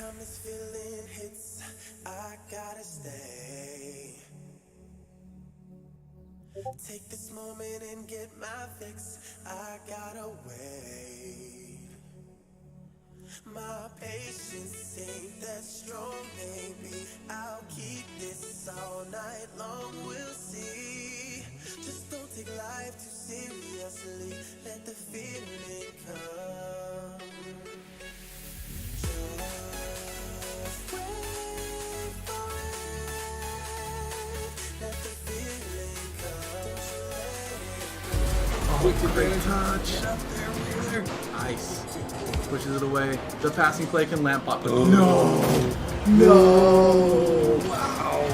time this feeling hits, I gotta stay. Take this moment and get my fix. I gotta wait. My patience ain't that strong, baby. I'll keep this all night long, we'll see. Just don't take life too seriously. Let the feeling come. Just wait for it. Let the feeling come. Oh, it's a great touch. Nice. Pushes it away. The passing play can lamp up. No. Wow.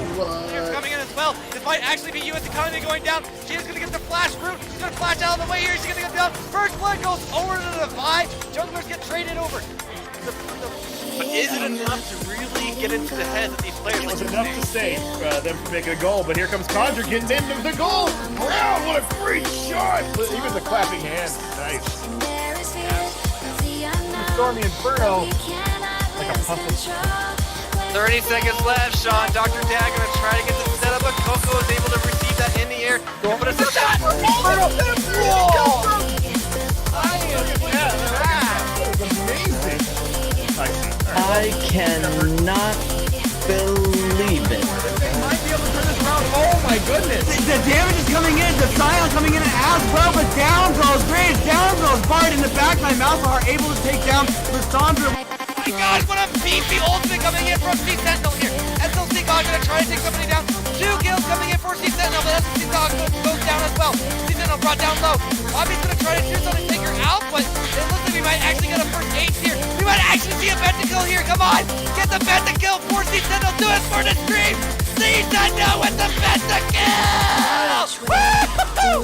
Players coming in as well. This might actually be US Economy going down. She is going to get the flash route. She's going to flash out of the way here. She's going to get down. First blood goes over to the Divide. Junglers get traded over. But is it enough to really get into the heads of these players? It was enough to save them from making a goal, but here comes Conjure getting into the goal. Brown, what a great shot! Even the clapping hands, nice. Stormy Inferno, like a puppet. 30 seconds left. Sean, Dr. Dag going to try to get this set up, but Coco is able to receive that in the air. Going for the shot! Inferno! That was amazing. I cannot believe it. They might be able to turn this around. Oh my goodness. The damage is coming in, the Scion coming in as well, but down goes Graves, down goes Bard in the back by Malzahar, able to take down Lissandra. Oh my God, what a beefy ultimate coming in from C Sentinel here. SLC God going to try to take somebody down. 2 kills coming in for C Sentinel, but SLC God goes down as well. C Sentinel brought down low. Bobby's going to try to do something to take her out, but it looks like we might actually get a first ace here. We might actually see a pentakill here. Come on, get the pentakill for C Sentinel. Do it for the stream. C Sentinel with the pentakill. Woo!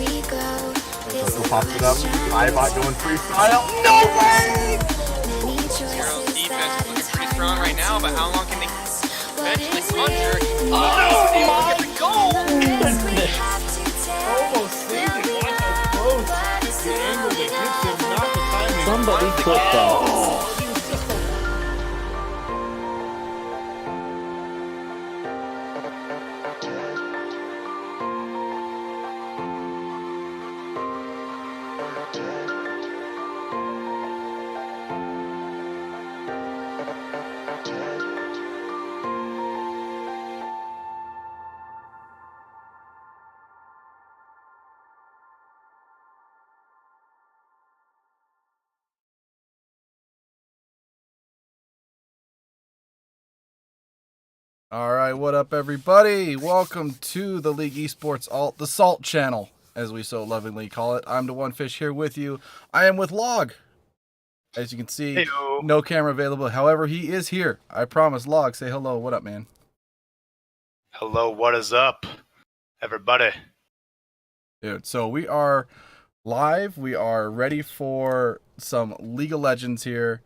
Coco pops it up. Ibot going freestyle. No way! Zero's defense is looking pretty strong right now, but how long can they eventually conjure? Oh, no! Get the goal! Almost saved it. Watch how close. The angle that hits him, not the timing. Somebody clip that. All right, what up, everybody? Welcome to the League Esports Alt, the Salt Channel, as we so lovingly call it. I'm the One Fish here with you. I am with Log. As you can see, Hey-o. no camera available. However, he is here. I promise. Log, say hello. What up, man? Hello, what is up, everybody? Dude, so we are live. We are ready for some League of Legends here.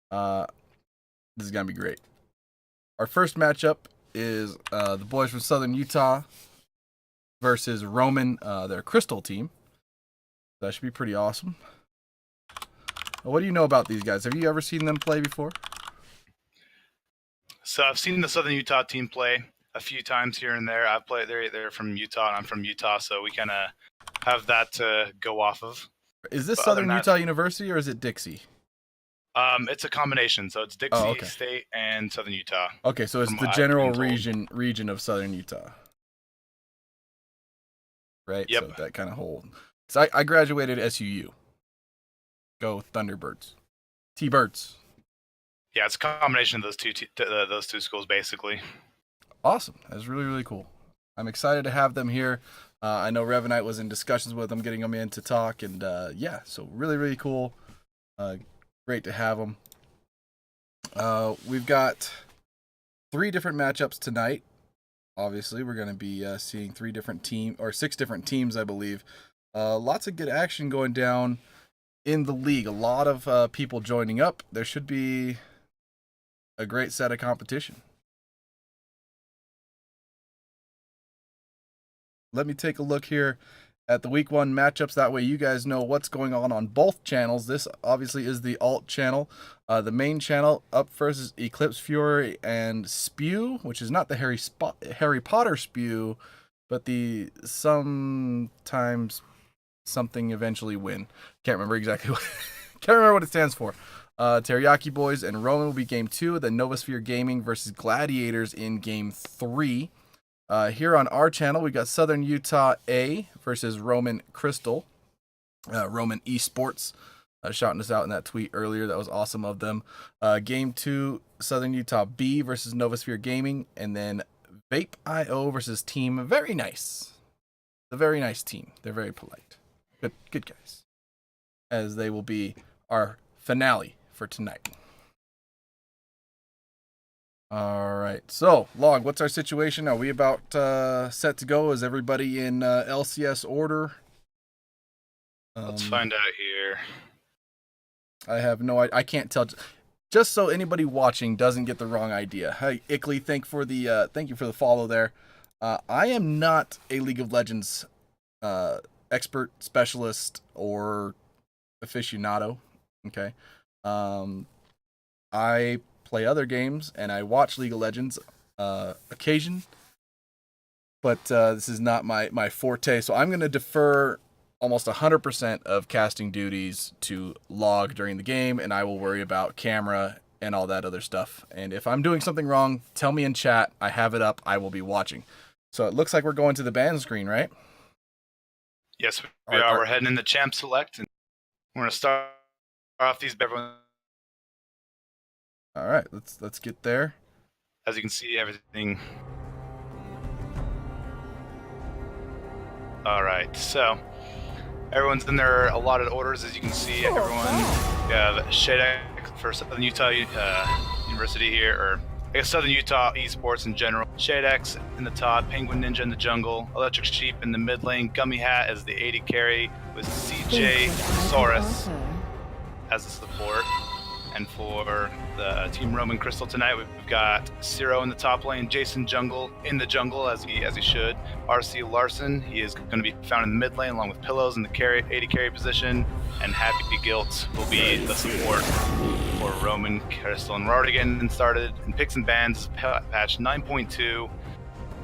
This is going to be great. Our first matchup is the boys from Southern Utah versus Roman, their Crystal team. That should be pretty awesome. What do you know about these guys? Have you ever seen them play before? So I've seen the Southern Utah team play a few times here and there. I've played. They're from Utah, and I'm from Utah, so we kind of have that to go off of. Is this But Southern other than Utah University or is it Dixie? It's a combination, so it's Dixie Oh, okay. State and Southern Utah. Okay, so it's From the what I've general been told. region of Southern Utah. Right? Yep. So that kind of whole. So I graduated SUU. Go Thunderbirds. T-Birds. Yeah, it's a combination of those two schools, basically. Awesome. That's really, really cool. I'm excited to have them here. I know Revenite was in discussions with them, getting them in to talk. And yeah, so really, really cool. Great to have them. We've got 3 different matchups tonight. Obviously, we're going to be seeing 6 different teams, I believe. Lots of good action going down in the league. A lot of people joining up. There should be a great set of competition. Let me take a look here at the week 1 matchups. That way you guys know what's going on both channels. This obviously is the alt channel. The main channel up first is Eclipse Fury and Spew, which is not the Harry Potter Spew, but the sometimes something eventually win. Can't remember exactly what it stands for. Teriyaki Boys and Roman will be game 2. Then Novasphere Gaming versus Gladiators in game 3. Here on our channel, we got Southern Utah A versus Roman Crystal. Roman Esports shouting us out in that tweet earlier. That was awesome of them. Game 2, Southern Utah B versus Novasphere Gaming. And then Vape.io versus Team Very Nice. The Very Nice team. They're very polite. Good guys. As they will be our finale for tonight. All right. So, Log, what's our situation? Are we about set to go? Is everybody in LCS order? Let's find out here. I have no idea. I can't tell. Just so anybody watching doesn't get the wrong idea. Hey, Ickley, thank you for the follow there. I am not a League of Legends expert, specialist, or aficionado. Okay. I play other games and I watch League of Legends occasion, but this is not my forte. So I'm going to defer almost 100% of casting duties to Log during the game, and I will worry about camera and all that other stuff. And if I'm doing something wrong, tell me in chat. I have it up. I will be watching. So it looks like we're going to the ban screen, right? Yes, we are. We're heading in the champ select, and we're going to start off these. Everyone, all right, let's get there. as you can see, everything. All right, so everyone's in their allotted orders, as you can see. Everyone, we have Shadek for Southern Utah University here, or I guess Southern Utah Esports in general. Shadex in the top, Penguin Ninja in the jungle, Electric Sheep in the mid lane, Gummy Hat as the AD carry, with CJ Saurus as the support. And for the Team Roman Crystal tonight, we've got Zero in the top lane, Jason Jungle in the jungle as he should. RC Larson, he is going to be found in the mid lane along with Pillows in the AD carry position, and Happy Guilt will be the support for Roman Crystal. And we're already getting started in picks and bans, patch 9.2.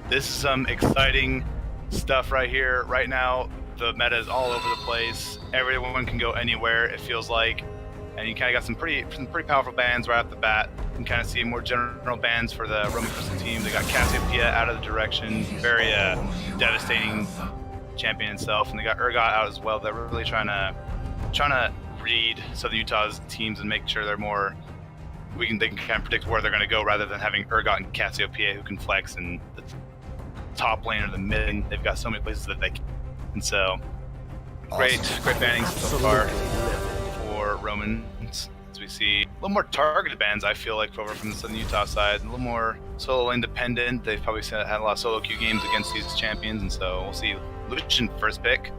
This is some exciting stuff right here. Right now, the meta is all over the place. Everyone can go anywhere, it feels like. And you kind of got some pretty powerful bans right off the bat. You can kind of see more general bans for the Roman Crystal team. They got Cassiopeia out of the direction, very devastating champion itself, and they got Urgot out as well. They're really trying to read Southern Utah's teams and make sure they're more. They can kind of predict where they're going to go rather than having Urgot and Cassiopeia who can flex in the top lane or the mid. They've got so many places that they can. And so, awesome. Great bannings so far for Roman. As we see a little more targeted bans, I feel like, over from the Southern Utah side, a little more solo independent. They've probably had a lot of solo queue games against these champions, and so we'll see Lucian first pick.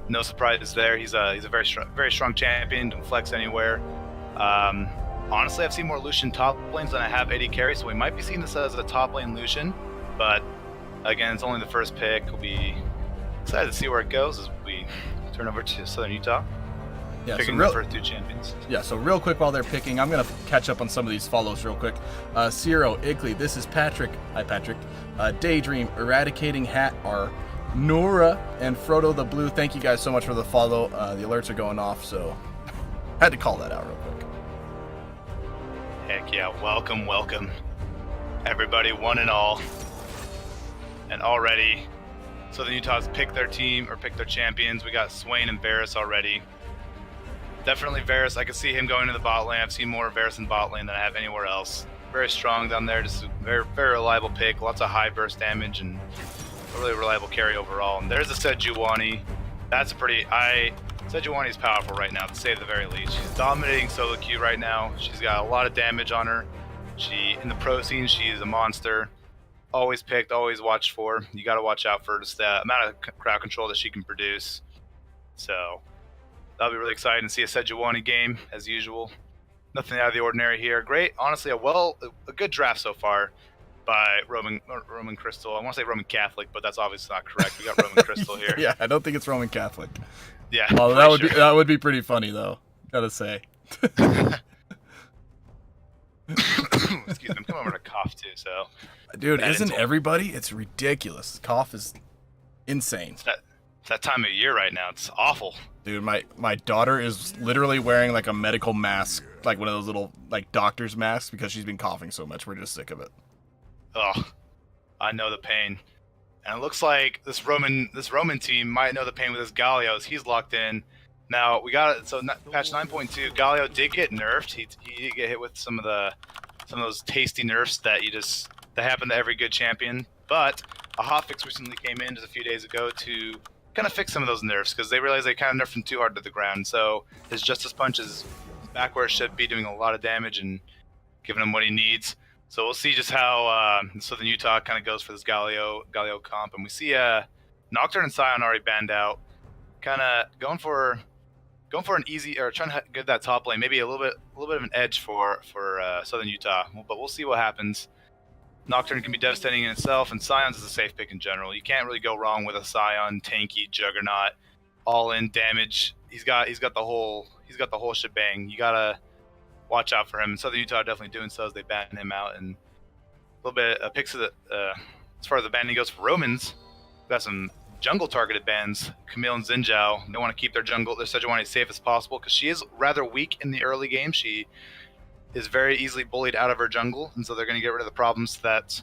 No surprises there. He's a very strong champion, can flex anywhere. Honestly, I've seen more Lucian top lanes than I have AD carry, so we might be seeing this as a top lane Lucian. But again, it's only the first pick. We'll be excited to see where it goes as we turn over to Southern Utah. Yeah, picking the first two champions. Yeah, so real quick while they're picking, I'm going to catch up on some of these follows real quick. Ciro, Igley, this is Patrick. Hi, Patrick. Daydream, Eradicating Hat, are Nora, and Frodo the Blue. Thank you guys so much for the follow. The alerts are going off, so had to call that out real quick. Heck yeah, welcome. Everybody, one and all. And already, Southern Utah's picked their team, or picked their champions. We got Swain and Varus already. Definitely Varus. I can see him going to the bot lane. I've seen more Varus in bot lane than I have anywhere else. Very strong down there. Just a very reliable pick. Lots of high burst damage and a really reliable carry overall. And there's a Sejuani. That's a pretty. Sejuani is powerful right now, to say the very least. She's dominating solo queue right now. She's got a lot of damage on her. In the pro scene, she is a monster. Always picked, always watched for. You got to watch out for just the amount of crowd control that she can produce. So that'll be really exciting to see a Sejuani game, as usual. Nothing out of the ordinary here. Great, honestly, a good draft so far. by Roman Crystal. I want to say Roman Catholic, but that's obviously not correct. We got Roman Crystal here. Yeah, I don't think it's Roman Catholic. Yeah. Well, that would be pretty funny though. Gotta say. Excuse me, I'm coming over to cough too. So, Dude, That isn't insult. everybody? It's ridiculous. Cough is insane. it's that time of year right now. It's awful. Dude, my daughter is literally wearing like a medical mask, like one of those little like doctor's masks, because she's been coughing so much. We're just sick of it. Oh, I know the pain. And it looks like this Roman team might know the pain with his Galio as he's locked in. Now we got it. So patch 9.2, Galio did get nerfed. He did get hit with some of those tasty nerfs that happen to every good champion. But a hotfix recently came in just a few days ago to kind of fix some of those nerfs because they realized they kind of nerfed him too hard to the ground. So his Justice Punch is back where it should be, doing a lot of damage and giving him what he needs. So we'll see just how Southern Utah kind of goes for this Galio comp, and we see Nocturne and Scion already banned out, kind of going for an easy, or trying to get that top lane, maybe a little bit of an edge for Southern Utah. But we'll see what happens. Nocturne can be devastating in itself, and Scion's is a safe pick in general. You can't really go wrong with a Scion, tanky, juggernaut, all in damage. He's got the whole shebang. You gotta watch out for him. And Southern Utah are definitely doing so as they ban him out. And a little bit of picks of as far as the banning goes for Romans, got some jungle targeted bans. Camille and Xinjiao, they want to keep their Sejuani as safe as possible because she is rather weak in the early game. She is very easily bullied out of her jungle, and so they're going to get rid of the problems get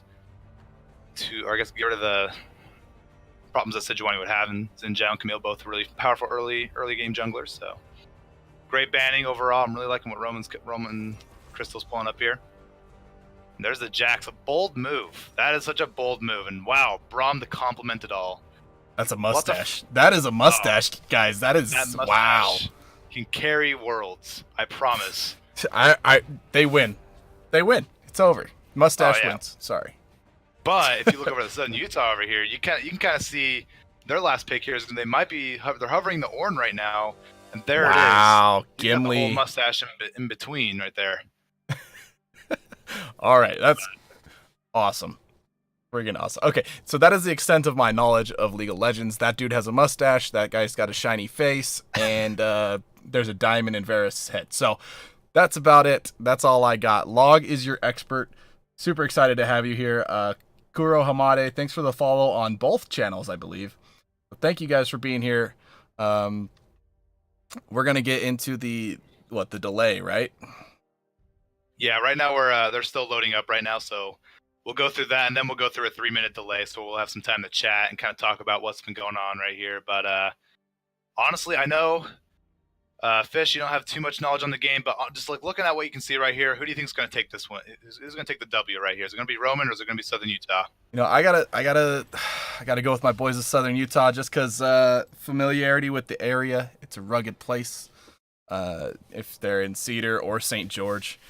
rid of the problems that Sejuani would have. And Xinjiao and Camille, both really powerful early game junglers. So great banning overall. I'm really liking what Roman Crystal's pulling up here. And there's the Jax, a bold move. That is such a bold move. And wow, Braum to complement it all. That's a mustache. That is a mustache, guys. That is That mustache wow. can carry worlds. I promise. They win. It's over. Mustache Oh, yeah. wins. Sorry. But if you look over at Southern Utah over here, you can kind of see their last pick here is they might be they're hovering the Ornn right now, and there it is. Wow, You got the whole Gimli. mustache in between right there. All right, that's awesome. Friggin' awesome. Okay, so that is the extent of my knowledge of League of Legends. That dude has a mustache. That guy's got a shiny face, and there's a diamond in Varus' head. So that's about it. That's all I got. Log is your expert. Super excited to have you here. Kuro Hamade, thanks for the follow on both channels, I believe. Thank you guys for being here. We're gonna get into the delay, right? Yeah, right now they're still loading up right now, so we'll go through that, and then we'll go through a 3-minute delay, so we'll have some time to chat and kind of talk about what's been going on right here. But honestly, I know, Fish, you don't have too much knowledge on the game, but just like looking at what you can see right here, who do you think is going to take this one? Who's going to take the W right here? Is it going to be Roman, or is it going to be Southern Utah? You know, I gotta go with my boys of Southern Utah just because familiarity with the area. It's a rugged place. If they're in Cedar or St. George,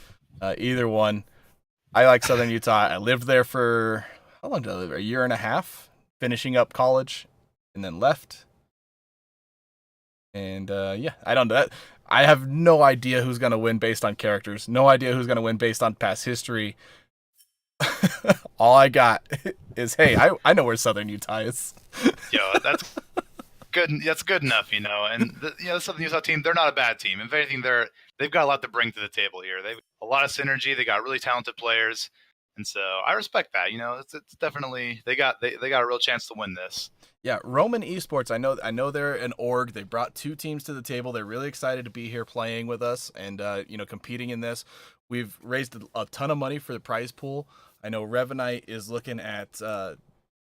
either one. I like Southern Utah. I lived there for, how long did I live there? A year and a half, finishing up college, and then left. And yeah, I don't know. I have no idea who's gonna win based on characters. No idea who's gonna win based on past history. All I got is, hey, I know where Southern Utah is. Yo, that's good. That's good enough, you know. And the Southern Utah team, they're not a bad team. If anything, they've got a lot to bring to the table here. They've a lot of synergy. They got really talented players, and so I respect that. You know, it's definitely they got a real chance to win this. Yeah, Roman Esports. I know they're an org. They brought 2 teams to the table. They're really excited to be here playing with us and competing in this. We've raised a ton of money for the prize pool. I know Revenite is looking at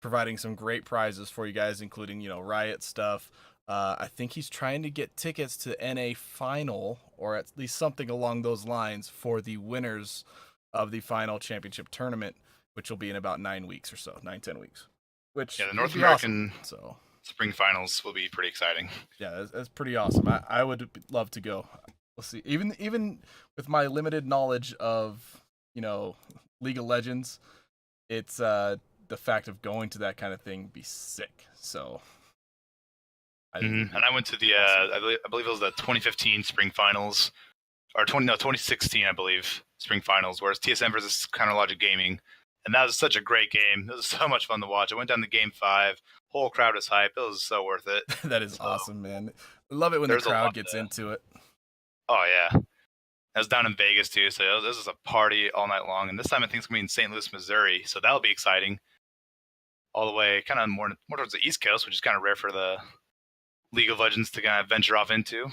providing some great prizes for you guys, including Riot stuff. I think he's trying to get tickets to NA final, or at least something along those lines, for the winners of the final championship tournament, which will be in about 9 weeks or so, 9-10 weeks. Which Yeah, the North would be American awesome. So spring finals will be pretty exciting. yeah, that's pretty awesome. I would love to go. We'll see. Even with my limited knowledge of League of Legends, it's the fact of going to that kind of thing be sick. So. And I went to the I believe it was the 2015 spring finals, or 2016 I believe spring finals, whereas TSM versus Counter Logic Gaming. And that was such a great game. It was so much fun to watch. I went down to game 5. Whole crowd was hype. It was so worth it. That is awesome, man. I love it when the there's a crowd lot gets to- into it. Oh, yeah. I was down in Vegas, too, so this was a party all night long. And this time I think it's going to be in St. Louis, Missouri, so that'll be exciting. All the way kind of more towards the East Coast, which is kind of rare for the League of Legends to kind of venture off into.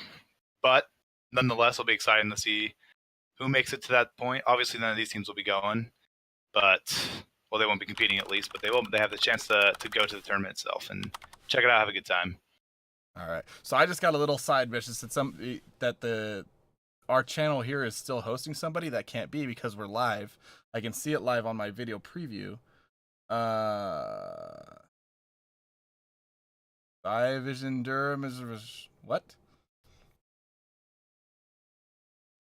But nonetheless, it'll be exciting to see who makes it to that point. Obviously, none of these teams will be going, but well, they won't be competing at least. But they will. They have the chance to go to the tournament itself and check it out, have a good time. All right. So I just got a little side mission that our channel here is still hosting somebody. That can't be because we're live. I can see it live on my video preview. Vision Durham is what?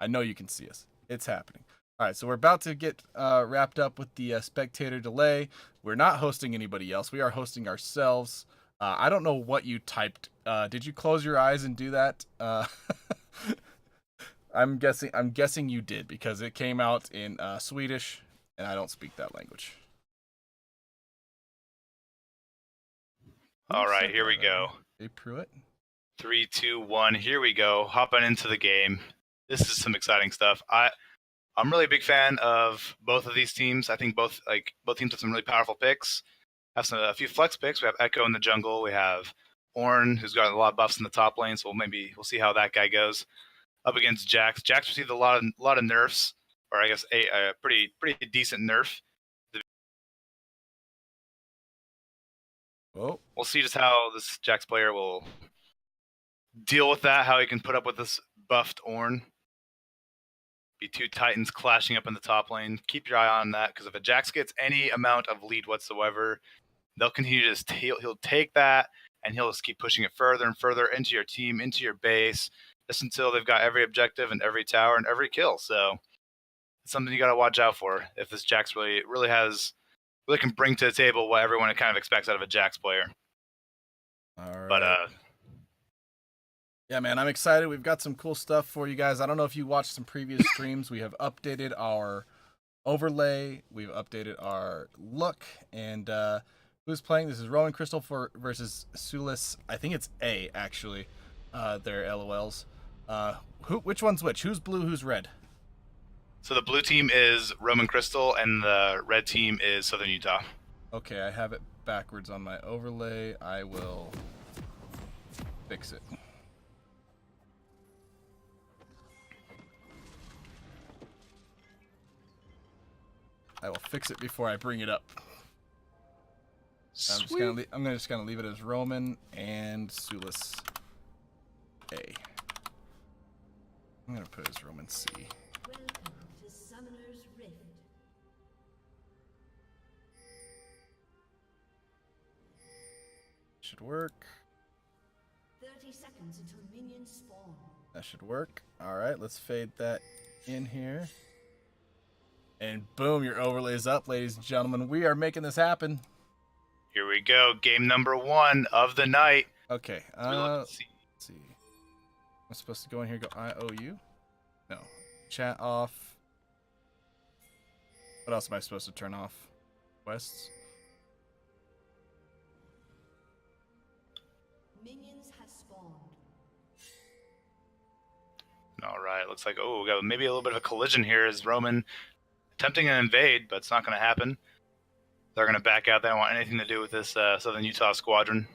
I know you can see us. It's happening. All right, so we're about to get wrapped up with the spectator delay. We're not hosting anybody else. We are hosting ourselves. I don't know what you typed. Did you close your eyes and do that? I'm guessing you did because it came out in Swedish, and I don't speak that language. All right, here we go. Hey, Pruitt. 3, 2, 1. Here we go. Hopping into the game. This is some exciting stuff. I'm really a big fan of both of these teams. I think both teams have some really powerful picks. Have a few flex picks. We have Echo in the jungle. We have Ornn, who's got a lot of buffs in the top lane. So we'll see how that guy goes up against Jax. Jax received a lot of nerfs, or I guess a pretty decent nerf. Oh, We'll see just how this Jax player will deal with that. How he can put up with this buffed Ornn. Be 2 Titans clashing up in the top lane. Keep your eye on that, because if a Jax gets any amount of lead whatsoever, they'll continue to just he'll take that and he'll just keep pushing it further and further into your team, into your base, just until they've got every objective and every tower and every kill. So it's something you got to watch out for if this Jax really can bring to the table what everyone kind of expects out of a Jax player. all right. But yeah, man, I'm excited. We've got some cool stuff for you guys. I don't know if you watched some previous streams. We have updated our overlay. We've updated our look. And who's playing? This is Roman Crystal versus Sulis. I think it's A, actually. Their LOLs. Which one's which? Who's blue? Who's red? so the blue team is Roman Crystal and the red team is Southern Utah. Okay, I have it backwards on my overlay. I will fix it. I will fix it before I bring it up. I'm just gonna leave it as Roman and Sulis A. I'm gonna put it as Roman C. Welcome to Summoner's Rift. Should work. 30 seconds until minions spawn. That should work. All right, let's fade that in here. And boom, your overlay is up, ladies and gentlemen. We are making this happen. Here we go. Game number 1 of the night. Okay. Let's see. Let's see. I'm supposed to go in here and go IOU? No. Chat off. What else am I supposed to turn off? Quests? Minions have spawned. All right. Looks like, we got maybe a little bit of a collision here as Roman attempting an invade, but it's not going to happen. They're going to back out. They don't want anything to do with this Southern Utah squadron.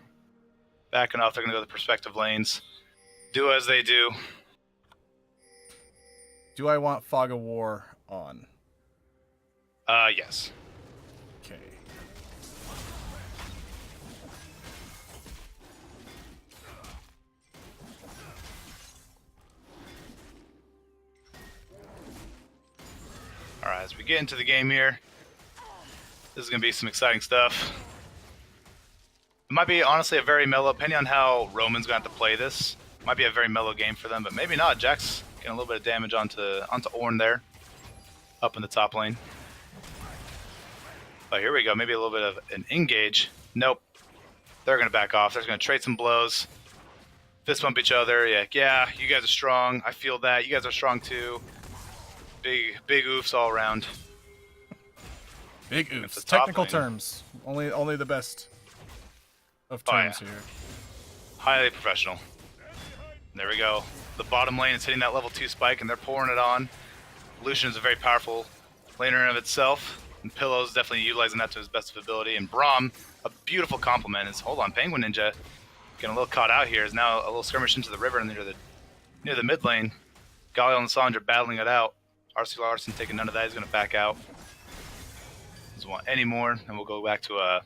Backing off, they're going to go to the perspective lanes. Do as they do. Do I want Fog of War on? Yes. Okay. All right, as we get into the game here, this is going to be some exciting stuff. It might be, honestly, a very mellow, depending on how Roman's going to have to play this. Might be a very mellow game for them, but maybe not. Jax getting a little bit of damage onto Ornn there, up in the top lane. But here we go, maybe a little bit of an engage. Nope. They're going to back off. They're going to trade some blows. Fist bump each other. Yeah, you guys are strong. I feel that. You guys are strong too. Big oofs all around. Big If oofs. the top Technical lane- terms. Only the best of Oh, terms yeah. here. Highly professional. There we go. The bottom lane is hitting that level 2 spike, and they're pouring it on. Lucian is a very powerful laner in of itself, and Pillow's definitely utilizing that to his best of ability. And Braum, a beautiful compliment, is hold on, Penguin Ninja getting a little caught out here. Is now a little skirmish into the river near the mid lane. Galio and Sandra battling it out. RC Larson taking none of that. He's going to back out. Doesn't want any more, and we'll go back to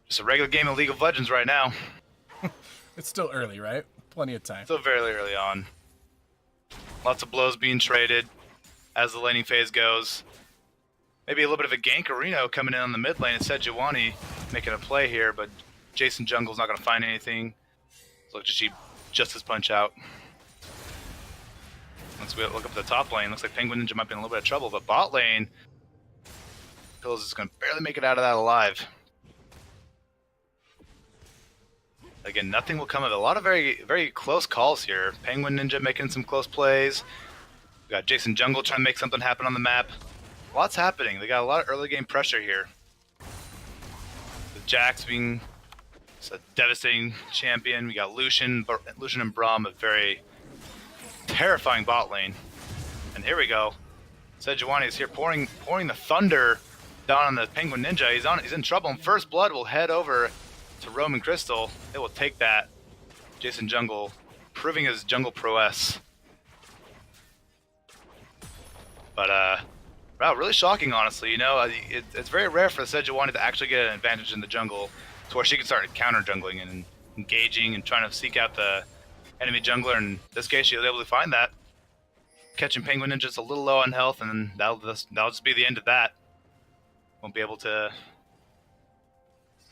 just a regular game of League of Legends right now. It's still early, right? Plenty of time. Still very early on. Lots of blows being traded as the laning phase goes. Maybe a little bit of a gank Reno coming in on the mid lane. It said Giovanni making a play here, but Jason Jungle's not going to find anything. Look to see Justice Punch out. Once we look up the top lane, looks like Penguin Ninja might be in a little bit of trouble, but bot lane, Pills is going to barely make it out of that alive. Again, nothing will come of it. A lot of very, very close calls here. Penguin Ninja making some close plays. We got Jason Jungle trying to make something happen on the map. Lots happening. They got a lot of early game pressure here. The Jax being a devastating champion. We got Lucian and Braum, a very terrifying bot lane. And here we go. Sejuani is here pouring the thunder down on the Penguin Ninja. He's in trouble. And First Blood will head over to Roman Crystal. It will take that. Jason Jungle proving his jungle prowess. But wow, really shocking, honestly. You know, it's very rare for Sejuani to actually get an advantage in the jungle, to where she can start counter jungling and engaging and trying to seek out the enemy jungler. In this case, she was able to find that, catching Penguin Ninja just a little low on health, and then that'll just be the end of that. Won't be able to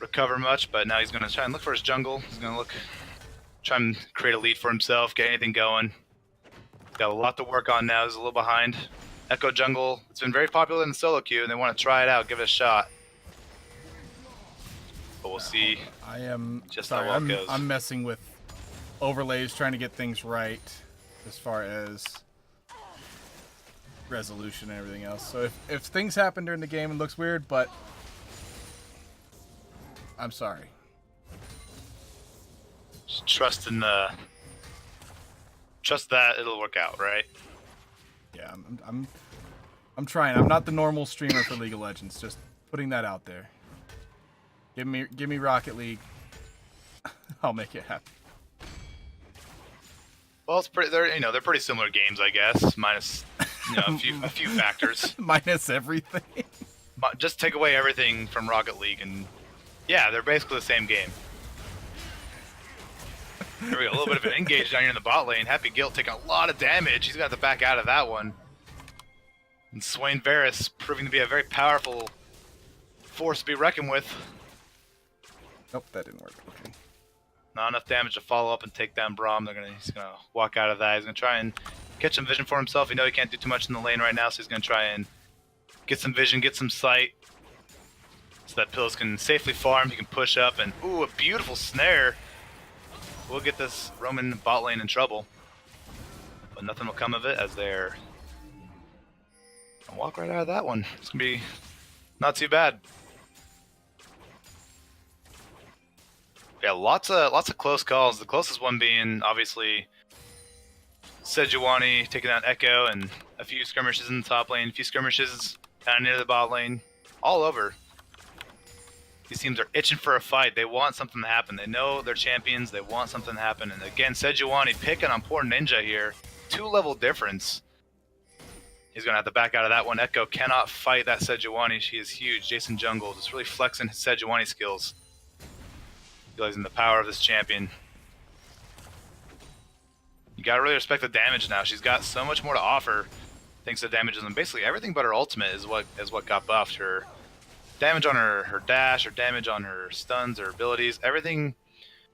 recover much, but now he's going to try and look for his jungle. He's going to try and create a lead for himself, get anything going. He's got a lot to work on now. He's a little behind. Echo Jungle, it's been very popular in the solo queue, and they want to try it out, give it a shot. But we'll see. I am just sorry. how well it goes. I'm messing with overlays, trying to get things right as far as resolution and everything else. So if things happen during the game, it looks weird, but I'm sorry. Just trust that it'll work out, right? Yeah, I'm trying. I'm not the normal streamer for League of Legends. Just putting that out there. Give me Rocket League. I'll make it happen. Well, it's pretty. They're pretty similar games, I guess, minus a few factors. Minus everything. Just take away everything from Rocket League, and yeah, they're basically the same game. Here we go, a little bit of an engage down here in the bot lane. Happy Guilt taking a lot of damage. He's got to back out of that one. And Swain Varus proving to be a very powerful force to be reckoned with. Nope, that didn't work. Okay. Not enough damage to follow up and take down Braum. He's gonna walk out of that. He's gonna try and catch some vision for himself. You know he can't do too much in the lane right now, so he's gonna try and get some vision, get some sight, so that Pills can safely farm. He can push up, and ooh, a beautiful snare. We'll get this Roman bot lane in trouble, but nothing will come of it as they're gonna walk right out of that one. It's gonna be not too bad. Yeah, lots of close calls. The closest one being obviously Sejuani taking out Echo, and a few skirmishes in the top lane, a few skirmishes down near the bot lane, all over. These teams are itching for a fight. They want something to happen. They know they're champions. They want something to happen. And again, Sejuani picking on poor Ninja here. 2-level difference. He's going to have to back out of that one. Echo cannot fight that Sejuani. She is huge. Jason Jungle just really flexing his Sejuani skills. Realizing the power of this champion. You got to really respect the damage now. She's got so much more to offer. Thanks to damages, and basically everything but her ultimate is what got buffed. Her damage on her dash, or damage on her stuns, or abilities, everything.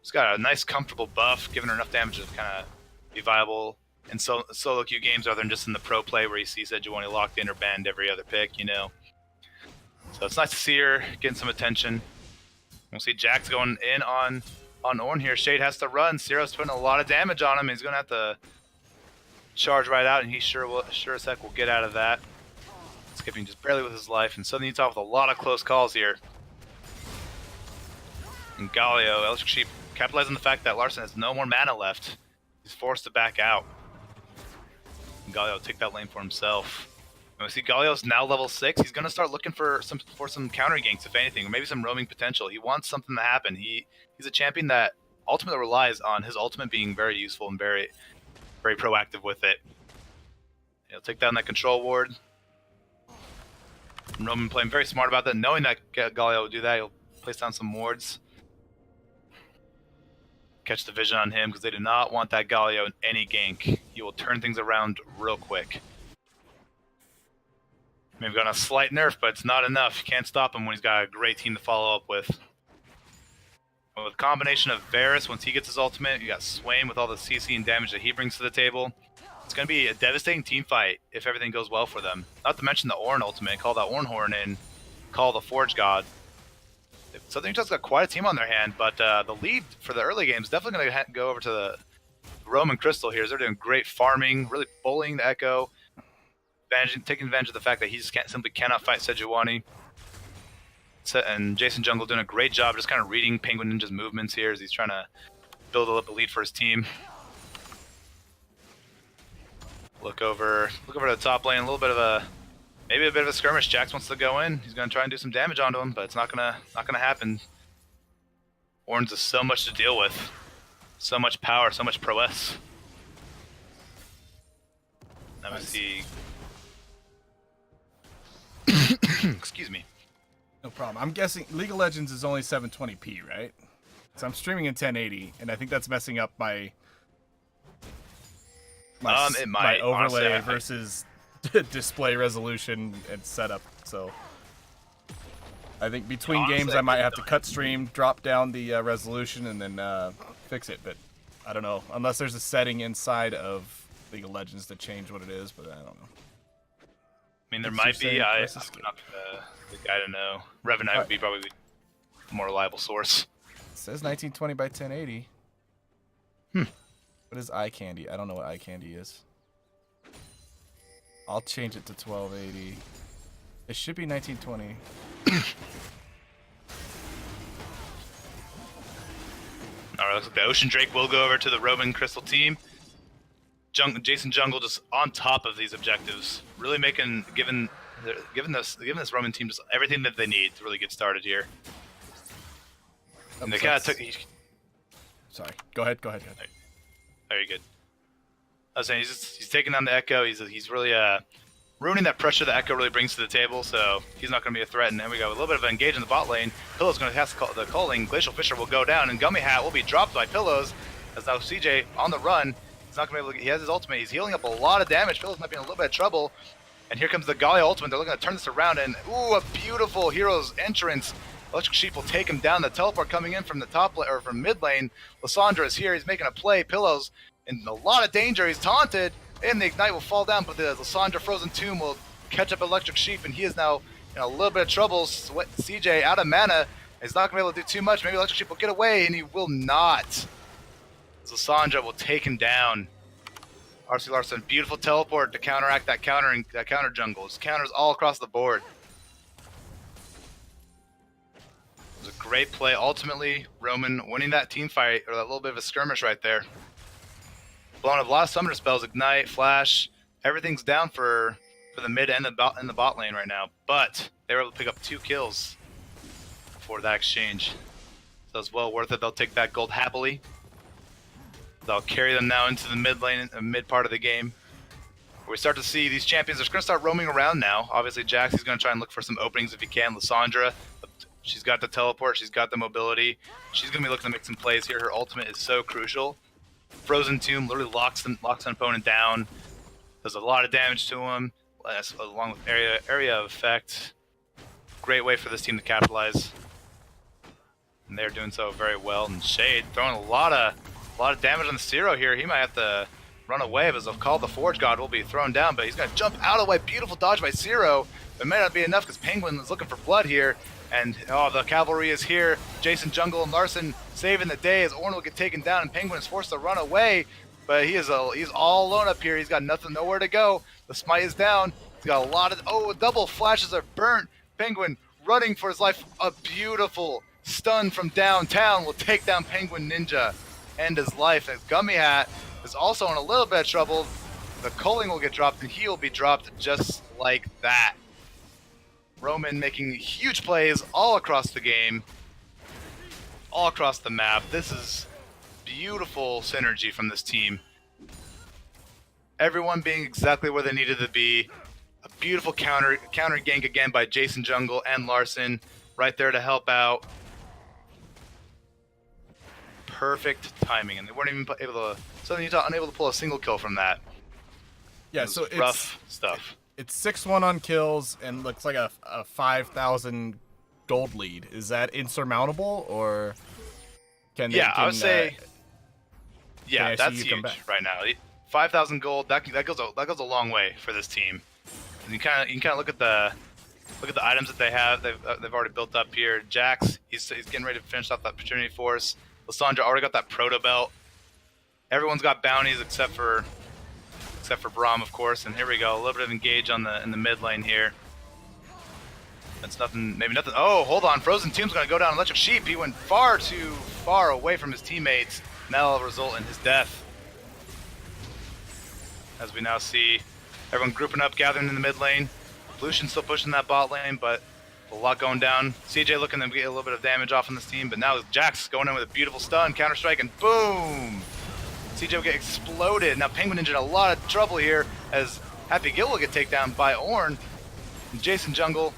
She's got a nice, comfortable buff, giving her enough damage to kind of be viable in solo queue games, other than just in the pro play where you see Sejuani locked in or banned every other pick, you know. So it's nice to see her getting some attention. We'll see Jax going in on Ornn here. Shade has to run. Ciro's putting a lot of damage on him. He's going to have to charge right out, and he sure as heck will get out of that. skipping just barely with his life, and Southern Utah with a lot of close calls here. And Galio, Electric Sheep, capitalizing on the fact that Larson has no more mana left. He's forced to back out. And Galio will take that lane for himself. And we see Galio's now level 6. He's going to start looking for some counter ganks, if anything, or maybe some roaming potential. He wants something to happen. He's a champion that ultimately relies on his ultimate being very useful and very, very proactive with it. He'll take down that control ward. And Roman playing very smart about that, knowing that Galio will do that. He'll place down some wards. Catch the vision on him because they do not want that Galio in any gank. He will turn things around real quick. Maybe got a slight nerf, but it's not enough. You can't stop him when he's got a great team to follow up with. But with a combination of Varus, once he gets his ultimate, you got Swain with all the CC and damage that he brings to the table. It's going to be a devastating team fight if everything goes well for them. Not to mention the Ornn ultimate, call that Ornn Horn in, call the Forge God. Southern Utah's got quite a team on their hand, but the lead for the early game is definitely going to go over to the Roman Crystal here. They're doing great farming, really bullying the Echo, taking advantage of the fact that he just simply cannot fight Sejuani. And Jason Jungle doing a great job just kind of reading Penguin Ninja's movements here as he's trying to build up a lead for his team. Look over to the top lane, maybe a bit of a skirmish. Jax wants to go in. He's going to try and do some damage onto him, but it's not gonna happen. Ornn's has so much to deal with, so much power, so much prowess. Now we see. Excuse me. No problem. I'm guessing League of Legends is only 720p, right? So I'm streaming in 1080, and I think that's messing up my my overlay honestly, versus display resolution and setup. So I think between games I might have to cut stream, drop down the resolution, and then fix it. But I don't know, unless there's a setting inside of League of Legends to change what it is. But I don't know. I mean, there might be. I'm not the guy to know. Revenite would be probably the more reliable source. It says 1920 by 1080. What is eye candy? I don't know what eye candy is. I'll change it to 1280. It should be 1920. Alright, looks like the Ocean Drake will go over to the Roman Crystal team. Jason Jungle just on top of these objectives, really giving this Roman team just everything that they need to really get started here. And they kind of took. Sorry, go ahead. Very good. I was saying he's taking down the Echo. He's really ruining that pressure the Echo really brings to the table. So he's not going to be a threat. And then we got a little bit of an engage in the bot lane. Pillow's going to have the culling. Glacial Fisher will go down, and Gummy Hat will be dropped by Pillows. As now CJ on the run. He's not going to be able to. He has his ultimate. He's healing up a lot of damage. Pillows might be in a little bit of trouble. And here comes the Galio ultimate. They're looking to turn this around. And ooh, a beautiful hero's entrance. Electric Sheep will take him down. The teleport coming in from the top lane or from mid lane. Lysandra is here. He's making a play. Pillows in a lot of danger. He's taunted, and the Ignite will fall down, but the Lysandra Frozen Tomb will catch up Electric Sheep, and he is now in a little bit of trouble. CJ out of mana. He's not going to be able to do too much. Maybe Electric Sheep will get away, and he will not. Lysandra will take him down. RC Larson, beautiful teleport to counteract that counter jungle. It's counters all across the board. It was a great play. Ultimately, Roman winning that team fight, or that little bit of a skirmish right there. Blowing up a lot of summoner spells, Ignite, Flash, everything's down for the mid and the bot lane right now. But they were able to pick up 2 kills for that exchange. So it's well worth it. They'll take that gold happily. They'll carry them now into the mid lane, mid part of the game. Where we start to see these champions are going to start roaming around now. Obviously, Jax is going to try and look for some openings if he can. Lysandra, she's got the teleport, she's got the mobility. She's going to be looking to make some plays here. Her ultimate is so crucial. Frozen Tomb literally locks an opponent down, does a lot of damage to him, along with area of effect. Great way for this team to capitalize, and they're doing so very well. And Shade throwing a lot of damage on the Zero here. He might have to run away, but as called the Forge God will be thrown down, but he's going to jump out of the way. Beautiful dodge by Zero. It may not be enough because Penguin is looking for blood here. And the cavalry is here. Jason Jungle and Larson saving the day as Ornn will get taken down and Penguin is forced to run away. But he's all alone up here. He's got nowhere to go. The smite is down. got a lot of double flashes are burnt. Penguin running for his life. A beautiful stun from downtown will take down Penguin Ninja and his life. And Gummy Hat is also in a little bit of trouble. The culling will get dropped and he will be dropped just like that. Roman making huge plays all across the game, all across the map. This is beautiful synergy from this team. Everyone being exactly where they needed to be. A beautiful counter gank again by Jason Jungle and Larson right there to help out. Perfect timing, and they weren't even able to. Southern Utah unable to pull a single kill from that. Yeah, so it's rough stuff. It's 6-1 on kills and looks like a 5,000 gold lead. Is that insurmountable, or can they? I would say. Yeah, I that's see you come huge back? right now. 5,000 gold. That goes a long way for this team. And you kind of look at the items that they have. They've already built up here. Jax, he's getting ready to finish off that opportunity force. Lysandra already got that proto belt. Everyone's got bounties except for Braum, of course. And here we go, a little bit of engage in the mid lane here. That's nothing. Maybe nothing. Oh, hold on. Frozen Tomb's gonna go down. Electric Sheep. He went far too far away from his teammates. And that'll result in his death. As we now see everyone grouping up, gathering in the mid lane. Lucian still pushing that bot lane, but a lot going down. CJ looking to get a little bit of damage off on this team, but now Jax going in with a beautiful stun, counter strike, and boom! CJ will get exploded. Now Penguin Ninja in a lot of trouble here as Happy Gil will get taken down by Ornn. And Jason Jungle,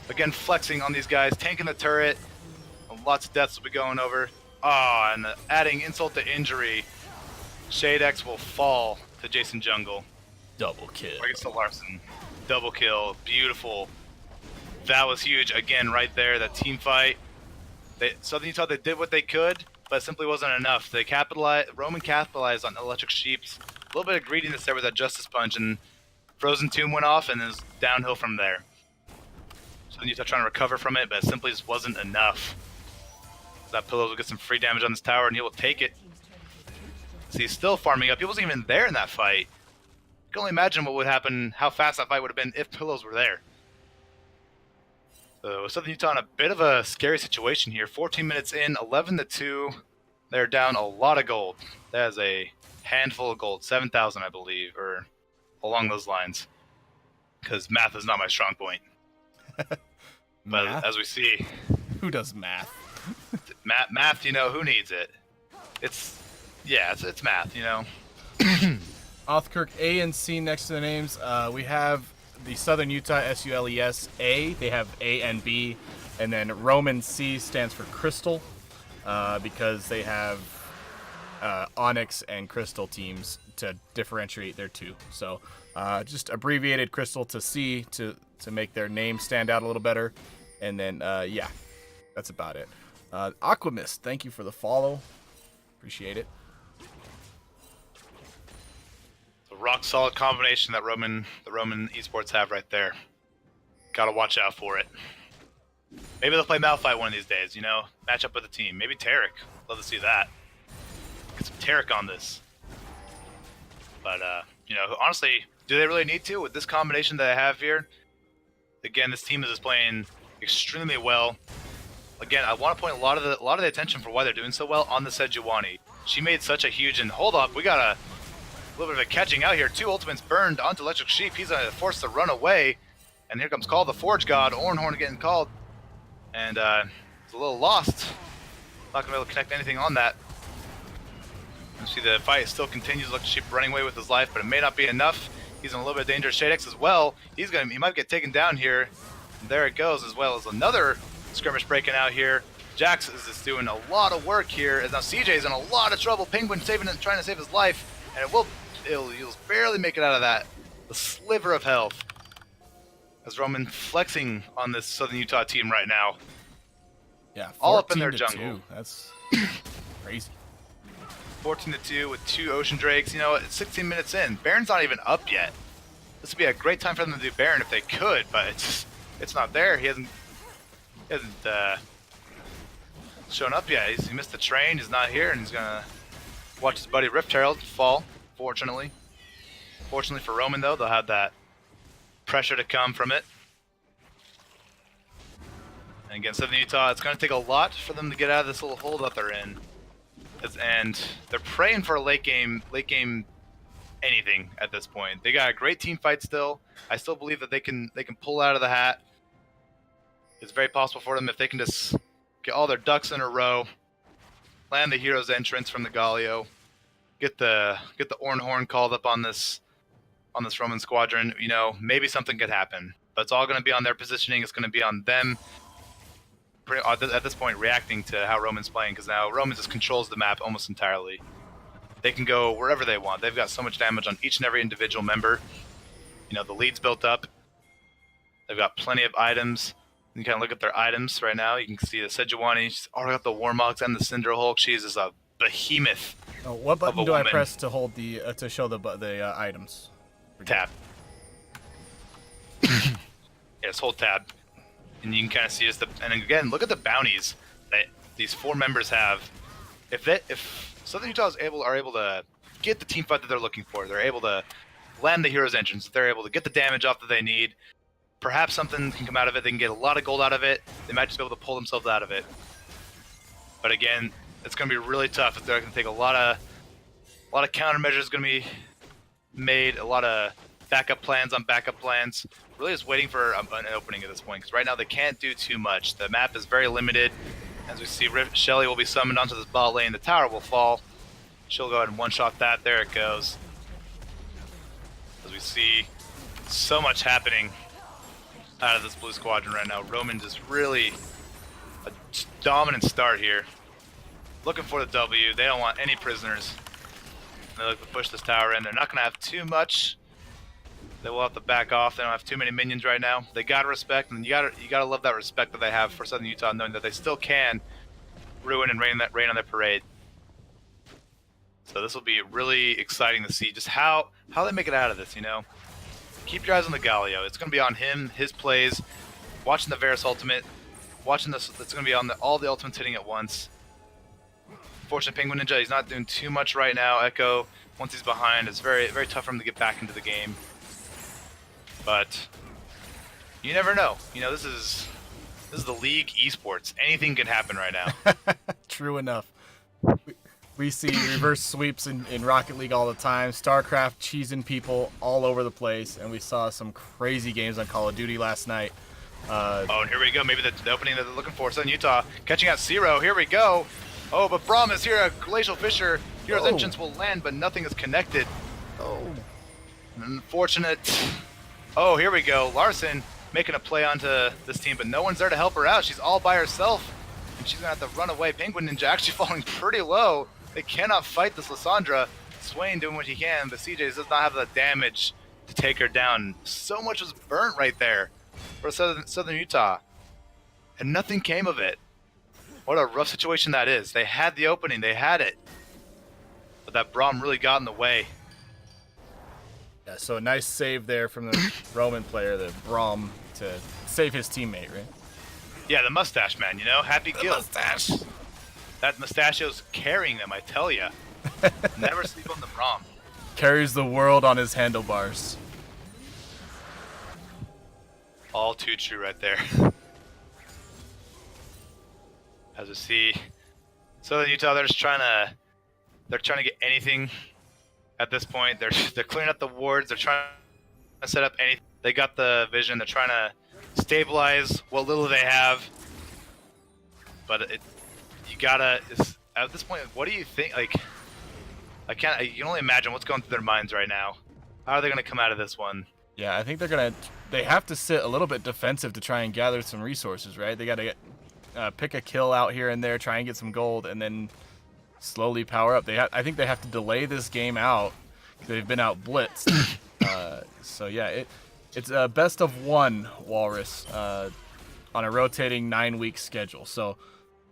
again flexing on these guys, tanking the turret. Lots of deaths will be going over. Oh, and adding insult to injury, Shade X will fall to Jason Jungle. Double kill. I guess to Larson. Double kill. Beautiful. That was huge. Again, right there, that team fight. Southern Utah, they did what they could, but it simply wasn't enough. Roman capitalized on Electric Sheep's. A little bit of greediness there with that Justice Punch, and Frozen Tomb went off, and it was downhill from there. Southern Utah trying to recover from it, but it simply just wasn't enough. That Pillows will get some free damage on this tower, and he will take it. So he's still farming up. He wasn't even there in that fight. You can only imagine what would happen, how fast that fight would have been if Pillows were there. So Southern Utah in a bit of a scary situation here. 14 minutes in, 11-2. They're down a lot of gold. That is a handful of gold, 7,000 I believe, or along those lines. Because math is not my strong point. But as we see, Who does math? math, you know, who needs it? It's math, you know. Othkirk A and C next to the names. We have the Southern Utah SULES A. They have A and B, and then Roman C stands for Crystal, because they have Onyx and Crystal teams to differentiate their two. So just abbreviated Crystal to C to make their name stand out a little better, and then yeah, that's about it. Aquamist, thank you for the follow. Appreciate it. Rock solid combination that the Roman esports have right there. Gotta watch out for it. Maybe they'll play Malphite one of these days, you know? Match up with a team. Maybe Taric. Love to see that. Get some Taric on this. But, you know, honestly, do they really need to with this combination that I have here? Again, this team is just playing extremely well. Again, I want to point a lot of the attention for why they're doing so well on the Sejuani. She made such a huge, and hold up, we got a little bit of a catching out here. 2 ultimates burned onto Electric Sheep. He's forced to run away. And here comes Call the Forge God. Ornhorn getting called. And it's a little lost. Not going to be able to connect anything on that. You see the fight still continues. Electric Sheep running away with his life, but it may not be enough. He's in a little bit of danger. Shadex as well. He might get taken down here. And there it goes, as well as another skirmish breaking out here. Jax is just doing a lot of work here. As now CJ's in a lot of trouble. Penguin trying to save his life. And he'll barely make it out of that. The sliver of health. As Roman flexing on this Southern Utah team right now. Yeah, all up in their 14-2. jungle. That's crazy. 14-2 with 2 Ocean Drakes. You know, it's 16 minutes in. Baron's not even up yet. This would be a great time for them to do Baron if they could, but it's not there. He hasn't shown up yet. He missed the train. He's not here, and he's gonna watch his buddy Rift Herald fall. Fortunately for Roman though, they'll have that pressure to come from it. And again, Southern Utah, it's going to take a lot for them to get out of this little hole that they're in. And they're praying for a late game anything at this point. They got a great team fight still. I still believe that they can pull out of the hat. It's very possible for them if they can just get all their ducks in a row, land the hero's entrance from the Galio, get the Ornhorn called up on this Roman squadron. You know, maybe something could happen. But it's all going to be on their positioning. It's going to be on them. At this point, reacting to how Roman's playing, because now Roman just controls the map almost entirely. They can go wherever they want. They've got so much damage on each and every individual member. You know, the lead's built up. They've got plenty of items. You can kind of look at their items right now. You can see the Sejuani. She's already got the Warmogs and the Cinder Hulk. She is just a behemoth. Oh, what button of a do I woman. press to hold the to show the items? Tab. Yes, hold tab. And you can kind of see just and again, look at the bounties that these 4 members have. If Southern Utah are able to get the team fight that they're looking for, they're able to land the hero's entrance, they're able to get the damage off that they need, perhaps something can come out of it. They can get a lot of gold out of it. They might just be able to pull themselves out of it. But again, it's going to be really tough. They're going to take a lot of countermeasures going to be made, a lot of backup plans on backup plans. Really just waiting for an opening at this point, because right now they can't do too much. The map is very limited. As we see, Shelly will be summoned onto this bot lane. The tower will fall. She'll go ahead and one-shot that. There it goes. As we see so much happening out of this blue squadron right now. Roman just really a dominant start here. Looking for the W. They don't want any prisoners. They look to push this tower in. They're not going to have too much. They will have to back off. They don't have too many minions right now. They gotta respect, and you gotta love that respect that they have for Southern Utah, knowing that they still can ruin and rain on their parade. So this will be really exciting to see just how they make it out of this. You know, keep your eyes on the Galio. It's gonna be on him, his plays, watching the Varus ultimate, watching this. It's gonna be on all the ultimates hitting at once. Fortunate Penguin Ninja, he's not doing too much right now. Echo, once he's behind, it's very tough for him to get back into the game. But you never know. You know, this is the League esports. Anything can happen right now. True enough. We see reverse sweeps in Rocket League all the time. StarCraft cheesing people all over the place, and we saw some crazy games on Call of Duty last night. Oh, and here we go. Maybe the opening that they're looking for. Southern Utah catching out Zero. Here we go. Oh, but Braum is here. A Glacial Fissure. Hero's Entrance will land, but nothing is connected. Oh. Unfortunate. Oh, here we go. Larson making a play onto this team, but no one's there to help her out. She's all by herself, and she's going to have to run away. Penguin Ninja actually falling pretty low. They cannot fight this Lysandra. Swain doing what he can, but CJ does not have the damage to take her down. So much was burnt right there for Southern Utah, and nothing came of it. What a rough situation that is. They had the opening. They had it. But that Braum really got in the way. Yeah, so a nice save there from the Roman player, the Braum, to save his teammate, right? Yeah, the mustache man, you know? Happy Gil. Mustache. That mustachio's carrying them, I tell ya. Never sleep on the Braum. Carries the world on his handlebars. All too true right there. As we see, Southern Utah, they're trying to get anything at this point. They're clearing up the wards. They're trying to set up anything. They got the vision. They're trying to stabilize what little they have. But at this point, what do you think? Like, you can only imagine what's going through their minds right now. How are they going to come out of this one? Yeah, I think they have to sit a little bit defensive to try and gather some resources, right? They got to pick a kill out here and there, try and get some gold, and then slowly power up. I think they have to delay this game out because they've been out blitzed. So yeah, it's a best of one Walrus on a rotating 9-week schedule. So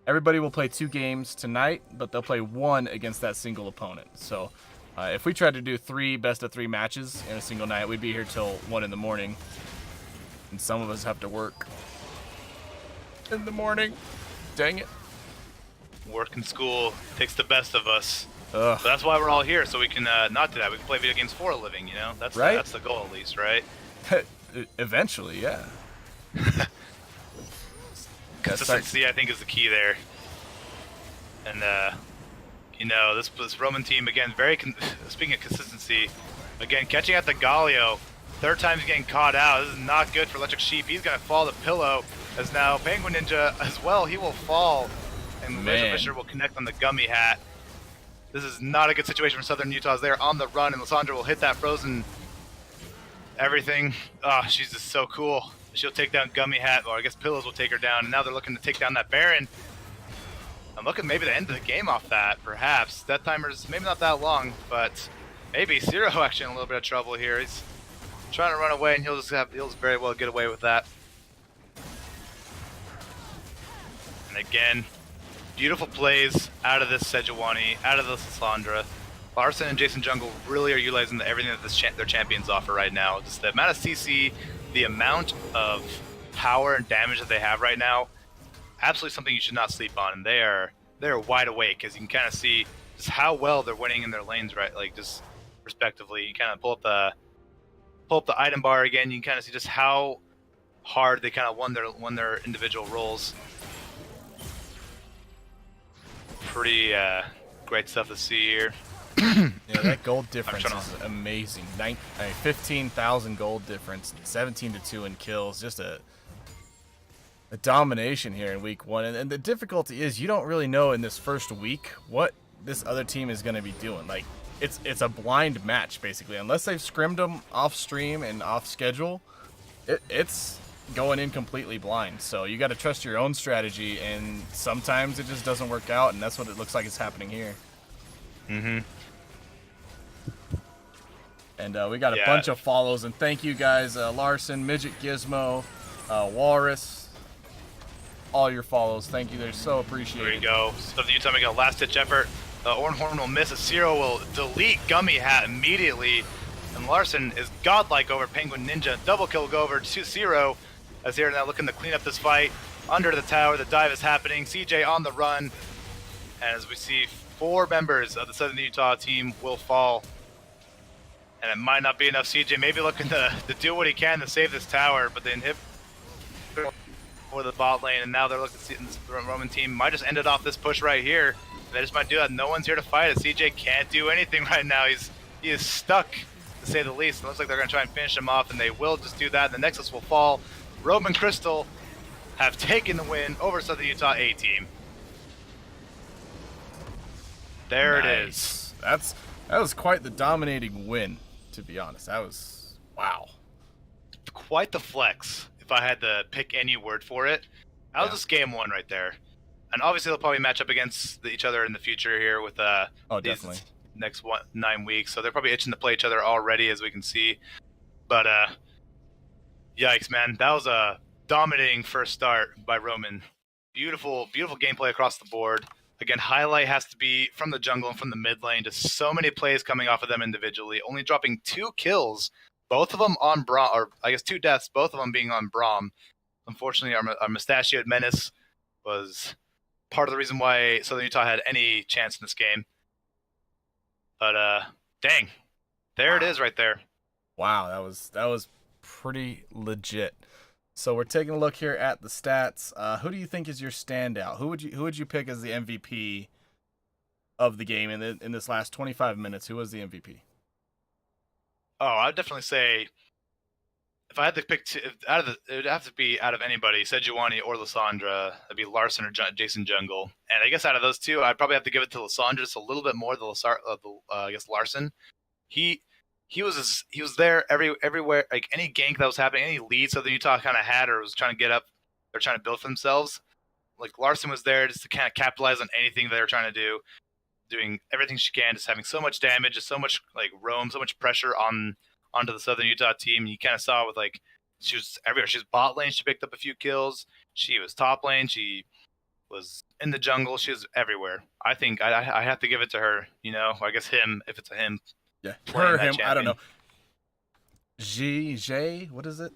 everybody will play 2 games tonight, but they'll play 1 against that single opponent. So if we tried to do 3 best of 3 matches in a single night, we'd be here till 1 in the morning, and some of us have to work in the morning. Dang it. Work and school takes the best of us. Ugh. So that's why we're all here, so we can not do that. We can play video games for a living, you know? That's Right? That's the goal, at least, right? Eventually, yeah. Consistency, I think, is the key there. And this Roman team again, speaking of consistency, again catching at the Galio. Third time's getting caught out. This is not good for Electric Sheep. He's gonna fall to Pillow. As now Penguin Ninja as well, he will fall, and Laser Fisher will connect on the Gummy Hat. This is not a good situation for Southern Utah. They're on the run, and Lysandra will hit that frozen everything. Oh, she's just so cool. She'll take down Gummy Hat, or I guess Pillows will take her down, and now they're looking to take down that Baron. I'm looking maybe the end of the game off that, perhaps. Death timer's maybe not that long, but maybe Zero actually in a little bit of trouble here. He's trying to run away, and he'll just very well get away with that. And again, beautiful plays out of this Sejuani, out of this Lysandra. Larson and Jason Jungle really are utilizing everything that their champions offer right now. Just the amount of CC, the amount of power and damage that they have right now, absolutely something you should not sleep on. And they're wide awake, as you can kind of see just how well they're winning in their lanes, right? Like just respectively. You kind of pull up the item bar again. You can kind of see just how hard they kind of won their individual roles. Pretty great stuff to see here. Yeah, that gold difference is amazing. 15,000 gold difference, 17-2 in kills. Just a domination here in week 1. And the difficulty is you don't really know in this first week what this other team is going to be doing. Like it's a blind match basically, unless they've scrimmed them off stream and off schedule. It's going in completely blind. So you got to trust your own strategy, and sometimes it just doesn't work out, and that's what it looks like is happening here. Mm-hmm. And we got a bunch of follows, and thank you guys, Larson, Midget Gizmo, Walrus, all your follows. Thank you, they're so appreciated. There you go. Southern Utah making a last-ditch effort. Oranhorn will miss. Zero will delete Gummy Hat immediately, and Larson is godlike over Penguin Ninja. Double kill will go over to Zero, as they're now looking to clean up this fight. Under the tower, the dive is happening. CJ on the run, and as we see, 4 members of the Southern Utah team will fall. And it might not be enough. CJ maybe looking to do what he can to save this tower, but the inhib for the bot lane, and now they're looking to see the Roman team might just end it off this push right here. They just might do that. No one's here to fight it. CJ can't do anything right now. He is stuck, to say the least. It looks like they're going to try and finish him off, and they will just do that. The Nexus will fall. Roman Crystal have taken the win over Southern Utah A team. There it is. That was quite the dominating win, to be honest. That was wow. Quite the flex, if I had to pick any word for it. That was just game 1 right there. And obviously they'll probably match up against each other in the future here with definitely next 9 weeks. So they're probably itching to play each other already, as we can see. But yikes, man. That was a dominating first start by Roman. Beautiful, beautiful gameplay across the board. Again, highlight has to be from the jungle and from the mid lane. Just so many plays coming off of them individually. Only dropping 2 kills, both of them on Braum, or I guess 2 deaths, both of them being on Braum. Unfortunately, our mustachioed menace was part of the reason why Southern Utah had any chance in this game. But dang, there it is right there. Wow, that was pretty legit. So we're taking a look here at the stats. Who do you think is your standout? Who would you pick as the MVP of the game in this last 25 minutes? Who was the MVP? Oh, I'd definitely say if I had to pick it would have to be out of anybody, Sejuani or Lysandra. It'd be Larson or Jason Jungle. And I guess out of those two, I'd probably have to give it to Lysandra just a little bit more than I guess Larson. He was there everywhere, like any gank that was happening, any lead Southern Utah kind of had or was trying to get up, they're trying to build for themselves. Like Larson was there just to kind of capitalize on anything they were trying to do, doing everything she can, just having so much damage, just so much like roam, so much pressure onto the Southern Utah team. You kind of saw with like she was everywhere. She was bot lane, she picked up a few kills. She was top lane, she was in the jungle. She was everywhere. I think I have to give it to her. You know, or I guess him if it's a him. Yeah, her, him. I don't know. J, what is it?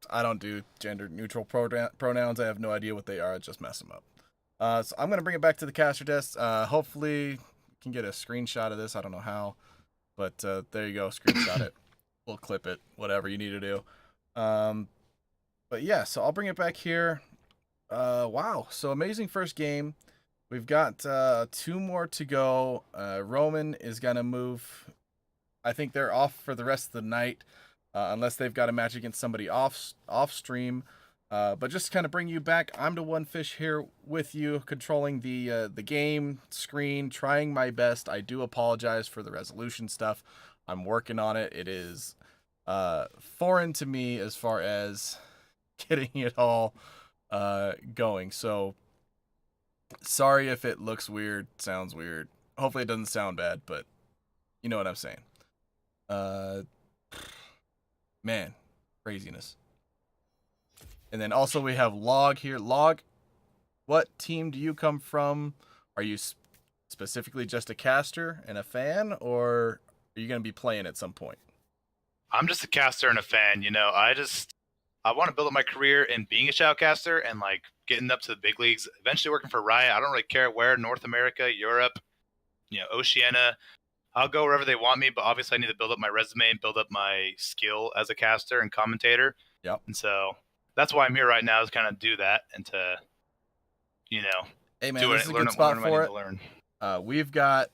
I don't do gender neutral pronouns. I have no idea what they are. I just mess them up. So I'm gonna bring it back to the caster desk. Hopefully, you can get a screenshot of this. I don't know how, but there you go. Screenshot it. We'll clip it. Whatever you need to do. But yeah, so I'll bring it back here. Wow, so amazing first game. We've got 2 more to go. Roman is gonna move. I think they're off for the rest of the night, unless they've got a match against somebody off stream. But just to kind of bring you back, I'm the one fish here with you, controlling the game screen, trying my best. I do apologize for the resolution stuff. I'm working on it. It is foreign to me as far as getting it all going. So sorry if it looks weird, sounds weird. Hopefully it doesn't sound bad, but you know what I'm saying. Man, craziness. And then also we have Log here. Log, what team do you come from? Are you specifically just a caster and a fan, or are you going to be playing at some point? I'm just a caster and a fan. You know, I want to build up my career in being a shoutcaster and like getting up to the big leagues. Eventually working for Riot. I don't really care where, North America, Europe, Oceania. I'll go wherever they want me, but obviously I need to build up my resume and build up my skill as a caster and commentator. Yep. And so that's why I'm here right now, is kind of do that and to, hey man, do this it, is a learn good what spot I for need it. to learn. We've got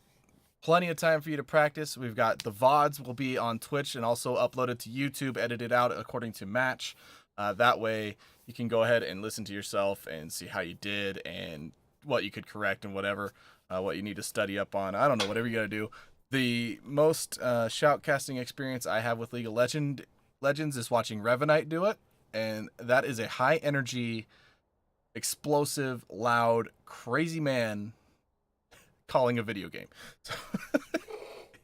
plenty of time for you to practice. We've got the VODs will be on Twitch and also uploaded to YouTube, edited out according to match. That way you can go ahead and listen to yourself and see how you did and what you could correct and whatever, what you need to study up on. I don't know, whatever you got to do. The most shoutcasting experience I have with League of Legends is watching Revenite do it. And that is a high energy, explosive, loud, crazy man calling a video game. So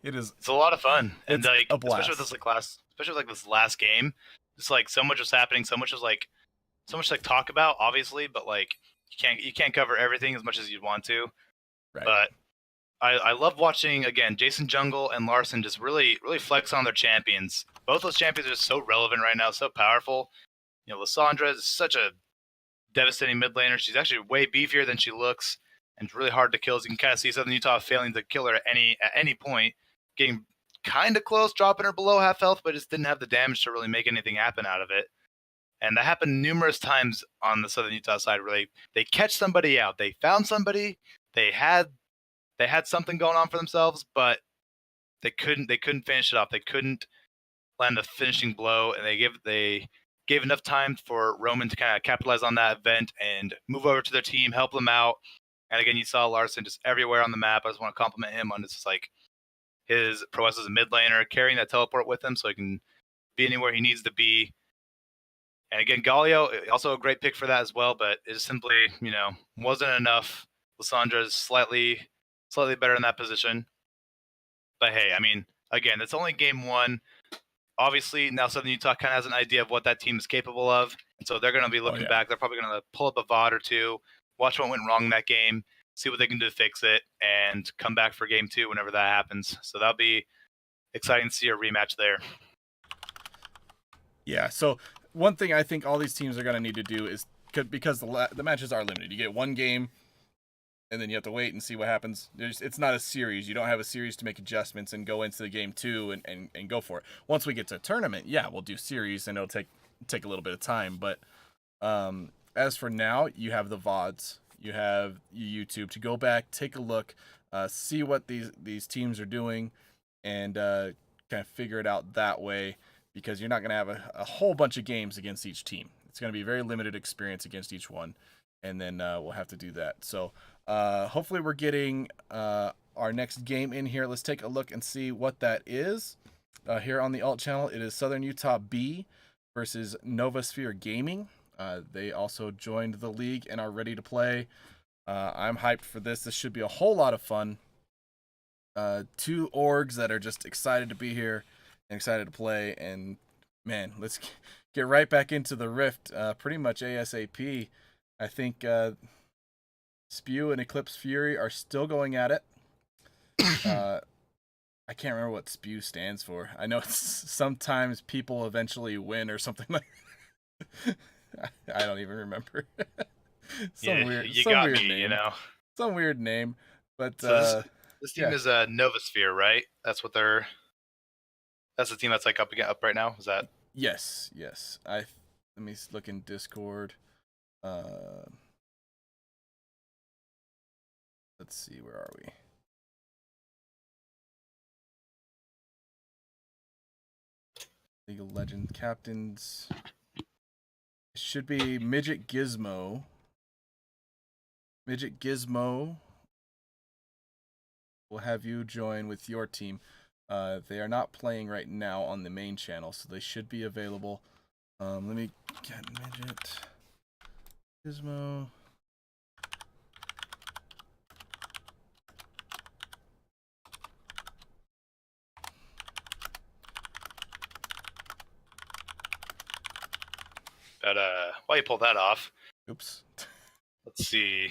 It's a lot of fun, and It's like a blast. especially with this last game, it's like so much was happening, so much to talk about, obviously, but like you can't cover everything as much as you'd want to. Right. But I love watching again Jason Jungle and Larson just really flex on their champions. Both those champions are just so relevant right now, so powerful. Lissandra is such a devastating mid laner. She's actually way beefier than she looks, and it's really hard to kill. As you can kind of see Southern Utah failing to kill her at any point, getting kind of close, dropping her below half health, but just didn't have the damage to really make anything happen out of it. And that happened numerous times on the Southern Utah side, where they catch somebody out. They found somebody, they had something going on for themselves, but they couldn't finish it off. They couldn't land the finishing blow, and they gave enough time for Roman to kind of capitalize on that event and move over to their team, help them out. And again, you saw Larson just everywhere on the map. I just want to compliment him on his prowess as a mid laner, carrying that teleport with him so he can be anywhere he needs to be. And again, Galio, also a great pick for that as well, but it just simply, wasn't enough. Lissandra's slightly better in that position. But hey, I mean, again, it's only game 1. Obviously, now Southern Utah kind of has an idea of what that team is capable of. And so they're going to be looking back. They're probably going to pull up a VOD or two, watch what went wrong in that game, see what they can do to fix it, and come back for game 2 whenever that happens. So that'll be exciting to see a rematch there. Yeah, so one thing I think all these teams are going to need to do is, because the matches are limited. You get one game, and then you have to wait and see what happens. It's not a series. You don't have a series to make adjustments and go into the game 2 and go for it. Once we get to a tournament, yeah, we'll do series, and it'll take a little bit of time. But as for now, you have the VODs. You have YouTube to go back, take a look, see what these teams are doing, and kind of figure it out that way, because you're not going to have a whole bunch of games against each team. It's going to be a very limited experience against each one, and then we'll have to do that. So hopefully we're getting our next game in here. Let's take a look and see what that is. Here on the alt channel, it is Southern Utah B versus Novasphere Gaming. They also joined the league and are ready to play. I'm hyped for this. This should be a whole lot of fun. 2 orgs that are just excited to be here and excited to play. And man, let's get right back into the Rift pretty much ASAP. I think Spew and Eclipse Fury are still going at it. I can't remember what Spew stands for. I know it's sometimes people eventually win or something like I don't even remember. Some weird name. Some weird name. But so this team is Novasphere, right? That's the team that's up right now. Is that? Yes. Let me look in Discord. Let's see, where are we? League of Legends captains. It should be Midget Gizmo. Midget Gizmo will have you join with your team. They are not playing right now on the main channel, so they should be available. Let me get Midget Gizmo. But while you pull that off, Oops. let's see.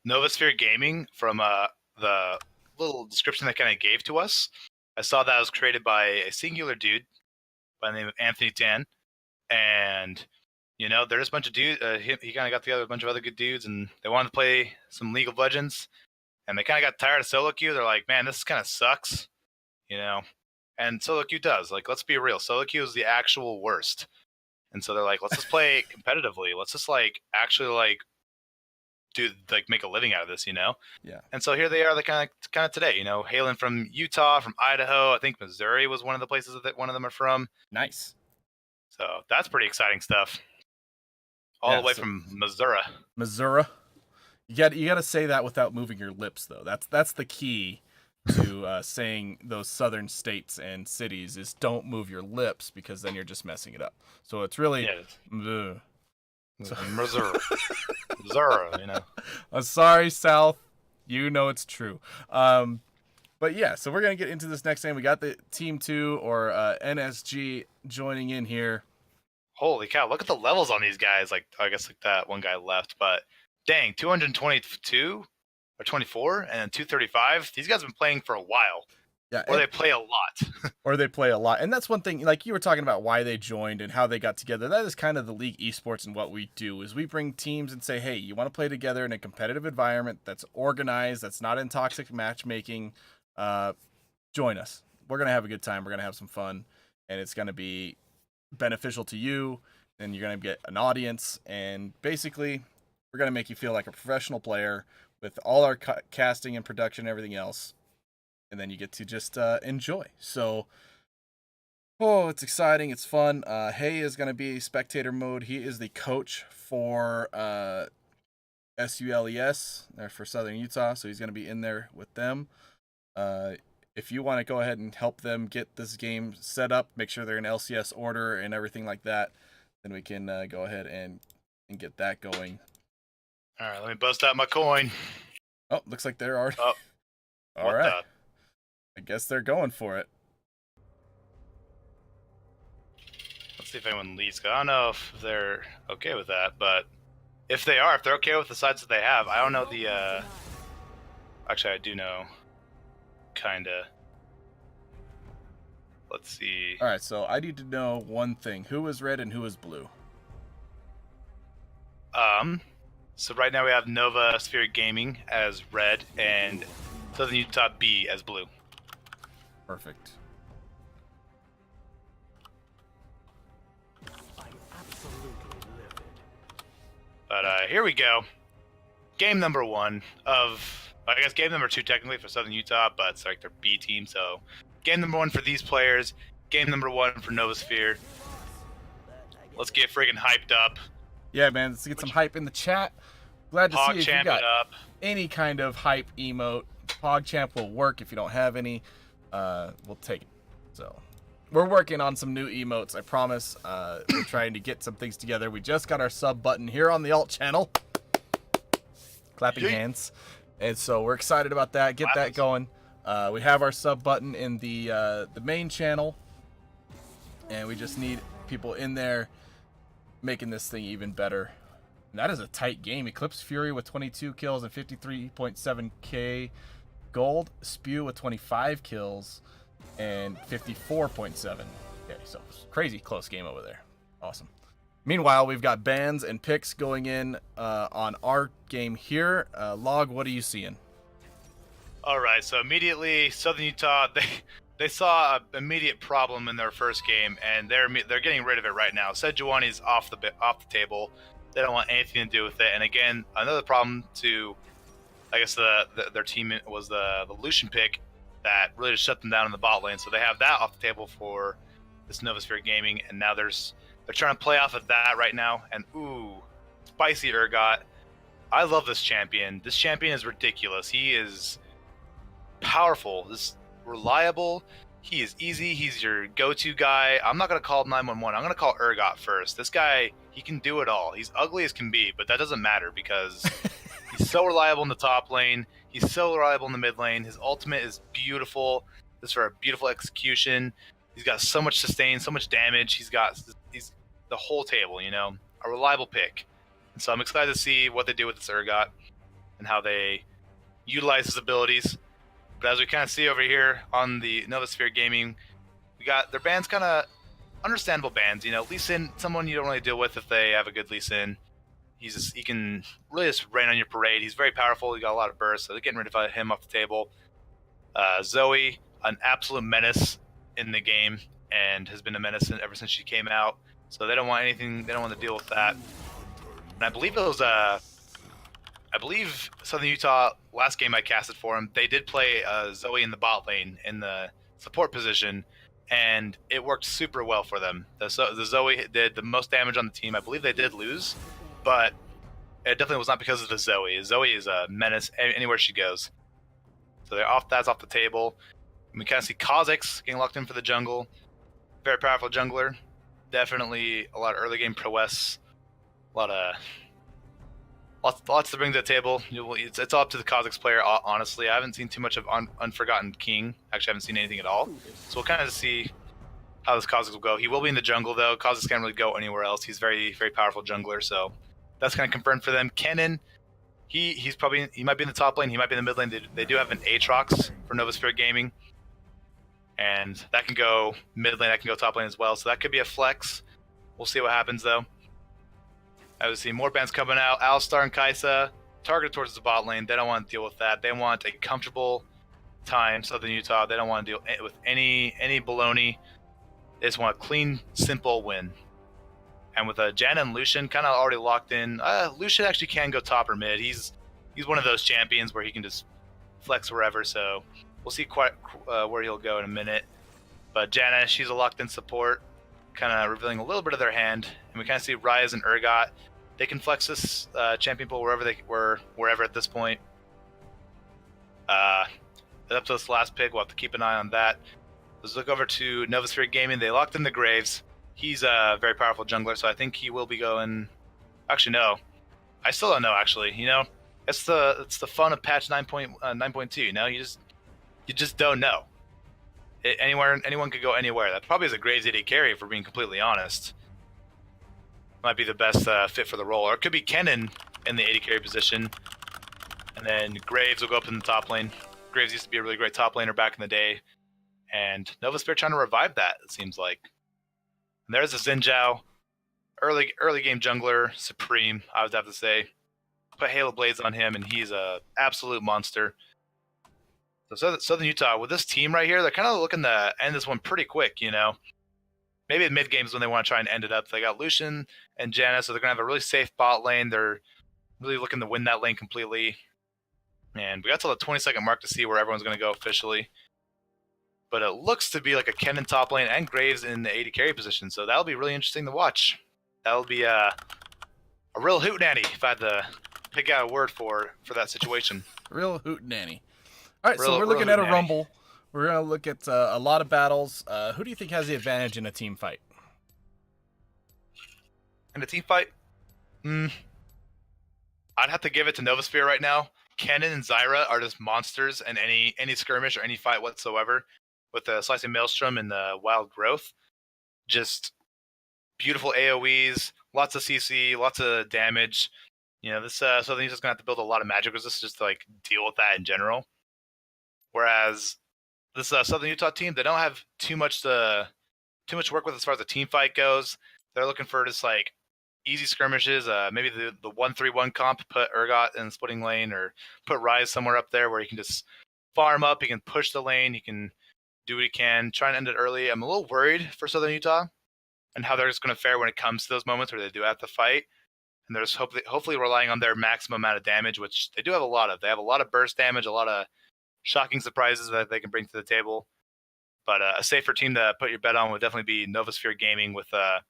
Novosphere Gaming, from the little description they kind of gave to us, I saw that was created by a singular dude by the name of Anthony Tan. And, you know, there's a bunch of dudes. He kind of got together with a bunch of other good dudes, and they wanted to play some League of Legends. And they kind of got tired of solo queue. They're like, man, this kind of sucks, you know? And solo queue does. Like, let's be real. Solo queue is the actual worst. And so they're like, let's just play competitively. Let's just, like, actually, like, make a living out of this, you know? Yeah. And so here they are, kind of today, you know, hailing from Utah, from Idaho. I think Missouri was one of the places that one of them are from. Nice. So that's pretty exciting stuff. All Yeah, the way so- from Missouri. Missouri. You got to say that without moving your lips, though. That's the key to saying those southern states and cities is don't move your lips, because then you're just messing it up. So it's really Yeah. So- Missouri. Missouri, you know. I'm sorry, South. You know it's true. But yeah, so we're gonna get into this next game. We got the Team 2 or NSG joining in here. Holy cow, look at the levels on these guys. Like, I guess like that one guy left, but dang, 222 or 24 and 235. These guys have been playing for a while. Yeah, Or they play a lot. or they play a lot. And that's one thing, like you were talking about why they joined and how they got together. That is kind of the League Esports, and what we do is we bring teams and say, hey, you want to play together in a competitive environment that's organized, that's not in toxic matchmaking, join us. We're going to have a good time. We're going to have some fun, and it's going to be beneficial to you, and you're going to get an audience, and basically we're going to make you feel like a professional player with all our casting and production and everything else. And then you get to just enjoy. So, it's exciting. It's fun. Hay is going to be spectator mode. He is the coach for SULES. They're for Southern Utah, so he's going to be in there with them. If you want to go ahead and help them get this game set up, make sure they're in LCS order and everything like that, then we can go ahead and get that going. All right, let me bust out my coin. Oh, looks like they're already... Oh, all right. I guess they're going for it. Let's see if anyone leads. I don't know if they're okay with that, but if they are, if they're okay with the sides that they have, I don't know the, actually, I do know, kinda. Let's see. All right, so I need to know one thing. Who is red and who is blue? So right now we have Novosphere Gaming as red and Southern Utah B as blue. Perfect. But here we go. Game number 1 of, I guess game number 2 technically for Southern Utah, but it's like their B team. So game number 1 for these players. Game number 1 for Novosphere. Let's get friggin' hyped up. Yeah, man, let's get some hype in the chat. Glad to see if you PogChamp got it up. any kind of hype emote. PogChamp will work. If you don't have any, we'll take it. So we're working on some new emotes, I promise. We're trying to get some things together. We just got our sub button here on the alt channel. Clapping Yeet. hands. And so we're excited about that. Get that going. We have our sub button in the main channel, and we just need people in there making this thing even better. And that is a tight game. Eclipse Fury with 22 kills and 53.7k gold. Spew with 25 kills and 54.7. Okay, so crazy close game over there. Awesome. Meanwhile, we've got bans and picks going in on our game here. Log, what are you seeing? All right, so immediately Southern Utah, they saw an immediate problem in their first game, and they're getting rid of it right now. Sejuani's off the table. They don't want anything to do with it. And again, another problem to, I guess their team was the Lucian pick that really just shut them down in the bot lane. So they have that off the table for this Novasphere Gaming, and now they're trying to play off of that right now. And ooh, spicy Urgot. I love this champion. This champion is ridiculous. He is powerful. This reliable. He is easy. He's your go-to guy. I'm not gonna call 911. I'm gonna call Urgot first. This guy, he can do it all. He's ugly as can be, but that doesn't matter because he's so reliable in the top lane. He's so reliable in the mid lane. His ultimate is beautiful. This for a beautiful execution. He's got so much sustain, so much damage. He's the whole table, you know, a reliable pick. And so I'm excited to see what they do with this Urgot and how they utilize his abilities. But as we kind of see over here on the Novasphere Gaming, we got their bans, kind of understandable bans. You know, Lee Sin, someone you don't really deal with if they have a good Lee Sin. He can really just rain on your parade. He's very powerful. He got a lot of burst, so they're getting rid of him off the table. Zoe, an absolute menace in the game, and has been a menace ever since she came out. So they don't want anything. They don't want to deal with that. And I believe it was Southern Utah, last game I casted for him, they did play Zoe in the bot lane in the support position, and it worked super well for them. The Zoe did the most damage on the team. I believe they did lose, but it definitely was not because of the Zoe. Zoe is a menace anywhere she goes. So that's off the table. And we kind of see Kha'Zix getting locked in for the jungle. Very powerful jungler. Definitely a lot of early game prowess. Lots to bring to the table. It's all up to the Kha'Zix player, honestly. I haven't seen too much of Unforgotten King. Actually, I haven't seen anything at all. So we'll kind of see how this Kha'Zix will go. He will be in the jungle, though. Kha'Zix can't really go anywhere else. He's very, very powerful jungler, so that's kind of confirmed for them. Kennen, he might be in the top lane. He might be in the mid lane. They do have an Aatrox for Novasphere Gaming, and that can go mid lane. That can go top lane as well. So that could be a flex. We'll see what happens, though. I would see more bans coming out. Alistar and Kai'Sa targeted towards the bot lane. They don't want to deal with that. They want a comfortable time. Southern Utah. They don't want to deal with any baloney. They just want a clean, simple win. And with Janna and Lucian kind of already locked in, Lucian actually can go top or mid. He's one of those champions where he can just flex wherever. So we'll see where he'll go in a minute. But Janna, she's a locked-in support, kind of revealing a little bit of their hand. And we kind of see Ryze and Urgot. They can flex this champion pool wherever at this point. Up to this last pick, we'll have to keep an eye on that. Let's look over to Novasphere Gaming. They locked in the Graves. He's a very powerful jungler, so I think he will be going. Actually, no, I still don't know. Actually, you know, it's the fun of patch 9.2. You know, you just don't know. Anyone could go anywhere. That probably is a Graves AD carry, if we're being completely honest. Might be the best fit for the role, or it could be Kennen in the AD carry position, and then Graves will go up in the top lane. Graves used to be a really great top laner back in the day, and Novasphere trying to revive that, it seems like. And there's a Xin Zhao, early game jungler, supreme, I would have to say. Put Halo Blades on him, and he's a absolute monster. So Southern Utah, with this team right here, they're kind of looking to end this one pretty quick, you know. Maybe in mid games when they want to try and end it up. They got Lucian and Janna, so they're going to have a really safe bot lane. They're really looking to win that lane completely. And we got till the 20-second mark to see where everyone's going to go officially. But it looks to be like a Kennen top lane and Graves in the AD carry position, so that'll be really interesting to watch. That'll be a real hootenanny if I had to pick out a word for that situation. Real hootenanny. All right, so we're looking at a rumble. We're going to look at a lot of battles. Who do you think has the advantage in a team fight? In a team fight? I'd have to give it to Novasphere right now. Kennen and Zyra are just monsters in any skirmish or any fight whatsoever. With the Slicing Maelstrom and the Wild Growth. Just beautiful AoEs, lots of CC, lots of damage. You know, this Southern Utah's going to have to build a lot of magic resist just to like deal with that in general. Whereas this Southern Utah team, they don't have too much work with as far as the team fight goes. They're looking for just like easy skirmishes. Maybe the 1-3-1 comp, put Urgot in the splitting lane, or put Ryze somewhere up there where he can just farm up. He can push the lane. He can do what he can, try and end it early. I'm a little worried for Southern Utah and how they're just going to fare when it comes to those moments where they do have to fight. And they're just hopefully relying on their maximum amount of damage, which they do have a lot of. They have a lot of burst damage, a lot of shocking surprises that they can bring to the table. But a safer team to put your bet on would definitely be Novasphere Gaming with a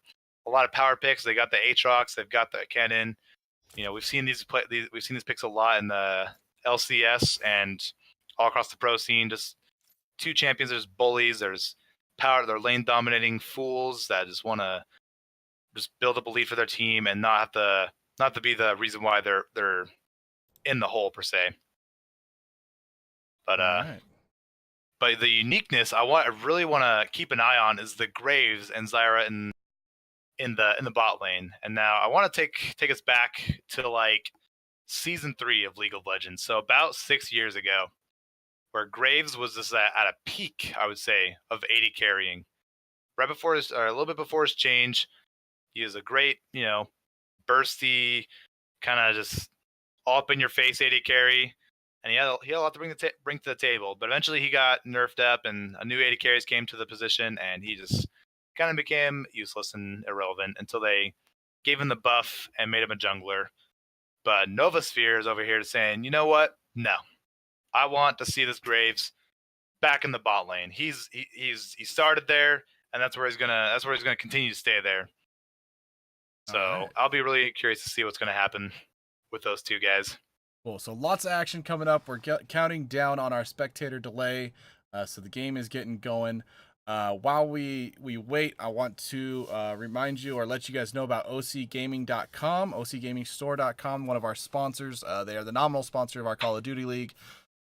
lot of power picks. They got the Aatrox, they've got the Cannon. You know, we've seen these picks a lot in the LCS and all across the pro scene. Just two champions. There's bullies. There's power. They're lane dominating fools that just want to just build up a lead for their team and not to be the reason why they're in the hole per se. But Right. but the uniqueness I really want to keep an eye on is the Graves and Zyra in the bot lane. And now I want to take us back to like season 3 of League of Legends. So about 6 years ago, where Graves was just at a peak, I would say, of AD carrying. Right before or a little bit before his change, he was a great, bursty, kind of just all up in your face AD carry, and he had a lot to bring to the table. But eventually he got nerfed up, and a new AD carries came to the position, and he just kind of became useless and irrelevant until they gave him the buff and made him a jungler. But Novasphere is over here saying, you know what? No, I want to see this Graves back in the bot lane. He started there, and that's where he's gonna continue to stay there. So Alright. I'll be really curious to see what's gonna happen with those two guys. Cool. So lots of action coming up. We're counting down on our spectator delay, so the game is getting going. While we wait, I want to remind you or let you guys know about ocgaming.com, ocgamingstore.com, one of our sponsors. They are the nominal sponsor of our Call of Duty League.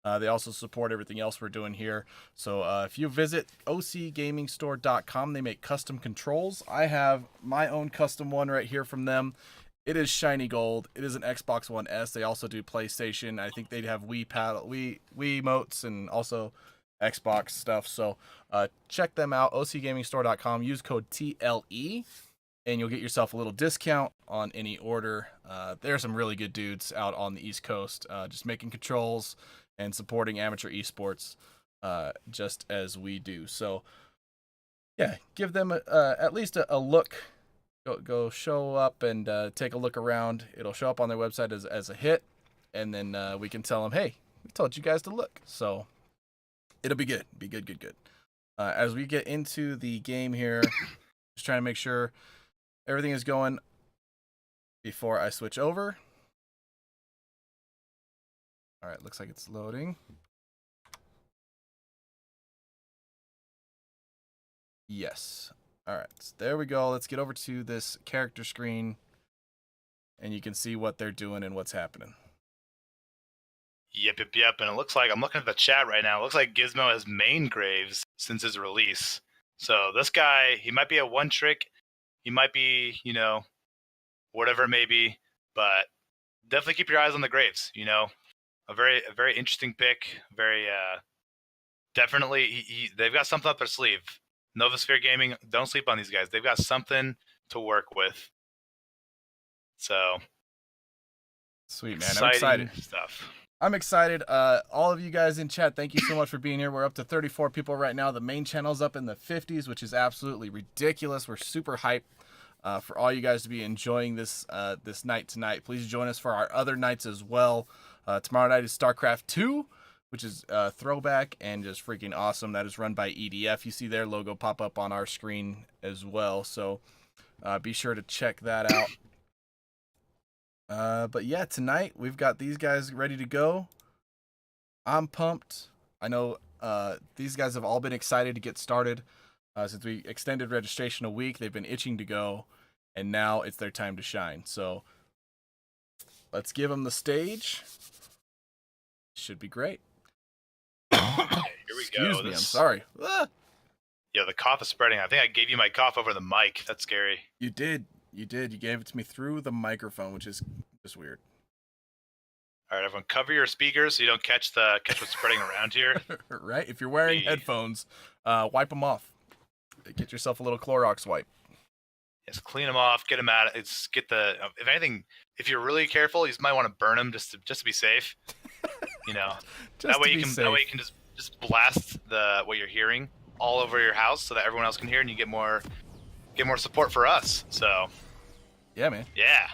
They also support everything else we're doing here. So if you visit ocgamingstore.com, they make custom controls. I have my own custom one right here from them. It is shiny gold. It is an Xbox One S. They also do PlayStation. I think they have Wii emotes and also Xbox stuff. So check them out, ocgamingstore.com. Use code TLE, and you'll get yourself a little discount on any order. There are some really good dudes out on the East Coast, just making controls and supporting amateur esports, just as we do. So, yeah, give them at least a look. Go show up and take a look around. It'll show up on their website as a hit, and then we can tell them, hey, we told you guys to look. So, it'll be good. Be good. As we get into the game here, just trying to make sure everything is going before I switch over. All right, looks like it's loading. Yes. All right, so there we go. Let's get over to this character screen, and you can see what they're doing and what's happening. Yep. And it looks like, I'm looking at the chat right now, it looks like Gizmo has main Graves since his release. So this guy, he might be a one trick, he might be, whatever it may be, but definitely keep your eyes on the Graves, A very interesting pick, very definitely they've got something up their sleeve. Novasphere Gaming, don't sleep on these guys. They've got something to work with. So Sweet, man. I'm excited. Stuff. I'm excited. All of you guys in chat, thank you so much for being here. We're up to 34 people right now. The main channel's up in the 50s, which is absolutely ridiculous. We're super hyped for all you guys to be enjoying this night tonight. Please join us for our other nights as well. Tomorrow night is StarCraft 2, which is throwback and just freaking awesome. That is run by EDF. You see their logo pop up on our screen as well. So be sure to check that out. But yeah, tonight we've got these guys ready to go. I'm pumped. I know these guys have all been excited to get started since we extended registration a week. They've been itching to go, and now it's their time to shine. So let's give them the stage. Should be great. Here we Excuse go. me, I'm sorry. Ah! Yeah, the cough is spreading. I think I gave you my cough over the mic. That's scary. You did. You gave it to me through the microphone, which is just weird. All right, everyone, cover your speakers so you don't catch what's spreading around here. Right? If you're wearing headphones, wipe them off. Get yourself a little Clorox wipe. Yes, clean them off, get them out. If anything, if you're really careful, you might want to burn them just to be safe. Just that way to you be can safe. that way you can just blast what you're hearing. all over your house so that everyone else can hear and you get more support for us. So Yeah, man. yeah.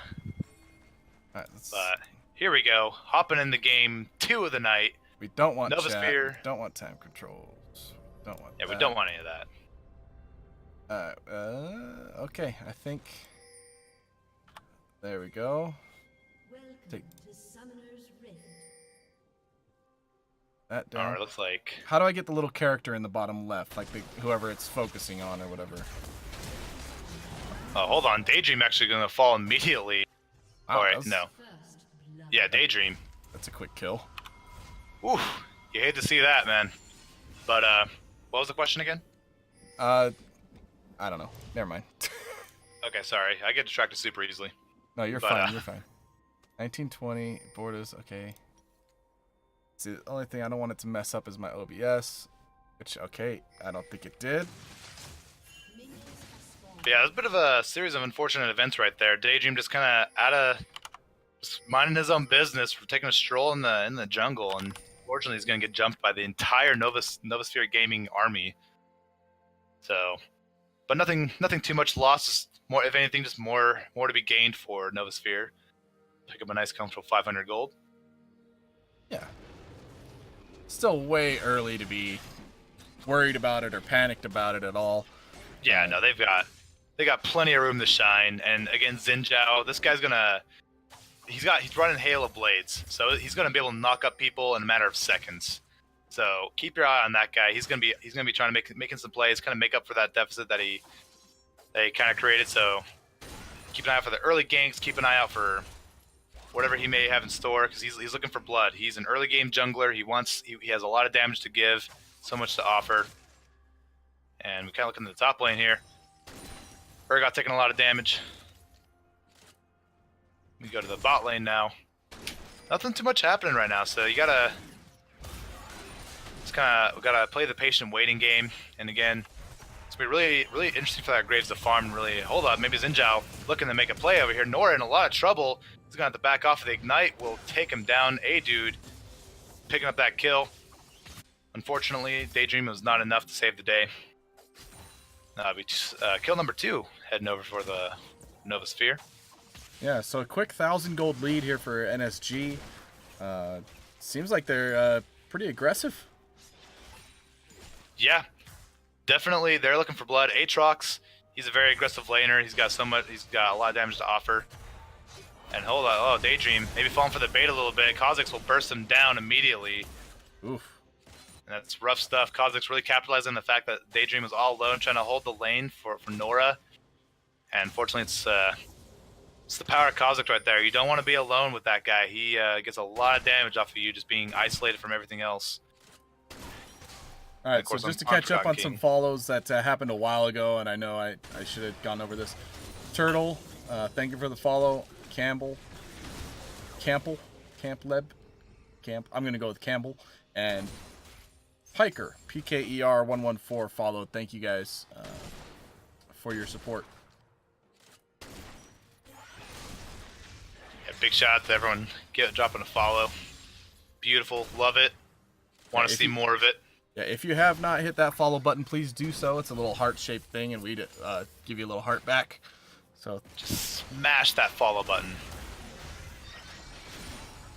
All right, let's, But here we go, hopping in the game 2 of the night. we don't want Nova chat. Sphere. We don't want time controls. Don't want. Yeah, we that. don't want any of that. Okay, I think. There we go. Welcome Take- to Summoner's Rift. That down. All right, looks like How do I get the little character in the bottom left, like whoever it's focusing on or whatever? oh, hold on, Daydream actually gonna fall immediately. Wow, All right, that was- no, First blood. yeah, Daydream. That's a quick kill. Ooh, you hate to see that, man. But what was the question again? I don't know. Never mind. Okay, sorry, I get distracted super easily. No, you're But, fine. You're fine. 1920 borders. Okay. See, the only thing I don't want it to mess up is my OBS. Which, okay, I don't think it did. Minions have spawned. But yeah, there's a bit of a series of unfortunate events right there. Daydream just kind of just minding his own business, for taking a stroll in the jungle, and fortunately he's gonna get jumped by the entire Novasphere Gaming army. So, but nothing too much lost. Just more, if anything, just more to be gained for Novasphere. Pick up a nice comfortable 500 gold. Yeah. Still way early to be worried about it or panicked about it at all. Yeah, no, they got plenty of room to shine. And again, Xin Zhao, this guy's he's running Hail of Blades, so he's gonna be able to knock up people in a matter of seconds. So keep your eye on that guy. He's gonna be trying to making some plays, kind of make up for that deficit that he kind of created. So keep an eye out for the early ganks. Keep an eye out for whatever he may have in store, because he's looking for blood. He's an early game jungler. He has a lot of damage to give, so much to offer. And we kind of look in the top lane here. Urgot taking a lot of damage. We go to the bot lane now. Nothing too much happening right now, so you gotta we gotta play the patient waiting game. And again, it's gonna be really interesting for that Graves to farm. And really, hold up, maybe Xin Zhao looking to make a play over here. Nora in a lot of trouble. He's gonna have to back off of the ignite. Will take him down. A dude picking up that kill. Unfortunately, Daydream was not enough to save the day. Kill number 2 heading over for the Novasphere. Yeah, so a quick 1,000 gold lead here for NSG. Seems like they're pretty aggressive. Yeah, definitely. They're looking for blood. Aatrox, he's a very aggressive laner. He's got a lot of damage to offer. And hold on, oh, Daydream, maybe falling for the bait a little bit. Kha'Zix will burst him down immediately. Oof. And that's rough stuff. Kha'Zix really capitalizing on the fact that Daydream was all alone trying to hold the lane for Nora. And fortunately, it's the power of Kha'Zix right there. You don't want to be alone with that guy. He gets a lot of damage off of you just being isolated from everything else. All right, of so course, just to I'm catch up on Forgotten some King. follows that happened a while ago, and I know I should have gone over this. Turtle, thank you for the follow. Campleb, I'm gonna go with Campbell, and Piker, PKER114 followed. Thank you guys for your support. Yeah, big shout out to everyone dropping a follow. Beautiful, love it. Want to if see you- more of it. Yeah, if you have not hit that follow button, please do so. It's a little heart-shaped thing, and we'd give you a little heart back. So Just smash that follow button.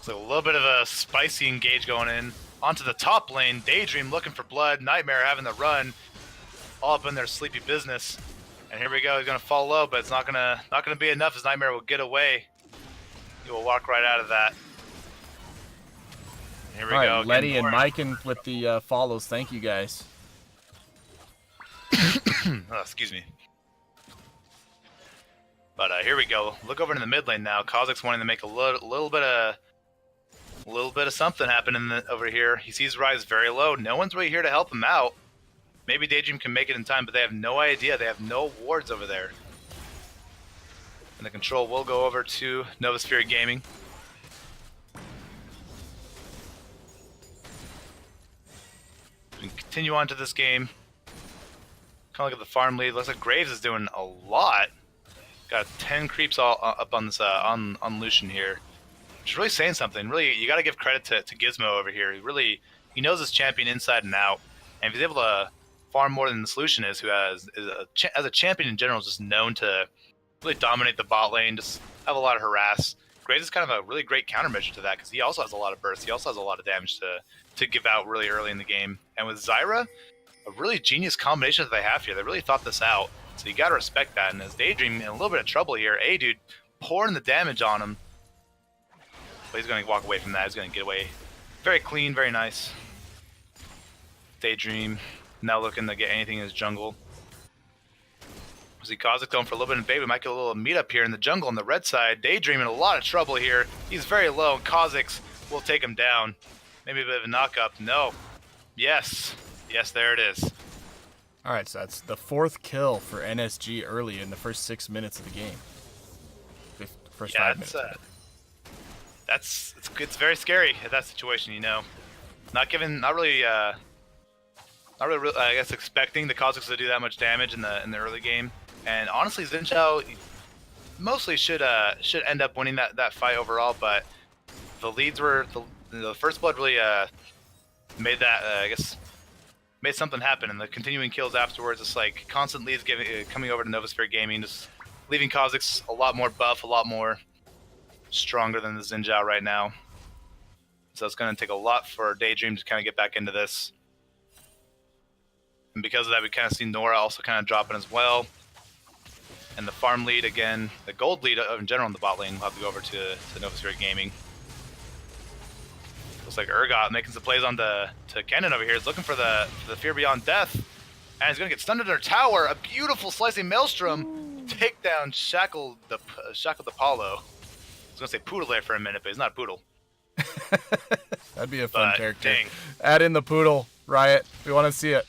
So a little bit of a spicy engage going in. Onto the top lane, Daydream looking for blood. Nightmare having the run. All up in their sleepy business. And here we go, he's gonna fall low, but it's not gonna be enough as Nightmare will get away. He will walk right out of that. Here we all right, go. Letty again, and Nora. Mike with the follows. Thank you guys. Oh, excuse me. But here we go. Look over in the mid lane now. Kha'Zix wanting to make a little bit of something happen over here. He sees Ryze very low. No one's really here to help him out. Maybe Daydream can make it in time, but they have no idea. They have no wards over there. And the control will go over to Novasphere Gaming. We can continue on to this game. Kind of look at the farm lead. Looks like Graves is doing a lot. Got 10 creeps all up on this on Lucian here, which is really saying something. Really, you got to give credit to Gizmo over here. He knows his champion inside and out, and if he's able to far more than the solution is, who as a champion in general is just known to really dominate the bot lane, just have a lot of harass. Graves is kind of a really great countermeasure to that because he also has a lot of burst. He also has a lot of damage to give out really early in the game. And with Zyra, a really genius combination that they have here. They really thought this out. So you got to respect that. And as Daydream in a little bit of trouble here, dude pouring the damage on him. But he's going to walk away from that. He's going to get away. Very clean, very nice. Daydream now looking to get anything in his jungle. See Kha'Zix going for a little bit in bait. We might get a little meetup here in the jungle on the red side. Daydream in a lot of trouble here. He's very low, and Kha'Zix will take him down. Maybe a bit of a knock-up. No. Yes. Yes, there it is. All right, so that's the 4th kill for NSG early in the first 6 minutes of the game. First 5 minutes. It's very scary at that situation, you know. Not really, I guess, expecting the Kha'Zix to do that much damage in the early game. And honestly, Xin Zhao mostly should end up winning that fight overall, but the leads were the first blood really made that I guess made something happen, and the continuing kills afterwards, it's like constant leads coming over to Novasphere Gaming, just leaving Kha'Zix a lot more buff, a lot more stronger than the Xin Zhao right now. So it's going to take a lot for Daydream to kind of get back into this. And because of that, we kind of see Nora also kind of dropping as well. And the farm lead, again, the gold lead in general in the bot lane, will have to go over to Novasphere Gaming. Looks like Urgot making some plays on to Kennen over here. He's looking for the Fear Beyond Death. And he's going to get stunned under tower. A beautiful slicing Maelstrom. Take down Shackle the Apollo. I was going to say Poodle there for a minute, but he's not a Poodle. That'd be a fun character. Dang. Add in the Poodle, Riot. We want to see it.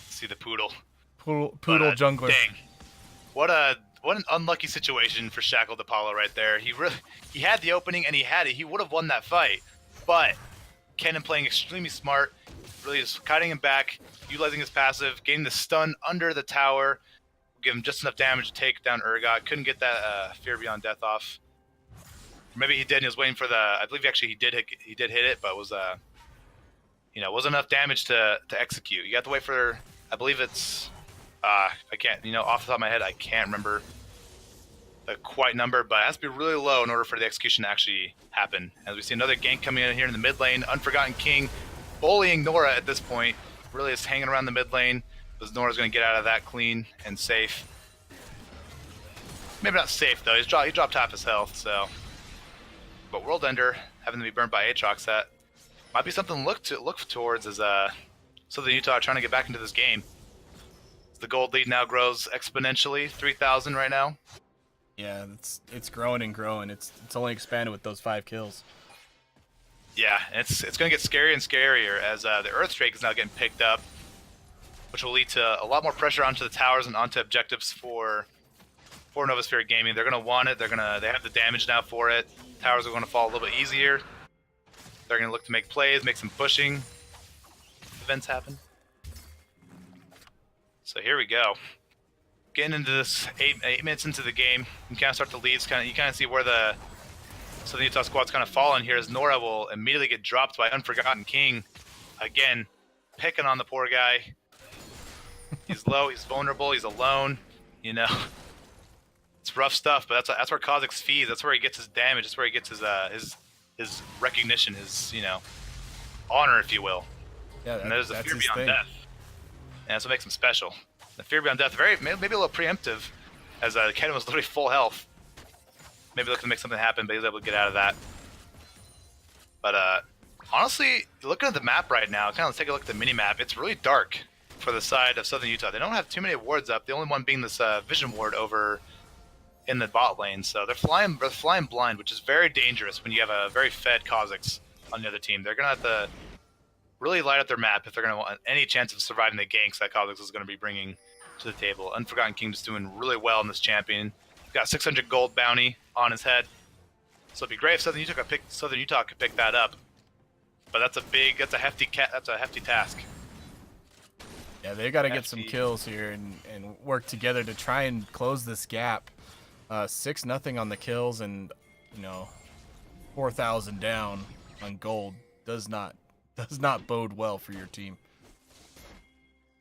See the Poodle. Poodle jungler. Dang. What an unlucky situation for Shackled Apollo right there. He had the opening and he had it. He would have won that fight. But Kennen playing extremely smart, really just kiting him back, utilizing his passive, getting the stun under the tower, give him just enough damage to take down Urgot. Couldn't get that Fear Beyond Death off. Maybe he did, and he was waiting for I believe actually he did hit it, but it was wasn't enough damage to execute. You have to wait for, I believe it's I can't, off the top of my head, I can't remember the quite number, but it has to be really low in order for the execution to actually happen. As we see another gank coming in here in the mid lane, Unforgotten King bullying Nora at this point, really is hanging around the mid lane, because Nora's going to get out of that clean and safe. Maybe not safe though, he dropped half his health, so. But World Ender having to be burnt by Aatrox, that might be something to look towards as Southern Utah are trying to get back into this game. The gold lead now grows exponentially, 3,000 right now. Yeah, it's growing and growing. It's only expanded with those 5 kills. Yeah, it's going to get scarier and scarier as the Earthdrake is now getting picked up, which will lead to a lot more pressure onto the towers and onto objectives for Novasphere Gaming. They're going to want it. They have the damage now for it. Towers are going to fall a little bit easier. They're going to look to make plays, make some pushing events happen. So here we go. Getting into this 8 minutes into the game, you kind of start the leads. You kind of see where the Southern Utah squad's kind of falling here as Nora will immediately get dropped by Unforgotten King. Again, picking on the poor guy. He's low, he's vulnerable, he's alone. It's rough stuff, but that's where Kha'Zix feeds. That's where he gets his damage. That's where he gets his recognition, his honor, if you will. Yeah, and there's the that's Fear his Beyond thing. Death. And that's what makes him special. The Fear Beyond Death, maybe a little preemptive, as Kennen was literally full health. Maybe looking to make something happen, but he was able to get out of that. But honestly, looking at the map right now, let's take a look at the mini-map. It's really dark for the side of Southern Utah. They don't have too many wards up. The only one being this Vision Ward over in the bot lane. So they're flying blind, which is very dangerous when you have a very fed Kha'Zix on the other team. They're going to have to really light up their map if they're going to want any chance of surviving the ganks that Kha'Zix is going to be bringing to the table. Unforgotten King just doing really well in this champion. He's got 600 gold bounty on his head. So it'd be great if Southern Utah could pick that up. But that's a hefty task. Yeah, they got to get some kills here and work together to try and close this gap. 6-0 on the kills, and 4,000 down on gold does not bode well for your team.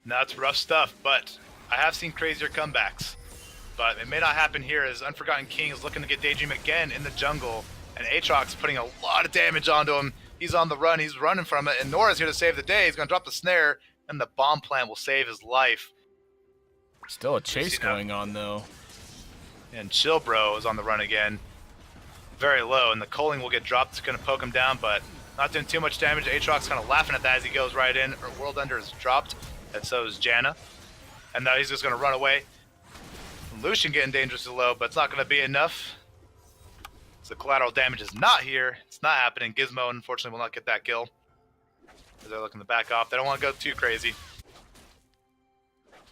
No, it's rough stuff, but I have seen crazier comebacks. But it may not happen here as Unforgotten King is looking to get Daydream again in the jungle, and Aatrox putting a lot of damage onto him. He's on the run, he's running from it, and Nora's here to save the day. He's going to drop the snare, and the bomb plant will save his life. Still a chase going on, though. And Chillbro is on the run again. Very low, and the Coaling will get dropped. It's going to poke him down, but not doing too much damage. Aatrox kind of laughing at that as he goes right in. World Ender is dropped, and so is Janna. And now he's just going to run away. Lucian getting dangerously low, but it's not going to be enough. So collateral damage is not here. It's not happening. Gizmo, unfortunately, will not get that kill. They're looking to back off. They don't want to go too crazy.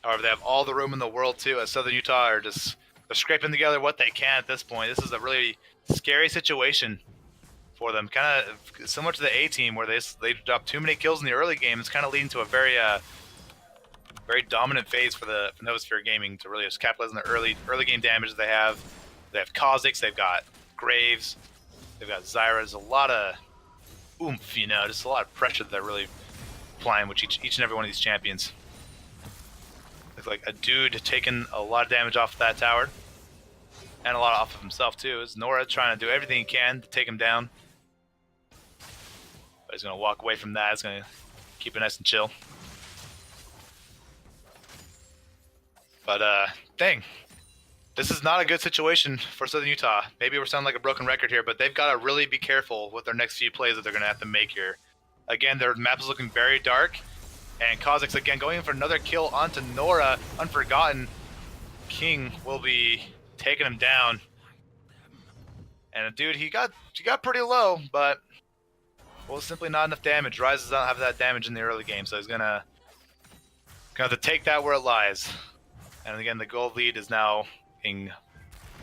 However, they have all the room in the world, too, as Southern Utah are just they're scraping together what they can at this point. This is a really scary situation for them. Kind of similar to the A team, where they dropped too many kills in the early game. It's kind of leading to a very dominant phase for the Novasphere Gaming to really just capitalize on the early game damage they have. They have Kha'Zix, they've got Graves, they've got Zyra. There's a lot of oomph, just a lot of pressure that they're really applying with each and every one of these champions. Looks like a dude taking a lot of damage off that tower, and a lot off of himself too. Is Nora trying to do everything he can to take him down, but he's gonna walk away from that. He's gonna keep it nice and chill. But dang, this is not a good situation for Southern Utah. Maybe we're sounding like a broken record here, but they've got to really be careful with their next few plays that they're going to have to make here. Again, their map is looking very dark, and Kha'Zix again going in for another kill onto Nora. Unforgotten King will be taking him down, and dude, he got pretty low, but simply not enough damage. Ryze does not have that damage in the early game, so he's gonna have to take that where it lies. And again, the gold lead is now being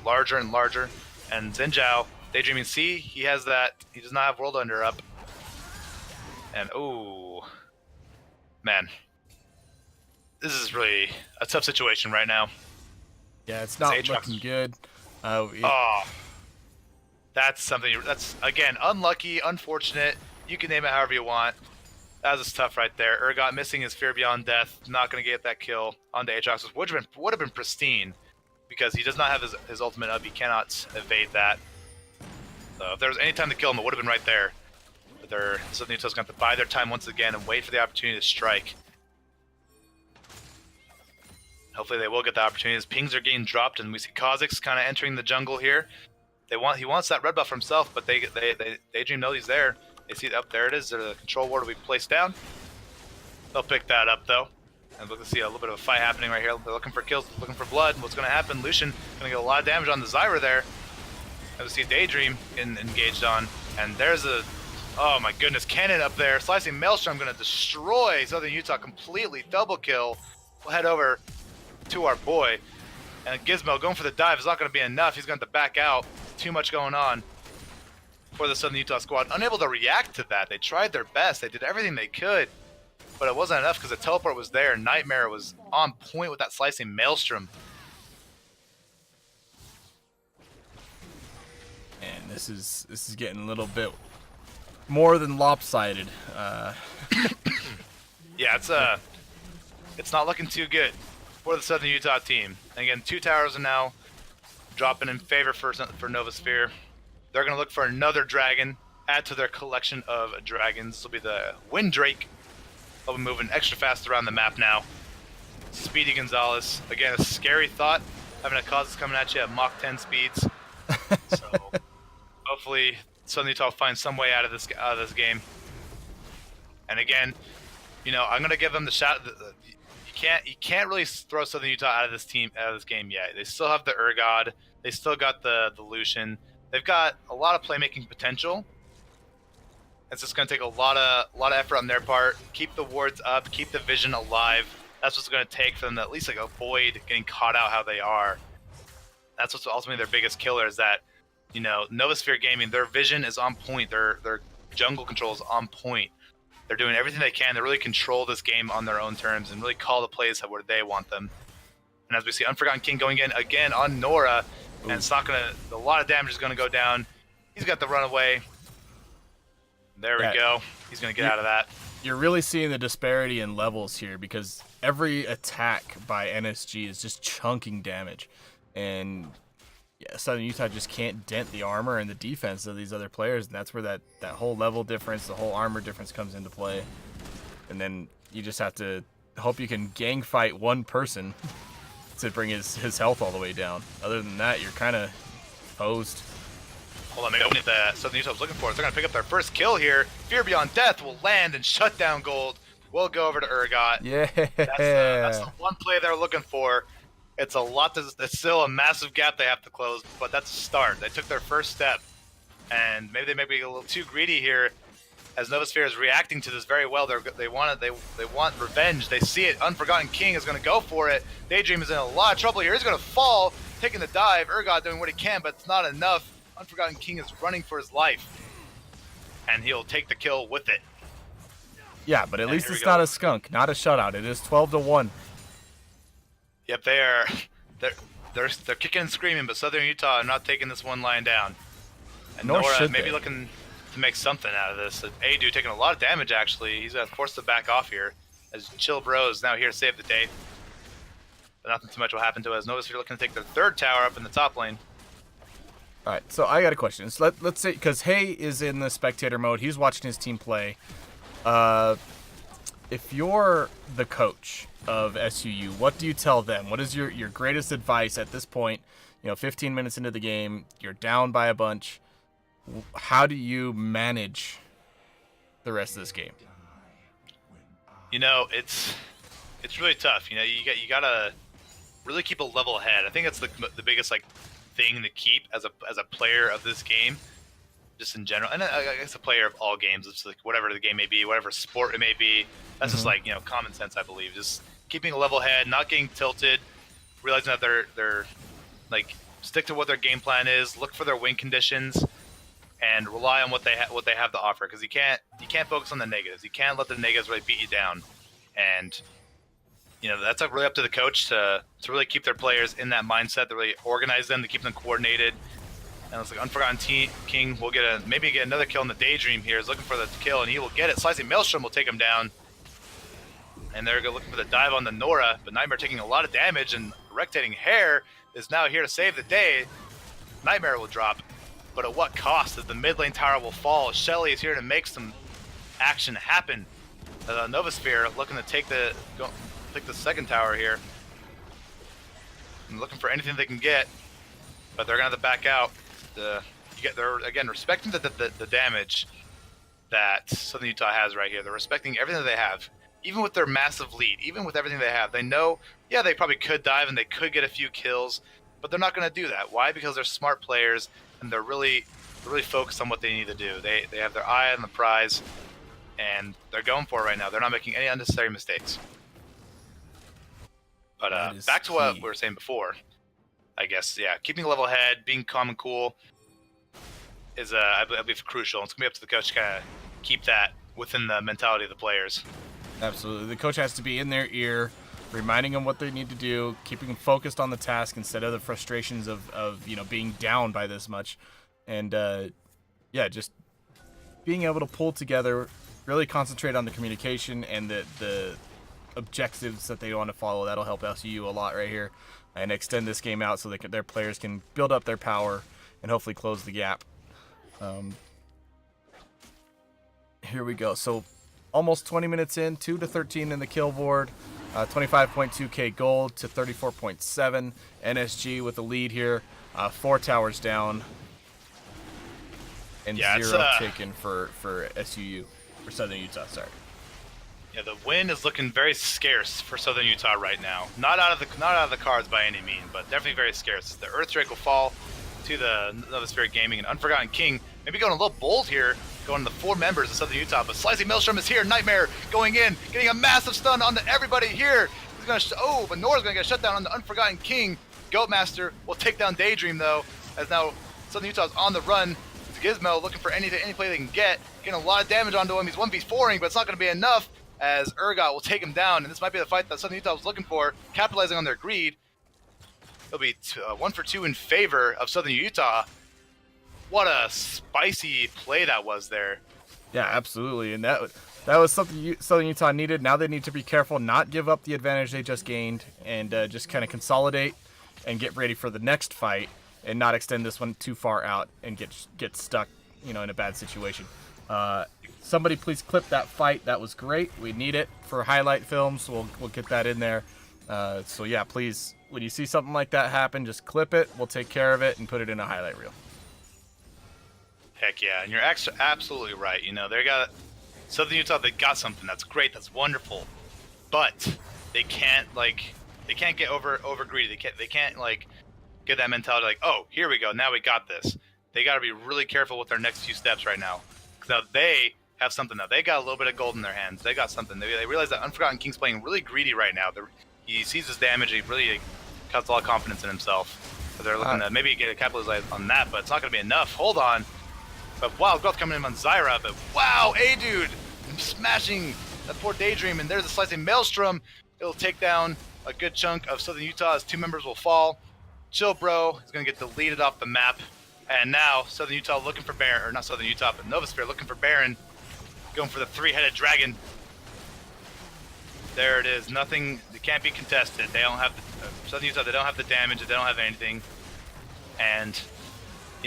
larger and larger. And Xin Zhao, Daydreaming C, he has that. He does not have World Under up. And oh, man, this is really a tough situation right now. Yeah, it's not looking good. That's something. That's again unlucky, unfortunate. You can name it however you want. That was tough right there. Urgot missing his Fear Beyond Death, not going to get that kill onto Aatrox, which would have been pristine, because he does not have his ultimate up. He cannot evade that. So if there was any time to kill him, it would have been right there. But Southern Utah's going to have to buy their time once again and wait for the opportunity to strike. Hopefully they will get the opportunity. His pings are getting dropped, and we see Kha'Zix kind of entering the jungle here. He wants that red buff for himself, but Daydream knows he's there. They see up there it is. The control ward will be placed down. They'll pick that up though, and look to see a little bit of a fight happening right here. They're looking for kills, looking for blood. What's going to happen? Lucian going to get a lot of damage on the Zyra there. And we see Daydream engaged on, and there's oh my goodness, cannon up there. Slicing Maelstrom going to destroy Southern Utah completely. Double kill. We'll head over to our boy, and Gizmo going for the dive is not going to be enough. He's going to have to back out. Too much going on for the Southern Utah squad. Unable to react to that. They tried their best. They did everything they could, but it wasn't enough because the teleport was there. Nightmare was on point with that slicing Maelstrom. And this is getting a little bit more than lopsided. Yeah, it's not looking too good for the Southern Utah team. And again, 2 towers are now dropping in favor for Novasphere. They're going to look for another dragon, add to their collection of dragons. This will be the Windrake. They'll be moving extra fast around the map now. Speedy Gonzalez. Again, a scary thought, having a Kha'Zix coming at you at Mach 10 speeds. So hopefully Southern Utah will find some way out of this game. And again, I'm going to give them the shot. You can't really throw Southern Utah out of this game yet. They still have the Urgot. They still got the Lucian. They've got a lot of playmaking potential. It's just going to take a lot of effort on their part. Keep the wards up. Keep the vision alive. That's what's going to take for them to at least avoid getting caught out how they are. That's what's ultimately their biggest killer, is that Novasphere Gaming, their vision is on point. Their jungle control is on point. They're doing everything they can to really control this game on their own terms and really call the plays where they want them. And as we see Unforgotten King going in again on Nora, and it's not going to, a lot of damage is going to go down. He's got the runaway. There we go. He's going to get out of that. you're really seeing the disparity in levels here because every attack by NSG is just chunking damage, and yeah, Southern Utah just can't dent the armor and the defense of these other players, and that's where that whole level difference, the whole armor difference comes into play. And then you just have to hope you can gang fight one person to bring his health all the way down. Other than that, you're kind of posed. Hold on, maybe what the Southern Utah was looking for is they're going to pick up their first kill here. Fear Beyond Death will land and shut down Gold. We'll go over to Urgot. Yeah. That's the one play they're looking for. It's a lot. It's still a massive gap they have to close, but that's a start. They took their first step, and maybe they may be a little too greedy here, as Novasphere is reacting to this very well. They want revenge. They see it. Unforgotten King is going to go for it. Daydream is in a lot of trouble here. He's going to fall, taking the dive. Urgot doing what he can, but it's not enough. Unforgotten King is running for his life, and he'll take the kill with it. Yeah, but at least it's not a skunk, not a shutout. It is 12-1. Yep, they're kicking and screaming, but Southern Utah are not taking this one lying down. And Nor Nora should maybe they. looking to make something out of this. Adu taking a lot of damage, actually. He's going to force to back off here, as Chill Bro is now here to save the day. But nothing too much will happen to us. Novasphere looking to take their third tower up in the top lane. All right, so I got a question. So let's say, because Hay is in the spectator mode, he's watching his team play. If you're the coach of SUU, what do you tell them? What is your greatest advice at this point? 15 minutes into the game, you're down by a bunch. How do you manage the rest of this game? It's really tough. You gotta really keep a level head. I think that's the biggest thing to keep as a player of this game, just in general, and I guess a player of all games. It's whatever the game may be, whatever sport it may be. That's just common sense, I believe. Just keeping a level head, not getting tilted, realizing that they're stick to what their game plan is, look for their win conditions, and rely on what they have to offer. Because you can't focus on the negatives. You can't let the negatives really beat you down. And that's really up to the coach to really keep their players in that mindset, to really organize them, to keep them coordinated. And it's Unforgotten King will maybe get another kill in the Daydream here. He's looking for the kill, and he will get it. Slicing Maelstrom will take him down. And they're looking for the dive on the Nora, but Nightmare taking a lot of damage, and Rectating Hair is now here to save the day. Nightmare will drop, but at what cost? As the mid lane tower will fall. Shelly is here to make some action happen. Novasphere looking to take the second tower here. And looking for anything they can get, but they're gonna have to back out. They're again respecting the damage that Southern Utah has right here. They're respecting everything that they have, even with their massive lead, even with everything they have. They know, yeah, they probably could dive and they could get a few kills, but they're not gonna do that. Why? Because they're smart players and they're really focused on what they need to do. They have their eye on the prize, and they're going for it right now. They're not making any unnecessary mistakes. But back to what we were saying before, I guess, yeah, keeping a level head, being calm and cool is, I believe, crucial. It's going to be up to the coach to kind of keep that within the mentality of the players. Absolutely. The coach has to be in their ear, reminding them what they need to do, keeping them focused on the task instead of the frustrations of being down by this much. And, just being able to pull together, really concentrate on the communication and the objectives that they want to follow. That'll help SUU a lot right here, and extend this game out so their players can build up their power and hopefully close the gap. Here we go. So almost 20 minutes in, 2-13 in the kill board, 25.2k gold to 34.7. NSG with the lead here, 4 towers down, and 0 taken for SUU, for Southern Utah. Sorry. Yeah, the win is looking very scarce for Southern Utah right now. Not out of the cards by any means, but definitely very scarce. The Earthdrake will fall to the Novasphere Gaming, and Unforgotten King maybe going a little bold here, going to the 4 members of Southern Utah. But Slicing Maelstrom is here. Nightmare going in, getting a massive stun onto everybody here. He's gonna but Nora's gonna get shut down on the Unforgotten King. Goatmaster will take down Daydream though, as now Southern Utah's on the run. It's Gizmo looking for any play they can get, getting a lot of damage onto him. He's 1v4ing, but it's not gonna be enough, as Urgot will take him down, and this might be the fight that Southern Utah was looking for, capitalizing on their greed. It'll be 1 for 2 in favor of Southern Utah. What a spicy play that was there. Yeah, absolutely. And that that was something Southern Utah needed. Now they need to be careful, not give up the advantage they just gained, and just kind of consolidate and get ready for the next fight, and not extend this one too far out and get stuck, in a bad situation. Somebody please clip that fight. That was great. We need it for highlight films. We'll get that in there. So yeah, please, when you see something like that happen, just clip it. We'll take care of it and put it in a highlight reel. Heck yeah, and you're absolutely right. They got Southern Utah. They got something that's great, that's wonderful, but they can't get over greedy. They can't get that mentality like, oh, here we go, now we got this. They got to be really careful with their next few steps right now. Now they have something. Now they got a little bit of gold in their hands. They got something. They realize that Unforgotten King's playing really greedy right now. He sees his damage. He really has a lot of confidence in himself. So they're looking to maybe get a capitalize on that, but it's not going to be enough. Hold on. But Wild Growth coming in on Zyra, but wow, A-Dude smashing that poor Daydream, and there's a slicing Maelstrom. It'll take down a good chunk of Southern Utah as 2 members will fall. Chill Bro is going to get deleted off the map, and now Southern Utah looking for Baron, or not Southern Utah, but Novasphere looking for Baron, going for the 3-headed dragon. There it is. Nothing, it can't be contested. They don't have Southern Utah, they don't have the damage, they don't have anything, and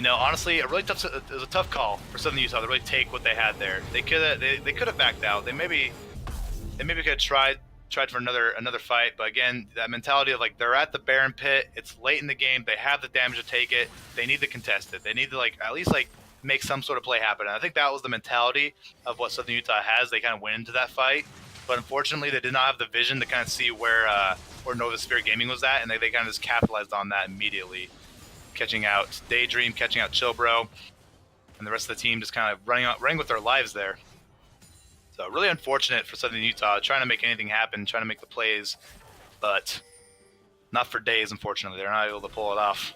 honestly, it was a tough call for Southern Utah to really take what they had there. They could have backed out. They maybe could have tried for another fight, but again, that mentality of they're at the Baron pit. It's late in the game. They have the damage to take it. They need to contest it. They need to at least make some sort of play happen. And I think that was the mentality of what Southern Utah has. They kind of went into that fight, but unfortunately, they did not have the vision to kind of see where Novasphere Gaming was at, and they kind of just capitalized on that immediately. Catching out Daydream, catching out Chillbro, and the rest of the team just kind of running with their lives there. So really unfortunate for Southern Utah, trying to make anything happen, trying to make the plays, but not for days, unfortunately. They're not able to pull it off.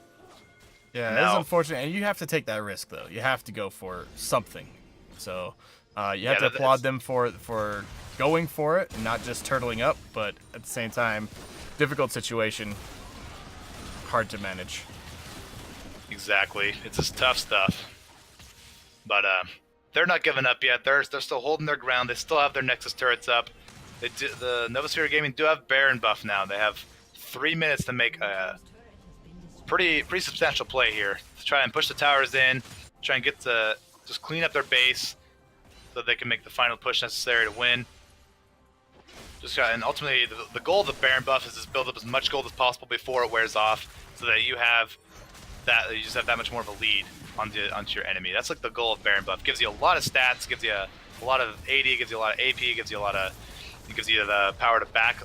Yeah, that's unfortunate, and you have to take that risk, though. You have to go for something. So you have to applaud them for going for it and not just turtling up, but at the same time, difficult situation, hard to manage. Exactly. It's just tough stuff. But they're not giving up yet. They're still holding their ground. They still have their Nexus turrets up. The Novasphere Gaming do have Baron buff now. They have 3 minutes to make a pretty substantial play here. To try and push the towers in, try and just clean up their base so they can make the final push necessary to win. And ultimately, the goal of the Baron buff is to build up as much gold as possible before it wears off, so that you just have that much more of a lead onto your enemy. That's the goal of Baron buff. Gives you a lot of stats, gives you a lot of AD, gives you a lot of AP, gives you the power to back,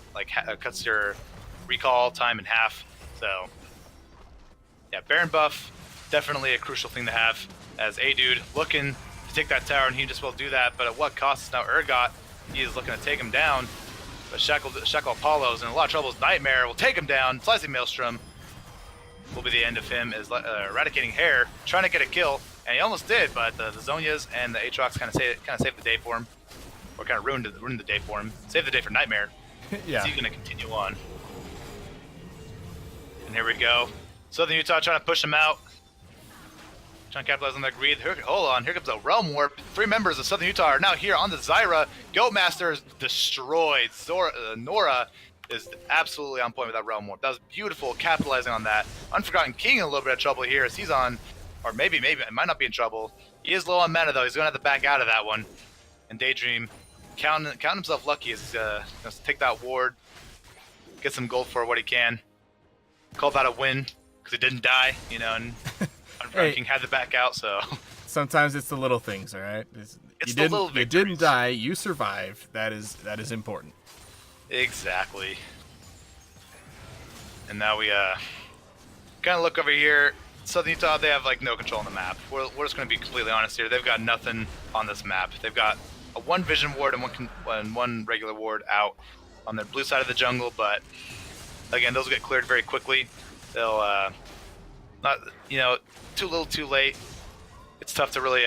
cuts your recall time in half. So yeah, Baron buff, definitely a crucial thing to have, as A-Dude looking to take that tower, and he just will do that, but at what cost? Now Urgot, he is looking to take him down, but Shackle Apollo is in a lot of trouble. Nightmare will take him down. Slicing Maelstrom will be the end of him, as eradicating Hair, trying to get a kill, and he almost did, but the Zonias and the Aatrox kind of saved the day for him, or kind of ruined the day for him. Saved the day for Nightmare. Yeah. He's going to continue on. And here we go. Southern Utah trying to push him out. Trying to capitalize on their greed. Hold on, here comes a Realm Warp. 3 members of Southern Utah are now here on the Zyra. Goatmaster is destroyed. Nora is absolutely on point with that Realm Warp. That was beautiful, capitalizing on that. Unforgotten King in a little bit of trouble here as he's on, or maybe, it might not be in trouble. He is low on mana though, he's going to have to back out of that one. And Daydream, counting himself lucky as he's going to take that ward, get some gold for what he can. Call that a win, because he didn't die, and Unforgotten King had to back out, so. Sometimes it's the little things, all right? It's the little victories. You didn't die, you survived. That is important. Exactly. And now we kind of look over here. Southern Utah, they have no control on the map. We're just going to be completely honest here. They've got nothing on this map. They've got a 1 vision ward and one regular ward out on their blue side of the jungle, but again, those will get cleared very quickly. They'll not too little, too late. It's tough to really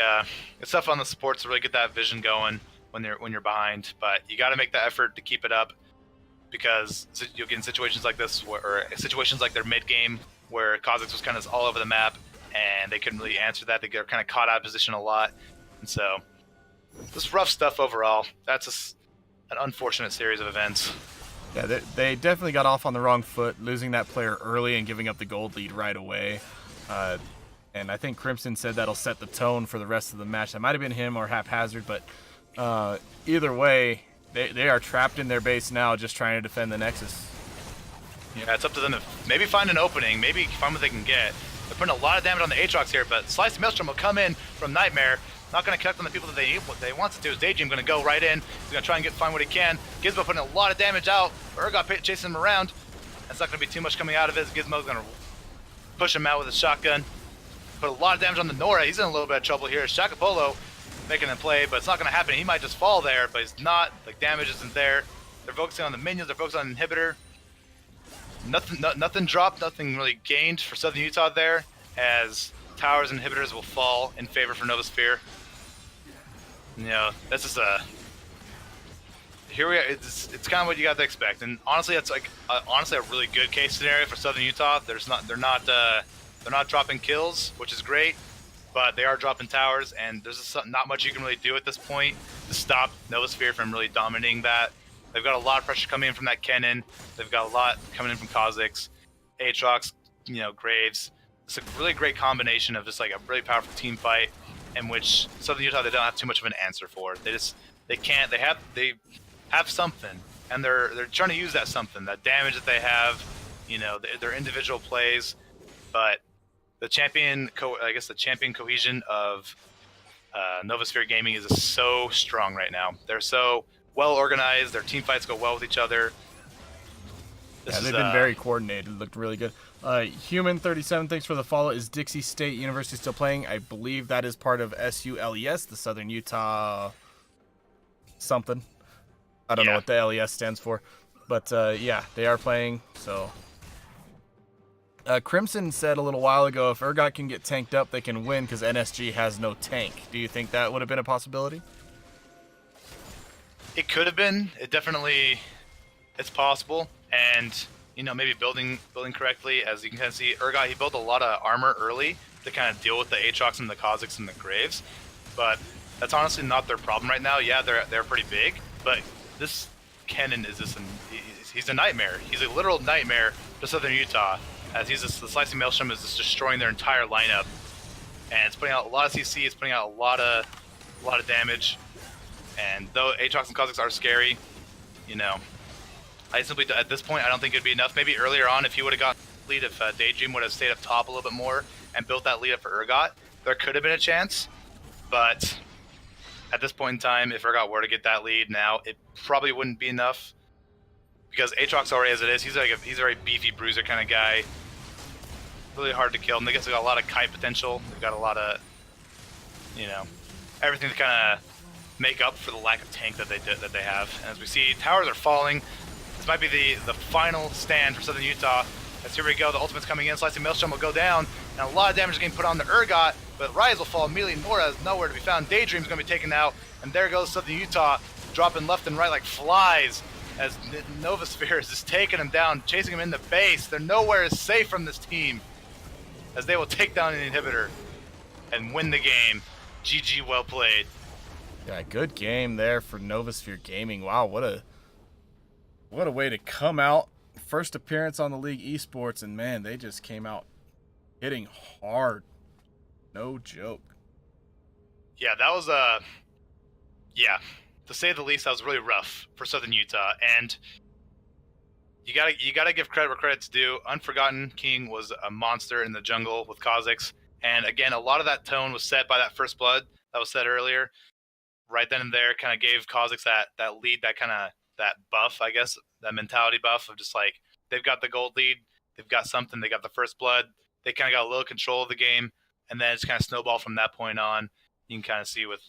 it's tough on the supports to really get that vision going when you're behind, but you got to make the effort to keep it up, because you'll get in situations like this, or situations like their mid game where Kha'Zix was kind of all over the map and they couldn't really answer that. They get kind of caught out of position a lot, and so just rough stuff overall. That's just an unfortunate series of events. Yeah, they definitely got off on the wrong foot, losing that player early and giving up the gold lead right away. And I think Crimson said that'll set the tone for the rest of the match. That might have been him or Haphazard, but either way, they are trapped in their base now just trying to defend the Nexus. Yeah, it's up to them to maybe find an opening, maybe find what they can get. They're putting a lot of damage on the Aatrox here, but Slice Maelstrom will come in from Nightmare. Not going to connect on the people that they need. What they want to do is Daydream going to go right in. He's going to try and find what he can. Gizmo putting a lot of damage out. Urgot chasing him around. That's not going to be too much coming out of it. Gizmo's going to push him out with his shotgun. Put a lot of damage on the Nora. He's in a little bit of trouble here. Shaka Polo making a play, but it's not going to happen. He might just fall there, but he's not. Like, damage isn't there. They're focusing on the minions. They're focusing on Inhibitor. Nothing dropped. Nothing really gained for Southern Utah there, as towers and inhibitors will fall in favor for Novasphere. You know, that's just here we are. It's kind of what you got to expect, and honestly, that's like honestly a really good case scenario for Southern Utah. They're not dropping kills, which is great, but they are dropping towers, and there's just not much you can really do at this point to stop Novasphere from really dominating that. They've got a lot of pressure coming in from that Kennen. They've got a lot coming in from Kha'Zix, Aatrox, Graves. It's a really great combination of just like a really powerful team fight, in which Southern Utah they don't have too much of an answer for. They have something, and they're trying to use that something, that damage that they have, their individual plays, but the champion cohesion of Novasphere Gaming is just so strong right now. They're so well organized. Their team fights go well with each other. They've been very coordinated. Looked really good. Human 37, thanks for the follow. Is Dixie State University still playing? I believe that is part of SULES, the Southern Utah something. I don't know what the LES stands for, but yeah, they are playing. So Crimson said a little while ago, if Urgot can get tanked up, they can win because NSG has no tank. Do you think that would have been a possibility? It could have been. It's possible, and maybe building correctly. As you can kind of see, Urgot, he built a lot of armor early to kind of deal with the Aatrox and the Kha'Zix and the Graves, but that's honestly not their problem right now. Yeah, they're pretty big, but this Kennen is he's a nightmare. He's a literal nightmare to Southern Utah, as the Slicing Maelstrom is just destroying their entire lineup, and it's putting out a lot of CC. It's putting out a lot of damage. And though Aatrox and Kha'Zix are scary, at this point, I don't think it'd be enough. Maybe earlier on, if he would have gotten the lead, if Daydream would have stayed up top a little bit more and built that lead up for Urgot, there could have been a chance. But at this point in time, if Urgot were to get that lead now, it probably wouldn't be enough, because Aatrox already as it is, he's a very beefy bruiser kind of guy. Really hard to kill. And they got a lot of kite potential. They've got a lot of, everything to kind of make up for the lack of tank that they have. And as we see, towers are falling. This might be the final stand for Southern Utah. As here we go, the ultimate's coming in. Slicing Maelstrom will go down, and a lot of damage is getting put on the Urgot, but Rise will fall immediately. Nora is nowhere to be found. Daydream's going to be taken out, and there goes Southern Utah, dropping left and right like flies, as Novasphere is just taking him down, chasing him in the base. They're nowhere as safe from this team, as they will take down an inhibitor and win the game. GG, well played. Yeah, good game there for Novasphere Gaming. Wow, what a way to come out. First appearance on the League Esports, and man, they just came out hitting hard. No joke. Yeah, that was to say the least, that was really rough for Southern Utah, and you gotta give credit where credit's due. Unforgotten King was a monster in the jungle with Kha'Zix, and again, a lot of that tone was set by that first blood that was said earlier. Right then and there, kind of gave Kha'Zix that lead, that buff, I guess, that mentality buff of just like, they've got the gold lead, they've got something, they got the first blood, they kind of got a little control of the game, and then it's kind of snowballed from that point on. You can kind of see with,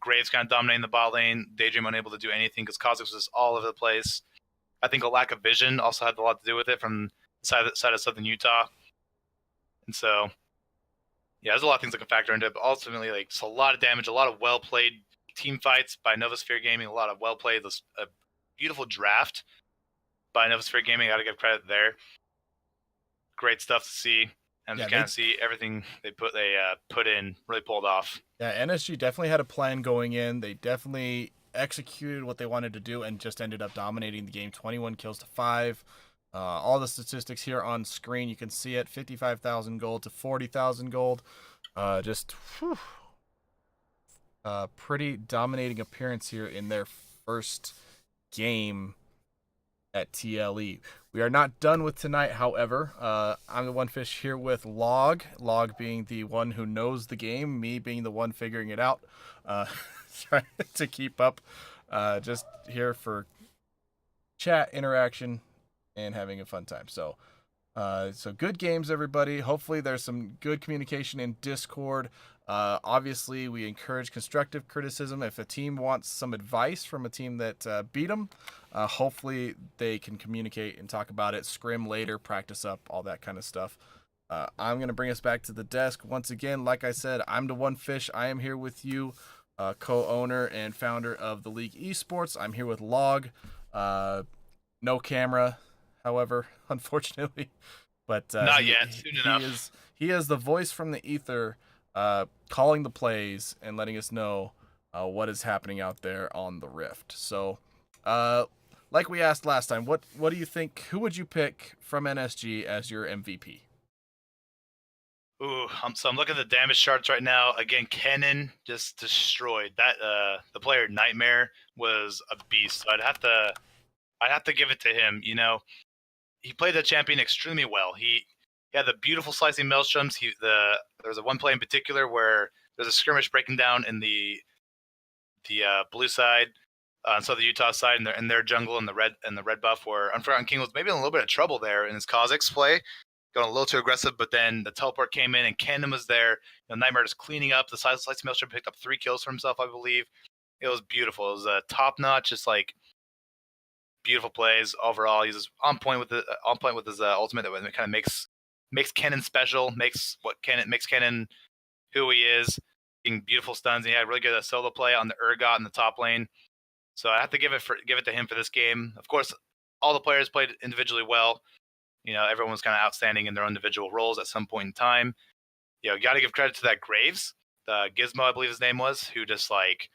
Graves kind of dominating the bot lane, Daydream unable to do anything because Kha'Zix was all over the place. I think a lack of vision also had a lot to do with it from the side of Southern Utah. And so, yeah, there's a lot of things that can factor into it, but ultimately, like, it's a lot of damage, a lot of well-played team fights by Novasphere Gaming, a lot of well-played, a beautiful draft by Novasphere Gaming. I gotta give credit there. Great stuff to see, and you kind of see everything they put in really pulled off. Yeah, NSG definitely had a plan going in. They definitely executed what they wanted to do and just ended up dominating the game. 21 kills to 5. All the statistics here on screen, you can see it. 55,000 gold to 40,000 gold. Just whew, pretty dominating appearance here in their first game at TLE. We are not done with tonight, however. I'm the One Fish here with Log. Log being the one who knows the game, me being the one figuring it out. Trying to keep up. Just here for chat, interaction, and having a fun time. So good games, everybody. Hopefully there's some good communication in Discord. Obviously, we encourage constructive criticism. If a team wants some advice from a team that beat them, hopefully they can communicate and talk about it, scrim later, practice up, all that kind of stuff. I'm going to bring us back to the desk. Once again, like I said, I'm the One Fish. I am here with you, co-owner and founder of the League Esports. I'm here with Log. No camera, however, unfortunately. But Not yet. Soon enough. He is the voice from the ether, calling the plays and letting us know what is happening out there on the Rift. So, like we asked last time, what do you think? Who would you pick from NSG as your MVP? Ooh, so I'm looking at the damage charts right now. Again, Kennen just destroyed that. The player Nightmare was a beast. So I'd have to give it to him. You know, he played the champion extremely well. He had the beautiful slicing maelstroms. There was a one play in particular where there's a skirmish breaking down in the blue side, so the Utah side, and their jungle and the red buff, where Unforgotten King was maybe in a little bit of trouble there in his Kha'Zix play, going a little too aggressive. But then the teleport came in and Kennen was there. Nightmare just cleaning up. The slicing maelstrom picked up 3 kills for himself, I believe. It was beautiful. It was a top notch, just like beautiful plays overall. He's on point with his ultimate that kind of makes Kennen special, makes Kennen who he is, getting beautiful stuns. And he had really good solo play on the Urgot in the top lane. So I have to give it to him for this game. Of course, all the players played individually well. You know, everyone was kind of outstanding in their individual roles at some point in time. You know, got to give credit to that Graves, the Gizmo, I believe his name was, who just like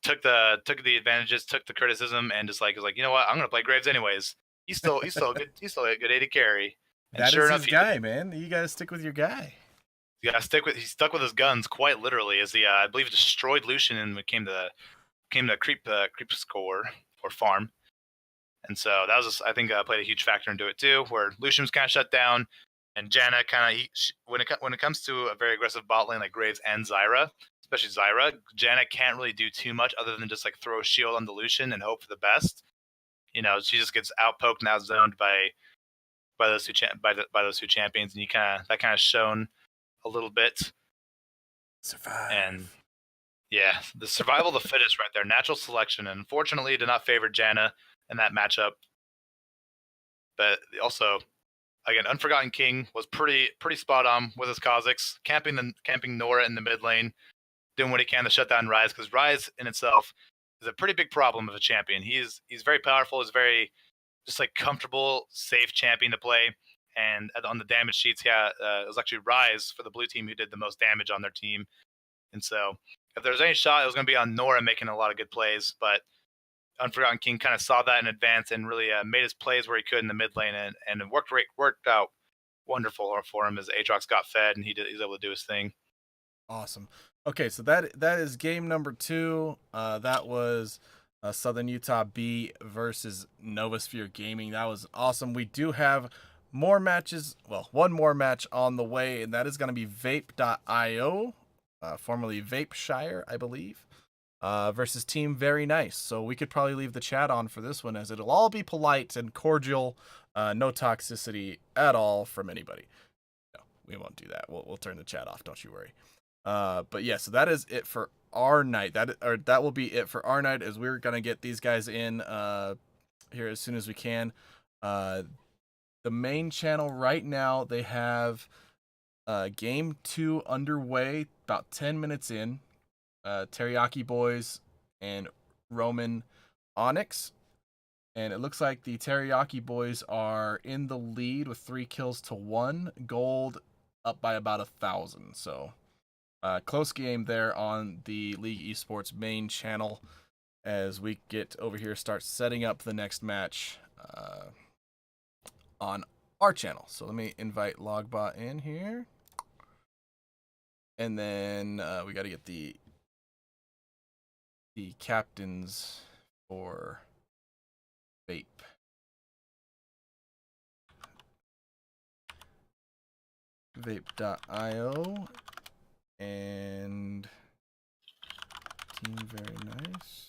took the advantages, took the criticism, and just like was like, you know what, I'm gonna play Graves anyways. He's still good. He's still a good AD carry. And That sure is enough, his guy, man. You gotta stick with your guy. He stuck with his guns quite literally, as he I believe destroyed Lucian and came to creep score or farm. And so that was just, I think played a huge factor into it too, where Lucian was kind of shut down, and Janna kind of when it comes to a very aggressive bot lane like Graves and Zyra, especially Zyra, Janna can't really do too much other than just like throw a shield on the Lucian and hope for the best. You know, she just gets outpoked and outzoned by those two champions, and that kind of shown a little bit. Survive. And yeah, the survival of the fittest right there, natural selection. And unfortunately, did not favor Janna in that matchup. But also, again, Unforgotten King was pretty spot on with his Kha'Zix, camping Nora in the mid lane, doing what he can to shut down Ryze, because Ryze in itself is a pretty big problem of a champion. He's very powerful. He's very just like comfortable, safe champion to play. And on the damage sheets, it was actually Ryze for the blue team who did the most damage on their team. And so if there was any shot, it was going to be on Nora making a lot of good plays. But Unforgotten King kind of saw that in advance and really made his plays where he could in the mid lane, and it worked out wonderful for him as Aatrox got fed and he was able to do his thing. Awesome. Okay, so that is game number 2. That was Southern Utah B versus Novasphere Gaming. That was awesome. We do have more matches. Well, one more match on the way, and that is going to be Vape.io, formerly Vapeshire, I believe, versus Team Very Nice. So we could probably leave the chat on for this one, as it'll all be polite and cordial, no toxicity at all from anybody. No, we won't do that. We'll turn the chat off. Don't you worry. But yeah, so that is it for our night. That will be it for our night, as we're gonna get these guys in here as soon as we can. The main channel right now, they have game 2 underway, about 10 minutes in. Teriyaki Boys and Roman Onyx, and it looks like the Teriyaki Boys are in the lead with 3 kills to 1, gold up by about 1,000. So Close game there on the League Esports main channel as we get over here, start setting up the next match on our channel. So let me invite Logbot in here. And then we got to get the captains for Vape. Vape.io and team very nice.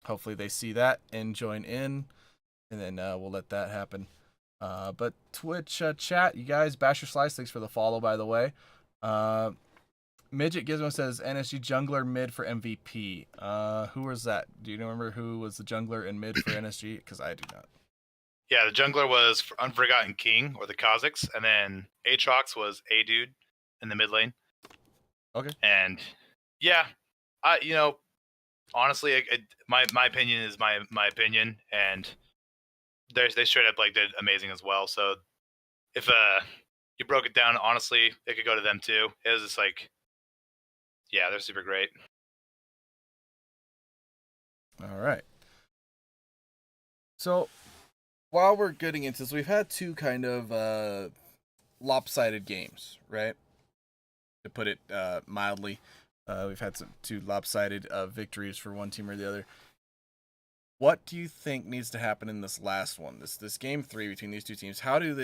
Hopefully they see that and join in, and then we'll let that happen. But Twitch chat, you guys, Basher Slice, thanks for the follow, by the way. Midget Gizmo says NSG jungler mid for MVP. Who was that? Do you remember who was the jungler in mid for NSG? Because I do not. Yeah, the jungler was Unforgotten King, or the Kazakhs, and then Aatrox was a dude in the mid lane. Okay. And yeah, honestly, my opinion is my opinion, and they straight up like did amazing as well. So if you broke it down, honestly, it could go to them too. It was just like, yeah, they're super great. All right. So while we're getting into this, we've had two kind of lopsided games, right? To put it mildly, we've had two lopsided victories for one team or the other. What do you think needs to happen in this last one, this game 3 between these two teams? How does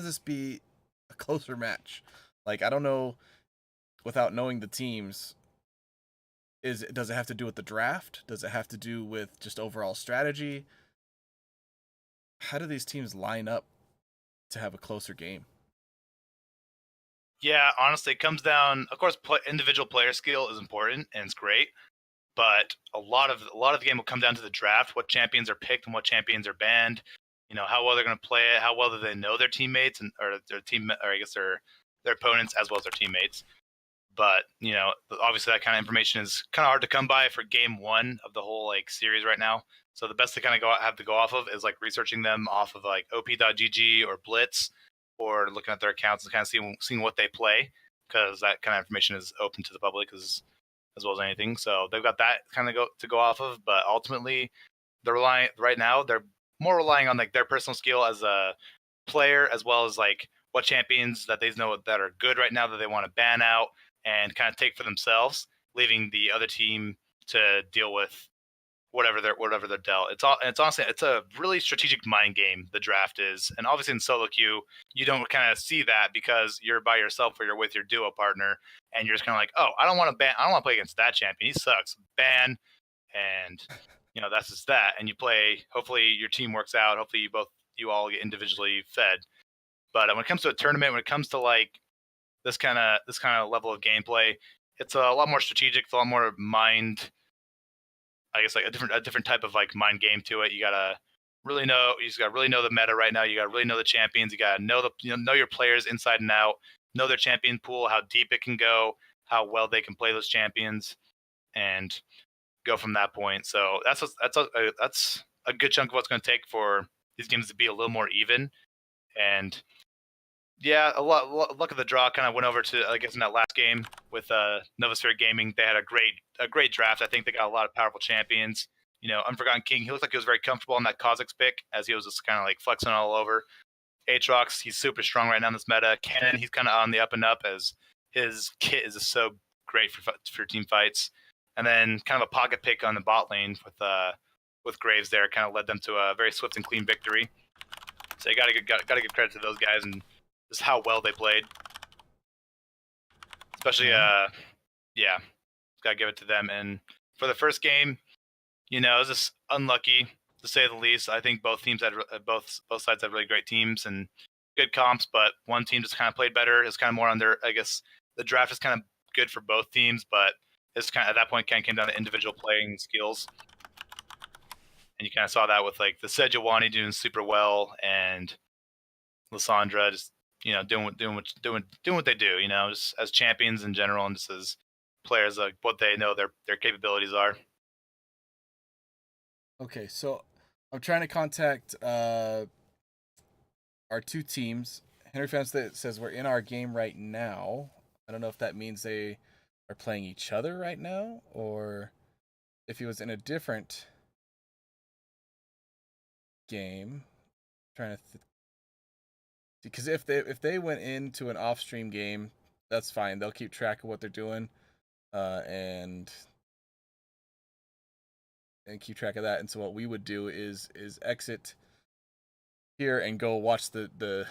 this be a closer match? Like, I don't know, without knowing the teams, does it have to do with the draft? Does it have to do with just overall strategy? How do these teams line up to have a closer game? Yeah, honestly, it comes down. Of course, individual player skill is important and it's great, but a lot of the game will come down to the draft. What champions are picked and what champions are banned. You know, how well they're going to play it, how well do they know their teammates or I guess their opponents as well as their teammates. But you know, obviously that kind of information is kind of hard to come by for game 1 of the whole like series right now. So the best to kind of have to go off of is like researching them off of like op.gg or Blitz, or looking at their accounts and kind of seeing what they play, because that kind of information is open to the public as well as anything. So they've got that kind of to go off of. But ultimately, they're more relying on like their personal skill as a player, as well as like what champions that they know that are good right now that they want to ban out and kind of take for themselves, leaving the other team to deal with whatever they're dealt. It's honestly a really strategic mind game, the draft is. And obviously in solo queue, you don't kind of see that because you're by yourself or you're with your duo partner, and you're just kind of like, oh, I don't want to play against that champion. He sucks. Ban. And you know, that's just that. And you play, hopefully your team works out. Hopefully you all get individually fed. But when it comes to a tournament, when it comes to like this kind of level of gameplay, it's a lot more strategic, it's a lot more mind, I guess, like a different type of like mind game to it. You gotta really know the meta right now. You gotta really know the champions. You gotta know know your players inside and out. Know their champion pool, how deep it can go, how well they can play those champions, and go from that point. So that's a good chunk of what's going to take for these games to be a little more even. And yeah, luck of the draw kind of went over to, I guess, in that last game with Novosphere Gaming. They had a great draft. I think they got a lot of powerful champions. You know, Unforgotten King, he looked like he was very comfortable on that Kazakhs pick, as he was just kind of like flexing all over. Aatrox, he's super strong right now in this meta. Cannon, he's kind of on the up and up, as his kit is just so great for team fights. And then kind of a pocket pick on the bot lane with Graves there kind of led them to a very swift and clean victory. So you gotta give credit to those guys and just how well they played. Especially, yeah, gotta give it to them. And for the first game, you know, it was just unlucky to say the least. I think both teams had both sides had really great teams and good comps, but one team just kind of played better. It's kind of more on their, I guess, the draft is kind of good for both teams, but it's kind of at that point kind of came down to individual playing skills. And you kind of saw that with like the Sejuani doing super well and Lissandra just, you know, doing what they do, you know, just as champions in general and just as players, like what they know their capabilities are. Okay, so I'm trying to contact our two teams. Henry Fans says we're in our game right now. I don't know if that means they are playing each other right now, or if he was in a different game. Trying to because if they went into an off-stream game, that's fine. They'll keep track of what they're doing, and keep track of that. And so what we would do is exit here and go watch the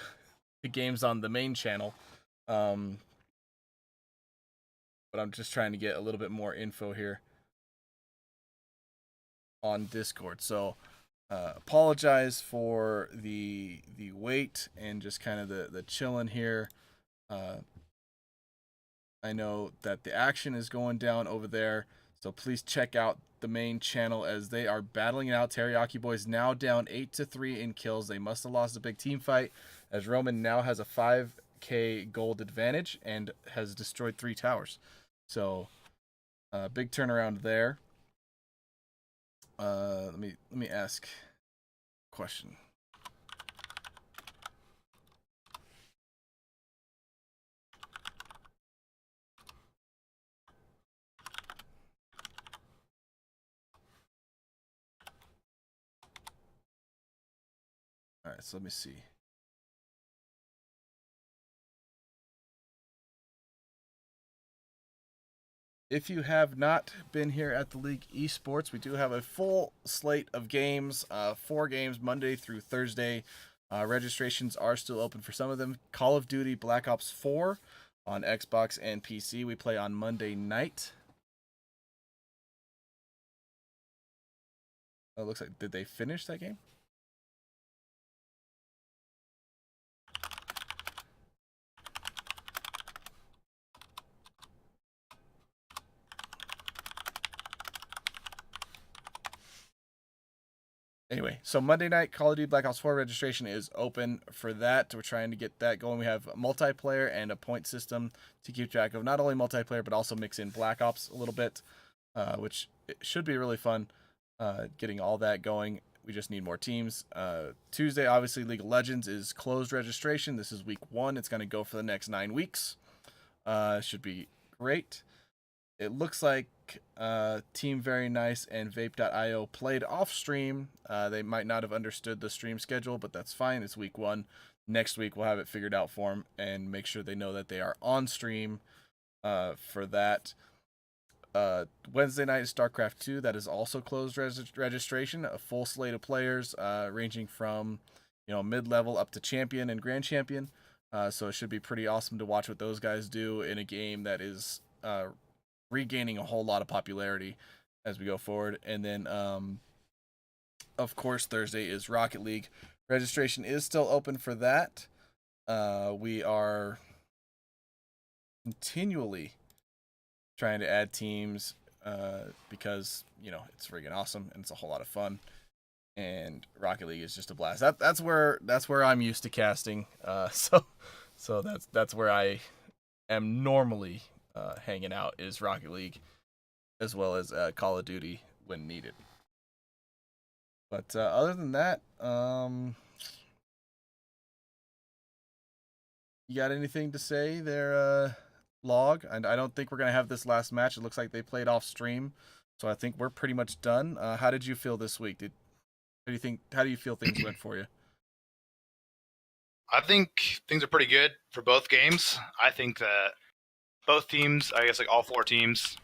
games on the main channel. But I'm just trying to get a little bit more info here on Discord. So apologize for the wait and just kind of the chilling here. I know that the action is going down over there, so please check out the main channel as they are battling it out. Teriyaki Boys now down 8-3 in kills. They must have lost a big team fight, as Roman now has a 5k gold advantage and has destroyed 3 towers. So big turnaround there. Let me ask a question. All right, so let me see. If you have not been here at the League Esports, we do have a full slate of games, 4 games Monday through Thursday. Registrations are still open for some of them. Call of Duty Black Ops 4 on Xbox and PC. We play on Monday night. Oh, it looks like, did they finish that game? Anyway, so Monday night, Call of Duty Black Ops 4 registration is open for that. We're trying to get that going. We have multiplayer and a point system to keep track of not only multiplayer, but also mix in Black Ops a little bit, which it should be really fun getting all that going. We just need more teams. Tuesday, obviously, League of Legends is closed registration. This is week 1. It's going to go for the next 9 weeks. Should be great. It looks like Team Very Nice and Vape.io played off stream. They might not have understood the stream schedule, but that's fine. It's week 1. Next week, we'll have it figured out for them and make sure they know that they are on stream for that. Wednesday night is StarCraft 2. That is also closed registration. A full slate of players ranging from mid-level up to champion and grand champion. So it should be pretty awesome to watch what those guys do in a game that is regaining a whole lot of popularity as we go forward. And then, of course, Thursday is Rocket League. Registration is still open for that. We are continually trying to add teams because, it's friggin' awesome and it's a whole lot of fun. And Rocket League is just a blast. That's where I'm used to casting. So that's where I am normally hanging out, is Rocket League, as well as Call of Duty when needed. But other than that, you got anything to say there, Log? And I don't think we're gonna have this last match. It looks like they played off stream, so I think we're pretty much done. How did you feel this week? How do you feel things went for you? I think things are pretty good for both games. I think that both teams, I guess like all 4 teams,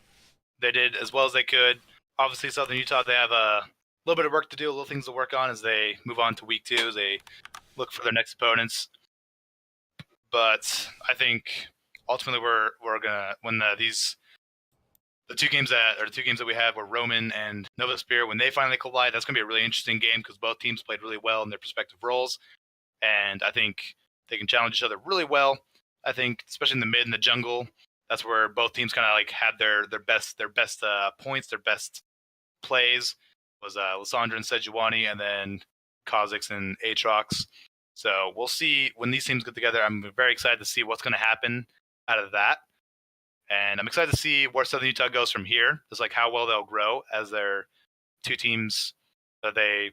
they did as well as they could. Obviously, Southern Utah, they have a little bit of work to do, little things to work on as they move on to week 2, as they look for their next opponents. But I think ultimately we're gonna win the two games that we have were Roman and Nova Spear. When they finally collide, that's gonna be a really interesting game because both teams played really well in their respective roles, and I think they can challenge each other really well. I think especially in the mid and the jungle, that's where both teams kind of like had their best points, their best plays was Lysandra and Sejuani, and then Kha'Zix and Aatrox. So we'll see when these teams get together. I'm very excited to see what's going to happen out of that, and I'm excited to see where Southern Utah goes from here. Just like how well they'll grow as their 2 teams that they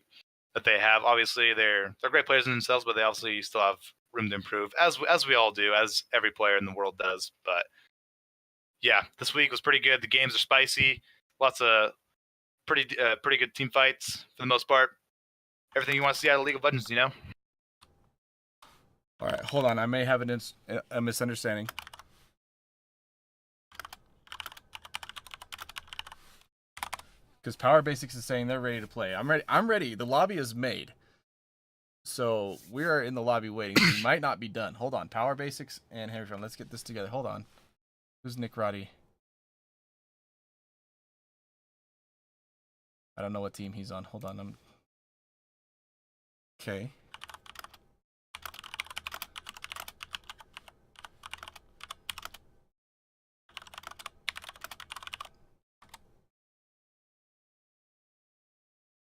that they have. Obviously, they're great players in themselves, but they obviously still have room to improve, as we all do, as every player in the world does. But yeah, this week was pretty good. The games are spicy, lots of pretty good team fights for the most part. Everything you want to see out of League of Legends, you know. All right, hold on. I may have a misunderstanding. Because Power Basics is saying they're ready to play. I'm ready. I'm ready. The lobby is made. So we are in the lobby waiting. We might not be done. Hold on. Power Basics and Henry Fan. Let's get this together. Hold on. Who's Nick Roddy? I don't know what team he's on. Hold on. Okay.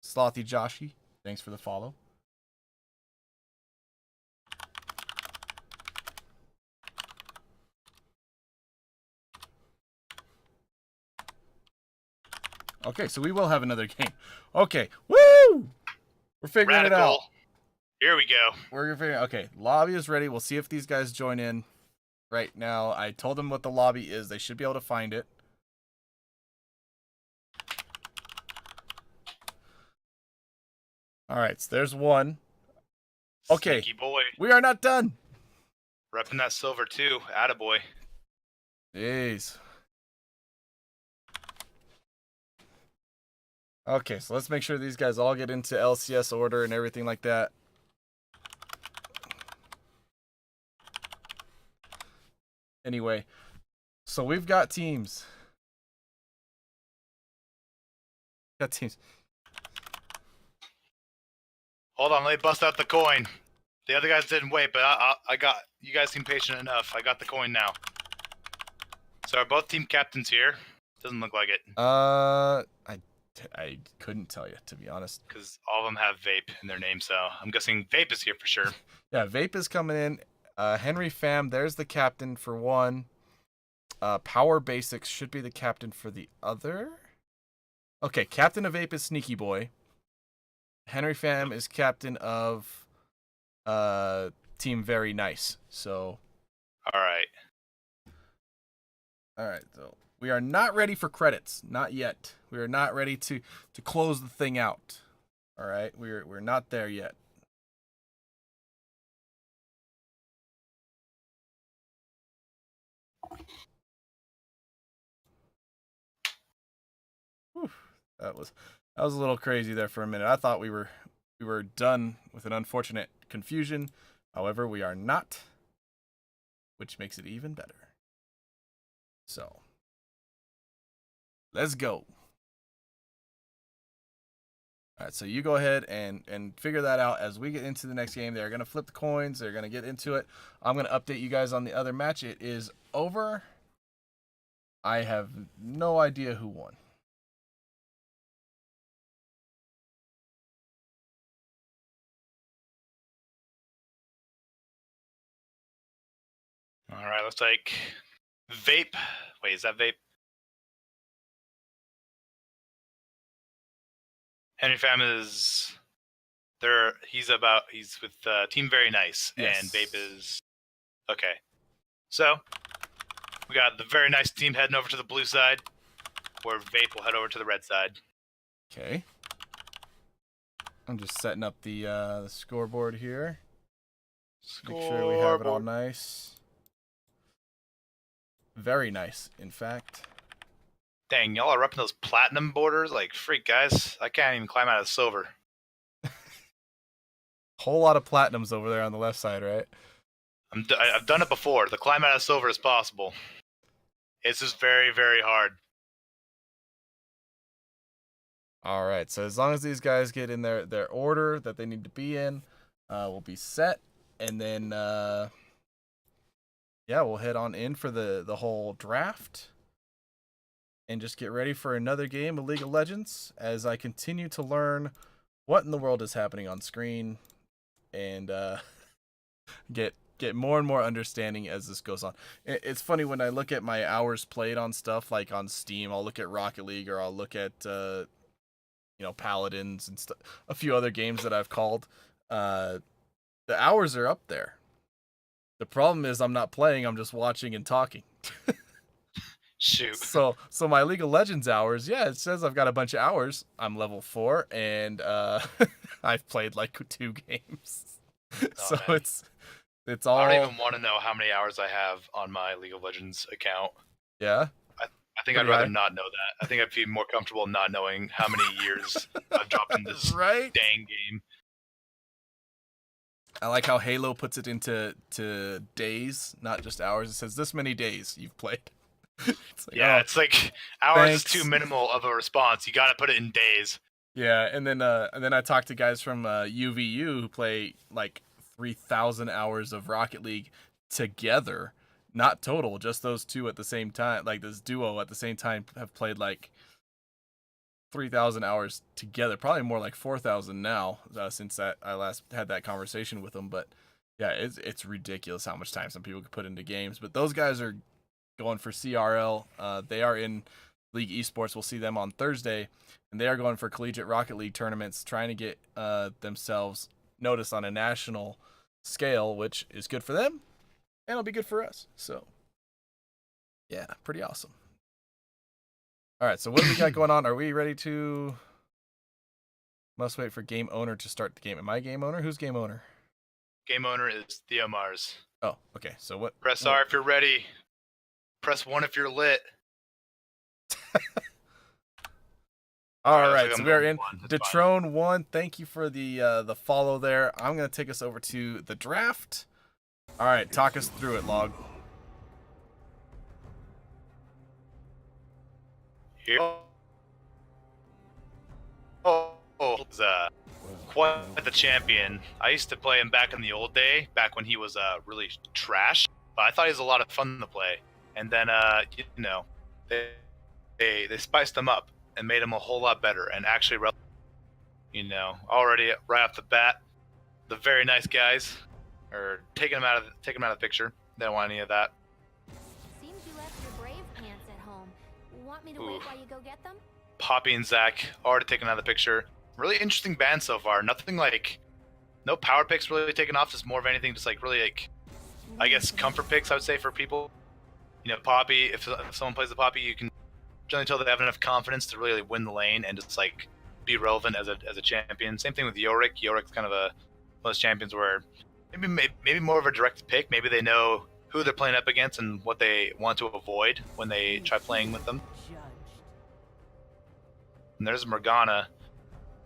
Slothy Joshi, thanks for the follow. Okay, so we will have another game. Okay, woo! We're figuring it out. Here we go. We're figuring. Okay, lobby is ready. We'll see if these guys join in right now. I told them what the lobby is. They should be able to find it. All right, so there's one. Okay, Sneaky boy. We are not done. Repping that silver too. Attaboy. Jeez. Okay, so let's make sure these guys all get into LCS order and everything like that. Anyway, so we've got teams. Got teams. Hold on, let me bust out the coin. The other guys didn't wait, but I got. You guys seem patient enough. I got the coin now. So are both team captains here? Doesn't look like it. I couldn't tell you, to be honest. Because all of them have Vape in their name, so I'm guessing Vape is here for sure. Yeah, Vape is coming in. Henry Pham, there's the captain for one. Power Basics should be the captain for the other. Okay, captain of Vape is Sneaky Boy. Henry Pham is captain of Team Very Nice. So, all right. So we are not ready for credits, not yet. We are not ready to close the thing out. All right, we're not there yet. Whew, that was a little crazy there for a minute. I thought we were done with an unfortunate confusion. However, we are not, which makes it even better. So, let's go. All right, so you go ahead and figure that out as we get into the next game. They're going to flip the coins. They're going to get into it. I'm going to update you guys on the other match. It is over. I have no idea who won. All right, looks like Vape. Wait, is that Vape? Henry Pham is there. He's with Team Very Nice, yes. And Vape is okay. So we got the Very Nice team heading over to the blue side, where Vape will head over to the red side. Okay. I'm just setting up the scoreboard here. Make sure we have it all nice. Very nice, in fact. Dang, y'all are repping those platinum borders like freak, guys. I can't even climb out of silver. Whole lot of platinums over there on the left side, right? I've done it before. The climb out of silver is possible. It's just very, very hard. All right, so as long as these guys get in their order that they need to be in, we'll be set. And then, yeah, we'll head on in for the whole draft. And just get ready for another game of League of Legends as I continue to learn what in the world is happening on screen. And get more and more understanding as this goes on. It's funny when I look at my hours played on stuff like on Steam, I'll look at Rocket League or I'll look at Paladins and a few other games that I've called. The hours are up there. The problem is I'm not playing. I'm just watching and talking. Shoot. So my League of Legends hours, yeah, it says I've got a bunch of hours. I'm level 4, and I've played like 2 games. So man. it's all. I don't even want to know how many hours I have on my League of Legends account. Yeah. I think I'd rather not know that. I think I'd feel more comfortable not knowing how many years I've dropped in this Right? dang game. I like how Halo puts it into days, not just hours. It says this many days you've played. It's like, Yeah, oh, it's like hours thanks. is too minimal of a response. You got to put it in days. Yeah, and then I talked to guys from UVU who play like 3,000 hours of Rocket League together, not total, just those two at the same time. Like this duo at the same time have played like 3,000 hours together, probably more like 4,000 now since I last had that conversation with them. But yeah, it's ridiculous how much time some people can put into games. But those guys are going for CRL. They are in League Esports. We'll see them on Thursday, and they are going for collegiate Rocket League tournaments, trying to get themselves noticed on a national scale, which is good for them, and it'll be good for us. So, yeah, pretty awesome. All right, so what do we got going on? Are we ready to? Must wait for game owner to start the game. Am I game owner? Who's game owner? Game owner is Theo Mars. Oh, okay. So what? Press R if you're ready. Press 1 if you're lit. All Alright, right, looks so like we I'm are going in one. That's Detrone 1. Thank you for the follow there. I'm gonna take us over to the draft. All right, talk us through it, Log. Here. He's quite the champion. I used to play him back in the old day, back when he was really trash. But I thought he was a lot of fun to play. And then they spiced him up and made him a whole lot better. And actually, already right off the bat, the very nice guys are taking him out of the picture. They don't want any of that. Seems you left your brave pants at home. Want me to wait while you go get them? Poppy and Zach already taken out of the picture. Really interesting band so far. Nothing like, no power picks really taken off. Just more of anything, just like really like, I guess comfort picks. I would say for people. Poppy. If someone plays the Poppy, you can generally tell they have enough confidence to really win the lane and just like be relevant as a champion. Same thing with Yorick. Yorick's kind of one of those champions where maybe more of a direct pick. Maybe they know who they're playing up against and what they want to avoid when they try playing with them. And there's Morgana.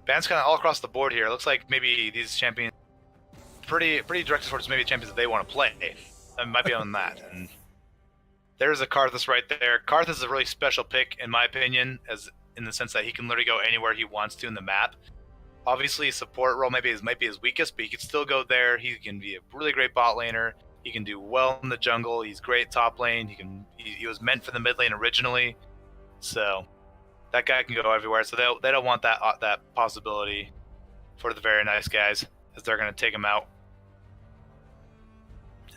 Band's kind of all across the board here. It looks like maybe these champions pretty directed towards maybe champions that they want to play. I might be on that. And there's a Karthus right there. Karthus is a really special pick in my opinion, as in the sense that he can literally go anywhere he wants to in the map. Obviously, support role might be his weakest, but he can still go there. He can be a really great bot laner. He can do well in the jungle. He's great top lane. He was meant for the mid lane originally, so that guy can go everywhere. So they don't want that possibility for the very nice guys, as they're going to take him out.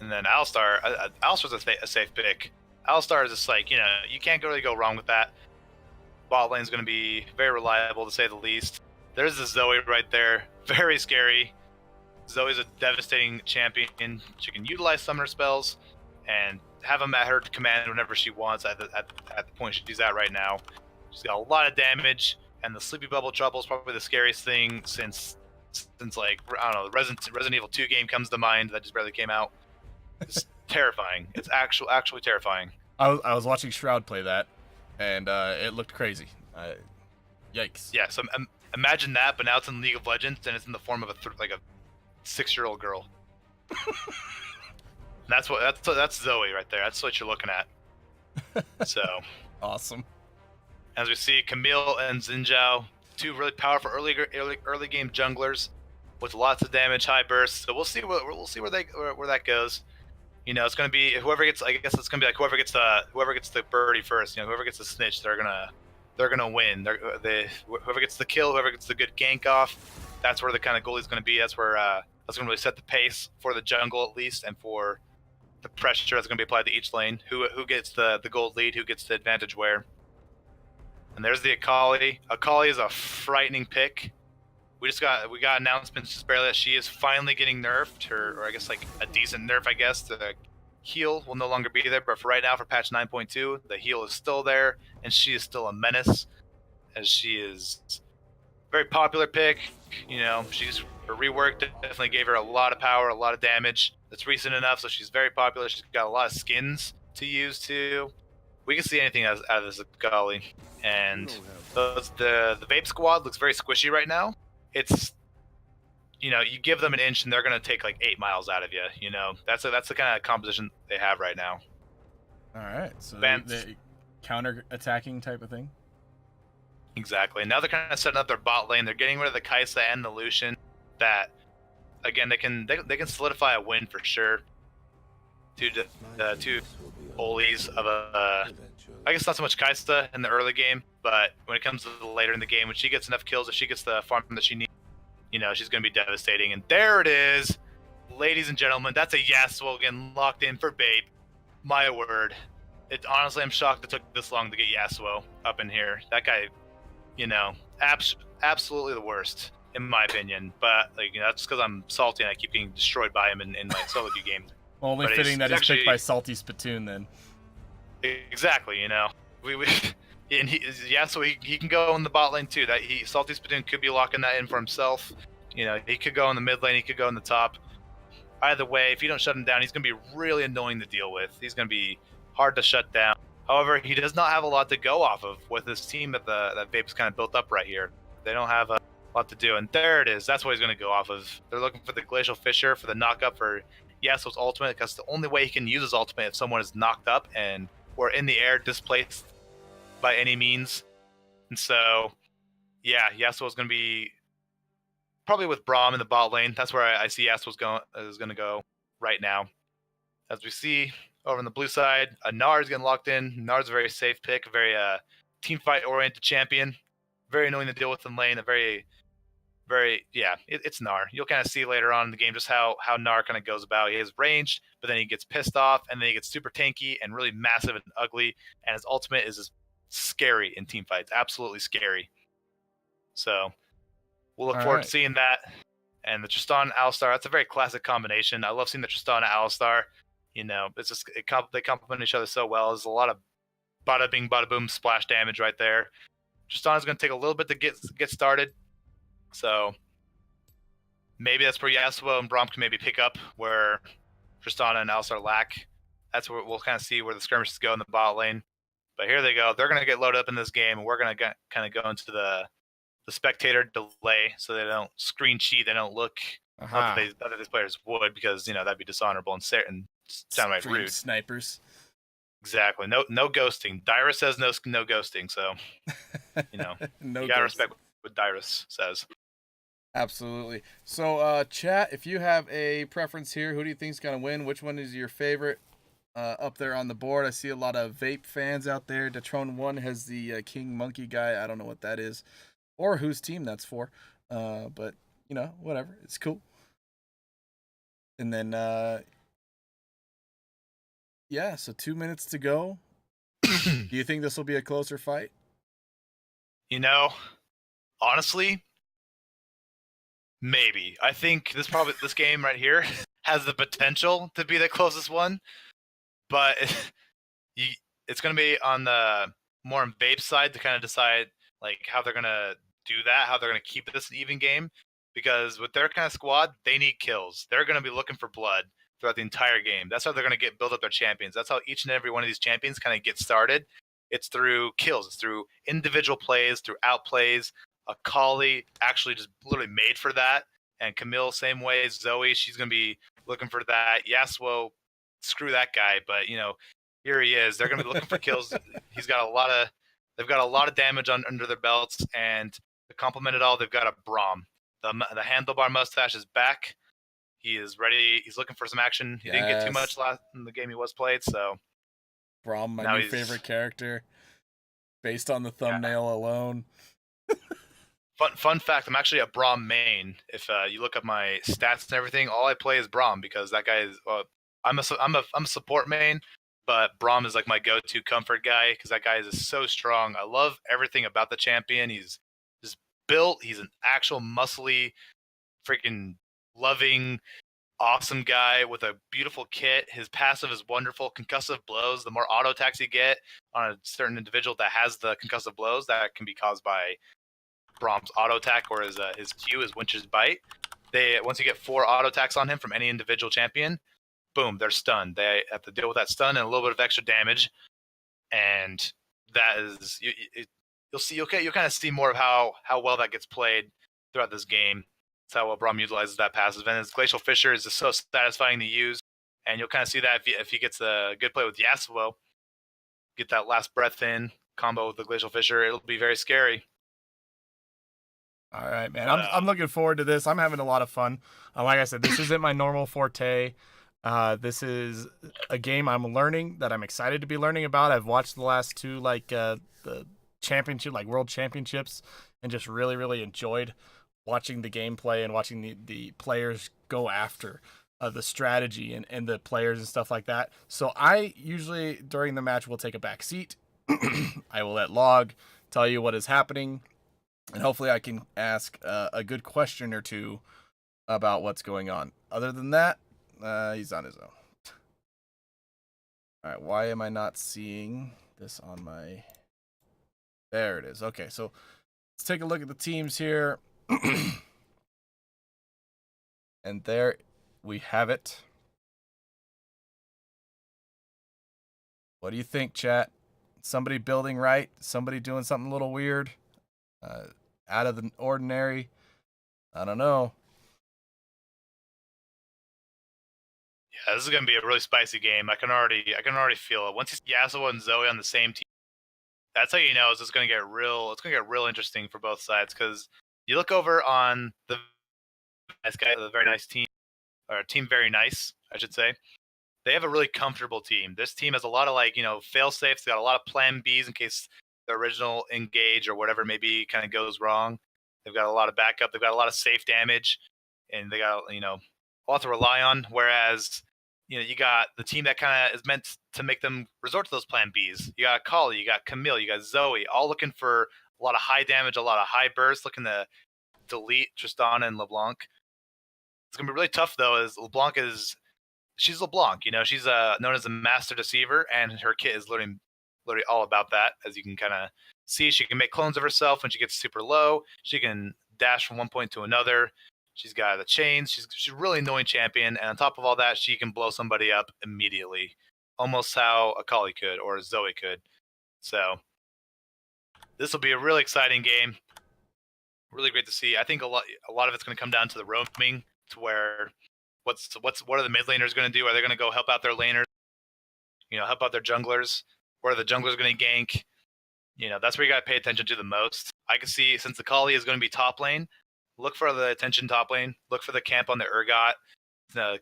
And then Alistar. Alistar's a safe pick. Alistar is just like, you can't really go wrong with that. Bot lane's going to be very reliable, to say the least. There's the Zoe right there. Very scary. Zoe's a devastating champion. She can utilize summoner spells and have them at her command whenever she wants at the point she's at right now. She's got a lot of damage, and the Sleepy Bubble Trouble is probably the scariest thing since like, I don't know, the Resident Evil 2 game comes to mind that just barely came out. It's terrifying. It's actually terrifying. I was watching Shroud play that, and it looked crazy. Yikes. Yeah, so imagine that, but now it's in League of Legends, and it's in the form of a 6-year-old girl. That's Zoe right there. That's what you're looking at. So Awesome. as we see, Camille and Xin, two really powerful early game junglers with lots of damage, high bursts. So we'll see where that goes. It's going to be whoever gets. I guess it's going to be like whoever gets the birdie first. Whoever gets the snitch, they're gonna win. Whoever gets the kill, whoever gets the good gank off, that's where the kind of goalie's going to be. That's where that's going to really set the pace for the jungle at least, and for the pressure that's going to be applied to each lane. Who gets the gold lead? Who gets the advantage where? And there's the Akali. Akali is a frightening pick. We got announcements just barely that she is finally getting nerfed, or I guess like a decent nerf, I guess. The heal will no longer be there, but for right now, for patch 9.2, the heal is still there, and she is still a menace, as she is a very popular pick. You know, she's reworked, definitely gave her a lot of power, a lot of damage. That's recent enough, so she's very popular. She's got a lot of skins to use too. We can see anything out of this Akali, and the Vape squad looks very squishy right now. It's, you know, you give them an inch and they're gonna take like 8 miles out of you. You know, that's the kind of composition they have right now. All right, so Vance. they counter attacking type of thing. Exactly. Now they're kind of setting up their bot lane. They're getting rid of the Kai'Sa and the Lucian. That, again, they can solidify a win for sure. Two Olies of I guess not so much Kai'Sa in the early game, but when it comes to the later in the game, when she gets enough kills, if she gets the farm that she needs, you know, she's going to be devastating. And there it is, ladies and gentlemen. That's a Yasuo getting locked in for Babe. My word. Honestly, I'm shocked it took this long to get Yasuo up in here. That guy, you know, absolutely the worst, in my opinion. But, like, you know, that's because I'm salty and I keep getting destroyed by him in my solo queue games. Well, only But fitting that he's actually picked by Salty Spittoon then. Exactly, you know. And Yasuo, he can go in the bot lane too. Salty Spittoon could be locking that in for himself. You know, he could go in the mid lane, he could go in the top. Either way, if you don't shut him down, he's going to be really annoying to deal with. He's going to be hard to shut down. However, he does not have a lot to go off of with this team that Vape's kind of built up right here. They don't have a lot to do, and there it is. That's what he's going to go off of. They're looking for the Glacial Fissure for the knock-up for Yasuo's ultimate, because the only way he can use his ultimate if someone is knocked up and or in the air, displaced by any means. And so, yeah, Yasuo's going to be probably with Braum in the bot lane. That's where I see Yasuo's going to go right now. As we see over on the blue side, Nars getting locked in. Nars is a very safe pick, a very team fight oriented champion. Very annoying to deal with in lane. It's Gnar. You'll kind of see later on in the game just how Gnar kind of goes about. He has ranged, but then he gets pissed off, and then he gets super tanky and really massive and ugly, and his ultimate is just scary in team fights. Absolutely scary. So we'll look forward to seeing that. And the Tristana Alistar, that's a very classic combination. I love seeing the Tristana Alistar. You know, it's just they complement each other so well. There's a lot of bada bing, bada boom splash damage right there. Tristana's going to take a little bit to get started. So maybe that's where Yasuo and Braum can maybe pick up where Tristana and Alistar lack. That's where we'll kind of see where the skirmishes go in the bot lane. But here they go. They're going to get loaded up in this game, and we're going to kind of go into the spectator delay so they don't screen cheat. They don't look not that these players would, because, you know, that'd be dishonorable and downright rude. Snipers. Exactly. No ghosting. Dyrus says no ghosting, so, you know, you got to respect what Dyrus says. Absolutely. So, chat, if you have a preference here, who do you think is going to win? Which one is your favorite up there on the board? I see a lot of Vape fans out there. Detron1 has the King Monkey guy. I don't know what that is or whose team that's for. But, you know, whatever. It's cool. And then, yeah, so 2 minutes to go. Do you think this will be a closer fight? You know, honestly, maybe. I think this game right here has the potential to be the closest one, but it's going to be on the more Vape side to kind of decide like how they're going to do that, how they're going to keep this an even game, because with their kind of squad, they need kills. They're going to be looking for blood throughout the entire game. That's how they're going to build up their champions. That's how each and every one of these champions kind of get started. It's through kills. It's through individual plays, through outplays. Akali actually just literally made for that. And Camille, same way. Zoe, she's going to be looking for that. Yasuo, screw that guy. But, you know, here he is. They're going to be looking for kills. They've got a lot of damage under their belts. And to complement it all, they've got a Braum. The handlebar mustache is back. He is ready. He's looking for some action. He didn't get too much last in the game he was played, so. Braum, my new favorite character, based on the thumbnail alone. Fun fact: I'm actually a Braum main. If you look up my stats and everything, all I play is Braum because that guy is. I'm a support main, but Braum is like my go-to comfort guy because that guy is so strong. I love everything about the champion. He's just built. He's an actual muscly, freaking loving, awesome guy with a beautiful kit. His passive is wonderful. Concussive blows. The more auto attacks you get on a certain individual that has the concussive blows, that can be caused by Braum's auto attack or his Q, his Winch's Bite. Once you get 4 auto attacks on him from any individual champion, boom, they're stunned. They have to deal with that stun and a little bit of extra damage, and that is you'll kind of see more of how well that gets played throughout this game. That's how well Braum utilizes that passive. And his Glacial Fissure is just so satisfying to use, and you'll kind of see that if he gets a good play with Yasuo, get that last breath in combo with the Glacial Fissure, it'll be very scary. All right, man. I'm looking forward to this. I'm having a lot of fun. Like I said, this isn't my normal forte. This is a game I'm learning that I'm excited to be learning about. I've watched the last 2 the championship, like world championships, and just really, really enjoyed watching the gameplay and watching the players go after the strategy and the players and stuff like that. So I usually during the match will take a back seat. I will let Log tell you what is happening. And hopefully I can ask a good question or two about what's going on. Other than that, he's on his own. All right, why am I not seeing this on my... There it is. Okay, so let's take a look at the teams here. And there we have it. What do you think, chat? Somebody building right? Somebody doing something a little weird? Out of the ordinary? I don't know. Yeah, this is gonna be a really spicy game. I can already feel it. Once you see Yasuo and Zoe on the same team, that's how you know it's gonna get real. It's gonna get real interesting for both sides because you look over on the very nice team, or team very nice, I should say. They have a really comfortable team. This team has a lot of fail safes. They got a lot of plan Bs in case the original engage or whatever maybe kind of goes wrong. They've got a lot of backup. They've got a lot of safe damage, and they got a lot to rely on. Whereas you got the team that kind of is meant to make them resort to those plan Bs. You got Kali, you got Camille, you got Zoe, all looking for a lot of high damage, a lot of high burst, looking to delete Tristana and LeBlanc. It's gonna be really tough though, as she's LeBlanc. She's known as a master deceiver, and her kit is literally all about that. As you can kind of see, she can make clones of herself when she gets super low. She can dash from one point to another. She's got the chains. She's a really annoying champion, and on top of all that, she can blow somebody up immediately, almost how Akali could or Zoe could. So this will be a really exciting game. Really great to see. I think a lot of it's going to come down to the roaming, to where what are the mid laners going to do? Are they going to go help out their laners? Help out their junglers? Where are the junglers going to gank? That's where you got to pay attention to the most. I can see, since the Kali is going to be top lane, look for the attention top lane. Look for the camp on the Urgot.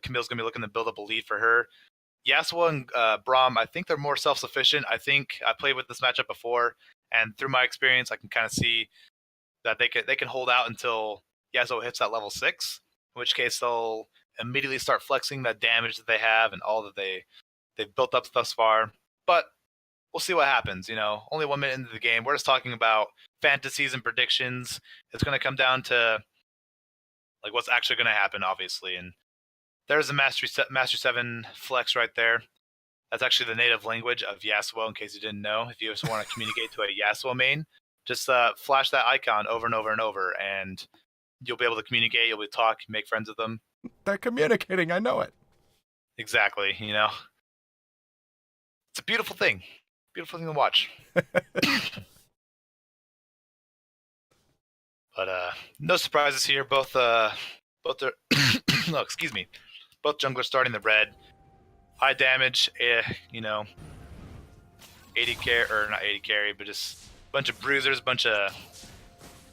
Camille's going to be looking to build up a lead for her. Yasuo and Braum, I think they're more self-sufficient. I think I played with this matchup before, and through my experience, I can kind of see that they can hold out until Yasuo hits that level 6, in which case they'll immediately start flexing that damage that they have and all that they've built up thus far. But we'll see what happens. Only 1 minute into the game. We're just talking about fantasies and predictions. It's going to come down to what's actually going to happen, obviously. And there's a Master 7 flex right there. That's actually the native language of Yasuo, in case you didn't know. If you just want to communicate to a Yasuo main, just flash that icon over and over and over, and you'll be able to communicate. You'll be able to talk, make friends with them. They're communicating. I know it. Exactly. It's a beautiful thing. Beautiful thing to watch. But no surprises here. Both are no, excuse me. Both junglers starting the red. High damage, 80 carry, or not 80 carry, but just a bunch of bruisers, a bunch of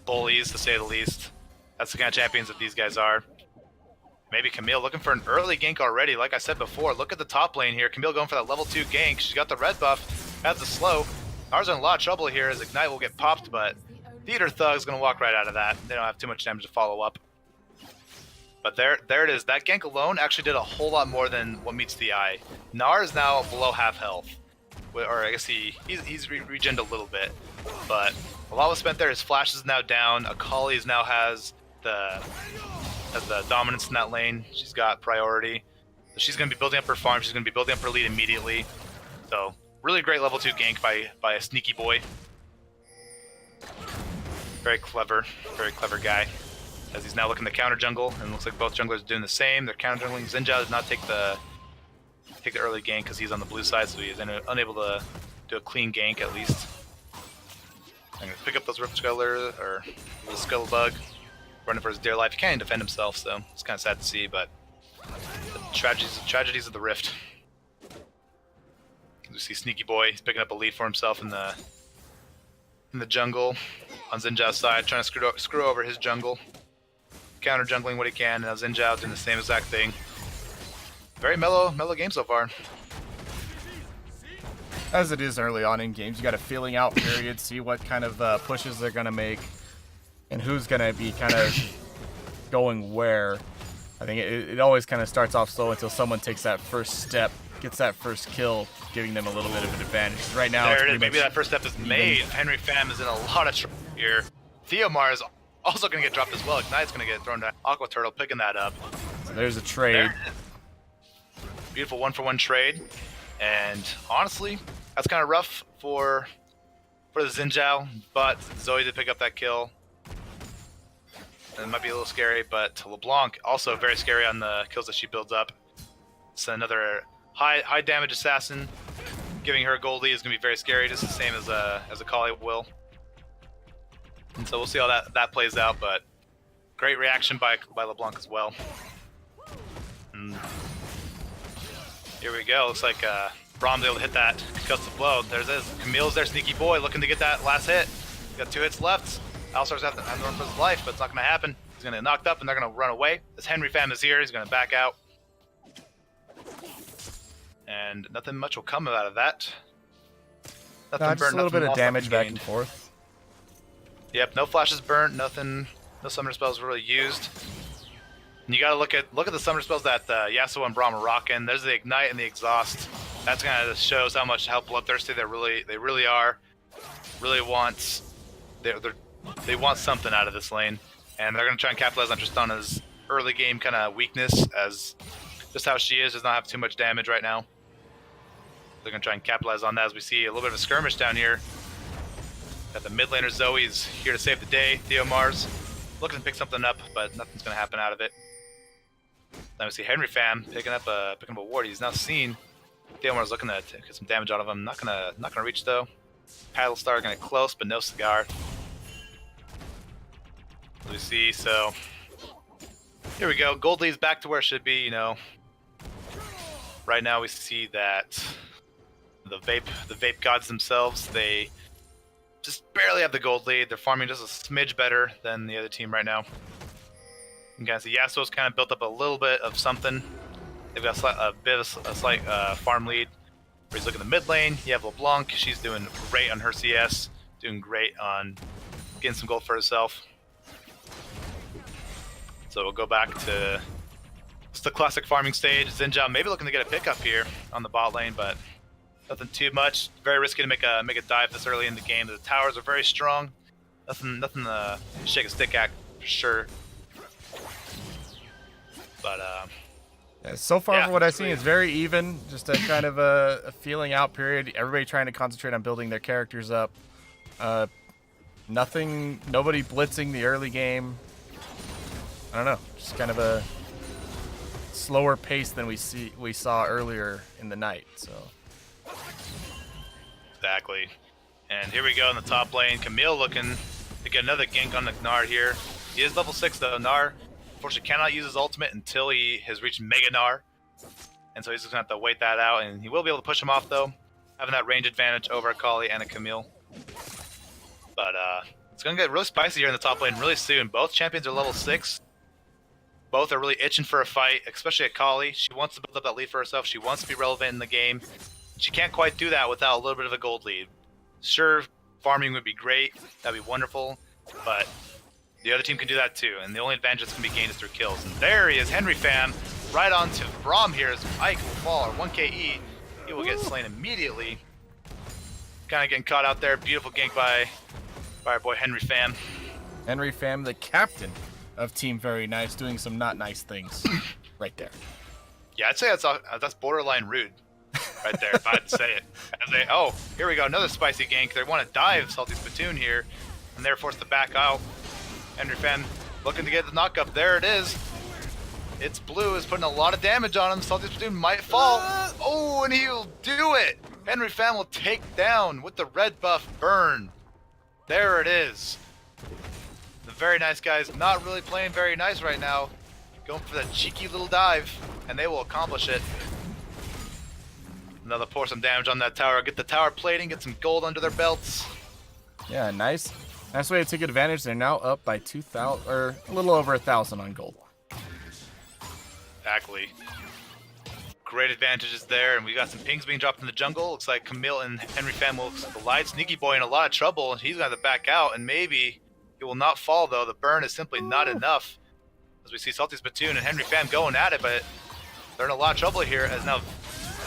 bullies, to say the least. That's the kind of champions that these guys are. Maybe Camille looking for an early gank already. Like I said before, look at the top lane here. Camille going for that level 2 gank. She's got the red buff, has the slow. Ours are in a lot of trouble here as Ignite will get popped, but Theater Thug's going to walk right out of that. They don't have too much damage to follow up. But there it is. That gank alone actually did a whole lot more than what meets the eye. Gnar is now below half health. Or I guess he's regened a little bit. But a lot was spent there. His flash is now down. Akali now has the dominance in that lane. She's got priority. So she's going to be building up her farm. She's going to be building up her lead immediately. So really great level 2 gank by a sneaky boy. Very clever guy. As he's now looking to counter jungle, and it looks like both junglers are doing the same. They're counter jungling. Xin Zhao did not take the early gank because he's on the blue side, so he's unable to do a clean gank at least. I'm gonna pick up those Rift Scuttler or the Scuttlebug, running for his dear life. He can't even defend himself, so it's kind of sad to see. But the tragedies of the Rift. You see Sneaky Boy. He's picking up a lead for himself in the jungle on Xin Zhao's side, trying to screw over his jungle. Counter jungling what he can, and now Xin Zhao doing the same exact thing. Very mellow game so far. As it is early on in games, you got a feeling out period, see what kind of pushes they're gonna make, and who's gonna be kind of going where. I think it always kind of starts off slow until someone takes that first step, gets that first kill, giving them a little bit of an advantage. Right now, there it is. Maybe that first step is made. Henry Pham is in a lot of trouble here. Theomar is also going to get dropped as well. Ignite's going to get thrown down. Aqua Turtle picking that up. So there's a trade. Beautiful 1-for-1 trade. And honestly, that's kind of rough for the Xin Zhao, but Zoe did pick up that kill. And it might be a little scary, but LeBlanc also very scary on the kills that she builds up. So another high damage assassin. Giving her a Goldie is going to be very scary, just the same as Akali will. And so we'll see how that plays out, but great reaction by LeBlanc as well. And here we go. Looks like Braum's able to hit that concussive blow. There's this. Camille's there, Sneaky Boy, looking to get that last hit. Got 2 hits left. Alistar's have to run for his life, but it's not going to happen. He's going to get knocked up, and they're going to run away. As Henry Pham is here, he's going to back out. And nothing much will come out of that. Nothing Just burnt, a little bit of lost, damage nothing back gained. and forth. Yep, no flashes burnt, nothing, no summoner spells really used. And you gotta look at the summoner spells that Yasuo and Braum are rocking. There's the Ignite and the Exhaust. That's kind of shows how bloodthirsty they really are. Really want they want something out of this lane, and they're gonna try and capitalize on Tristana's early game kind of weakness, as just how she is, does not have too much damage right now. They're gonna try and capitalize on that as we see a little bit of a skirmish down here. Got the mid laner Zoe's here to save the day. Theomar's looking to pick something up, but nothing's gonna happen out of it. Then we see Henry Pham picking up a ward. He's now seen. Theomar's looking to get some damage out of him. Not gonna reach though. Paddle Star gonna get close, but no cigar. We see, so here we go. Gold lead's back to where it should be, you know. Right now we see that the vape gods themselves, they just barely have the gold lead. They're farming just a smidge better than the other team right now. You can see Yasuo's kind of built up a little bit of something. They've got a slight farm lead. Where he's looking at the mid lane. You have LeBlanc. She's doing great on her CS. Doing great on getting some gold for herself. So we'll go back to just the classic farming stage. Xin Zhao maybe looking to get a pickup here on the bot lane, but nothing too much. Very risky to make a dive this early in the game. The towers are very strong. Nothing to shake a stick at for sure. But So far, from what I've seen, it's very even. Just a kind of a feeling out period. Everybody trying to concentrate on building their characters up. Nobody blitzing the early game. I don't know. Just kind of a slower pace than we saw earlier in the night. So exactly. And here we go in the top lane. Camille looking to get another gank on the Gnar here. He is level 6 though. Gnar unfortunately cannot use his ultimate until he has reached Mega Gnar. And so he's just going to have to wait that out. And he will be able to push him off though, having that range advantage over Akali and a Camille. But it's going to get really spicy here in the top lane really soon. Both champions are level 6. Both are really itching for a fight, especially Akali. She wants to build up that lead for herself. She wants to be relevant in the game. She can't quite do that without a little bit of a gold lead. Sure, farming would be great. That'd be wonderful. But the other team can do that too, and the only advantage that's going to be gained is through kills. And there he is, Henry Pham, right onto Braum here as Ike will fall, or 1KE. He will get slain immediately. Kind of getting caught out there. Beautiful gank by our boy Henry Pham. Henry Pham, the captain of Team Very Nice, doing some not nice things right there. Yeah, I'd say that's borderline rude right there, if I had to say it. Oh, here we go, another spicy gank. They want to dive Salty Spittoon here, and they're forced to back out. Henry Pham looking to get the knock up. There it is. It's Blue is putting a lot of damage on him. Salty Spittoon might fall. Oh, and he'll do it. Henry Pham will take down with the red buff burn. There it is. The Very Nice guys not really playing very nice right now. Going for that cheeky little dive, and they will accomplish it. Another pour some damage on that tower. Get the tower plating, get some gold under their belts. Yeah, nice way to take advantage. They're now up by 2,000, or a little over 1,000 on gold. Exactly. Great advantages there, and we got some pings being dropped in the jungle. Looks like Camille and Henry Pham will collide. Sneaky Boy in a lot of trouble, and he's going to have to back out, and maybe he will not fall, though. The burn is simply not enough. As we see Salty Spittoon and Henry Pham going at it, but they're in a lot of trouble here, as now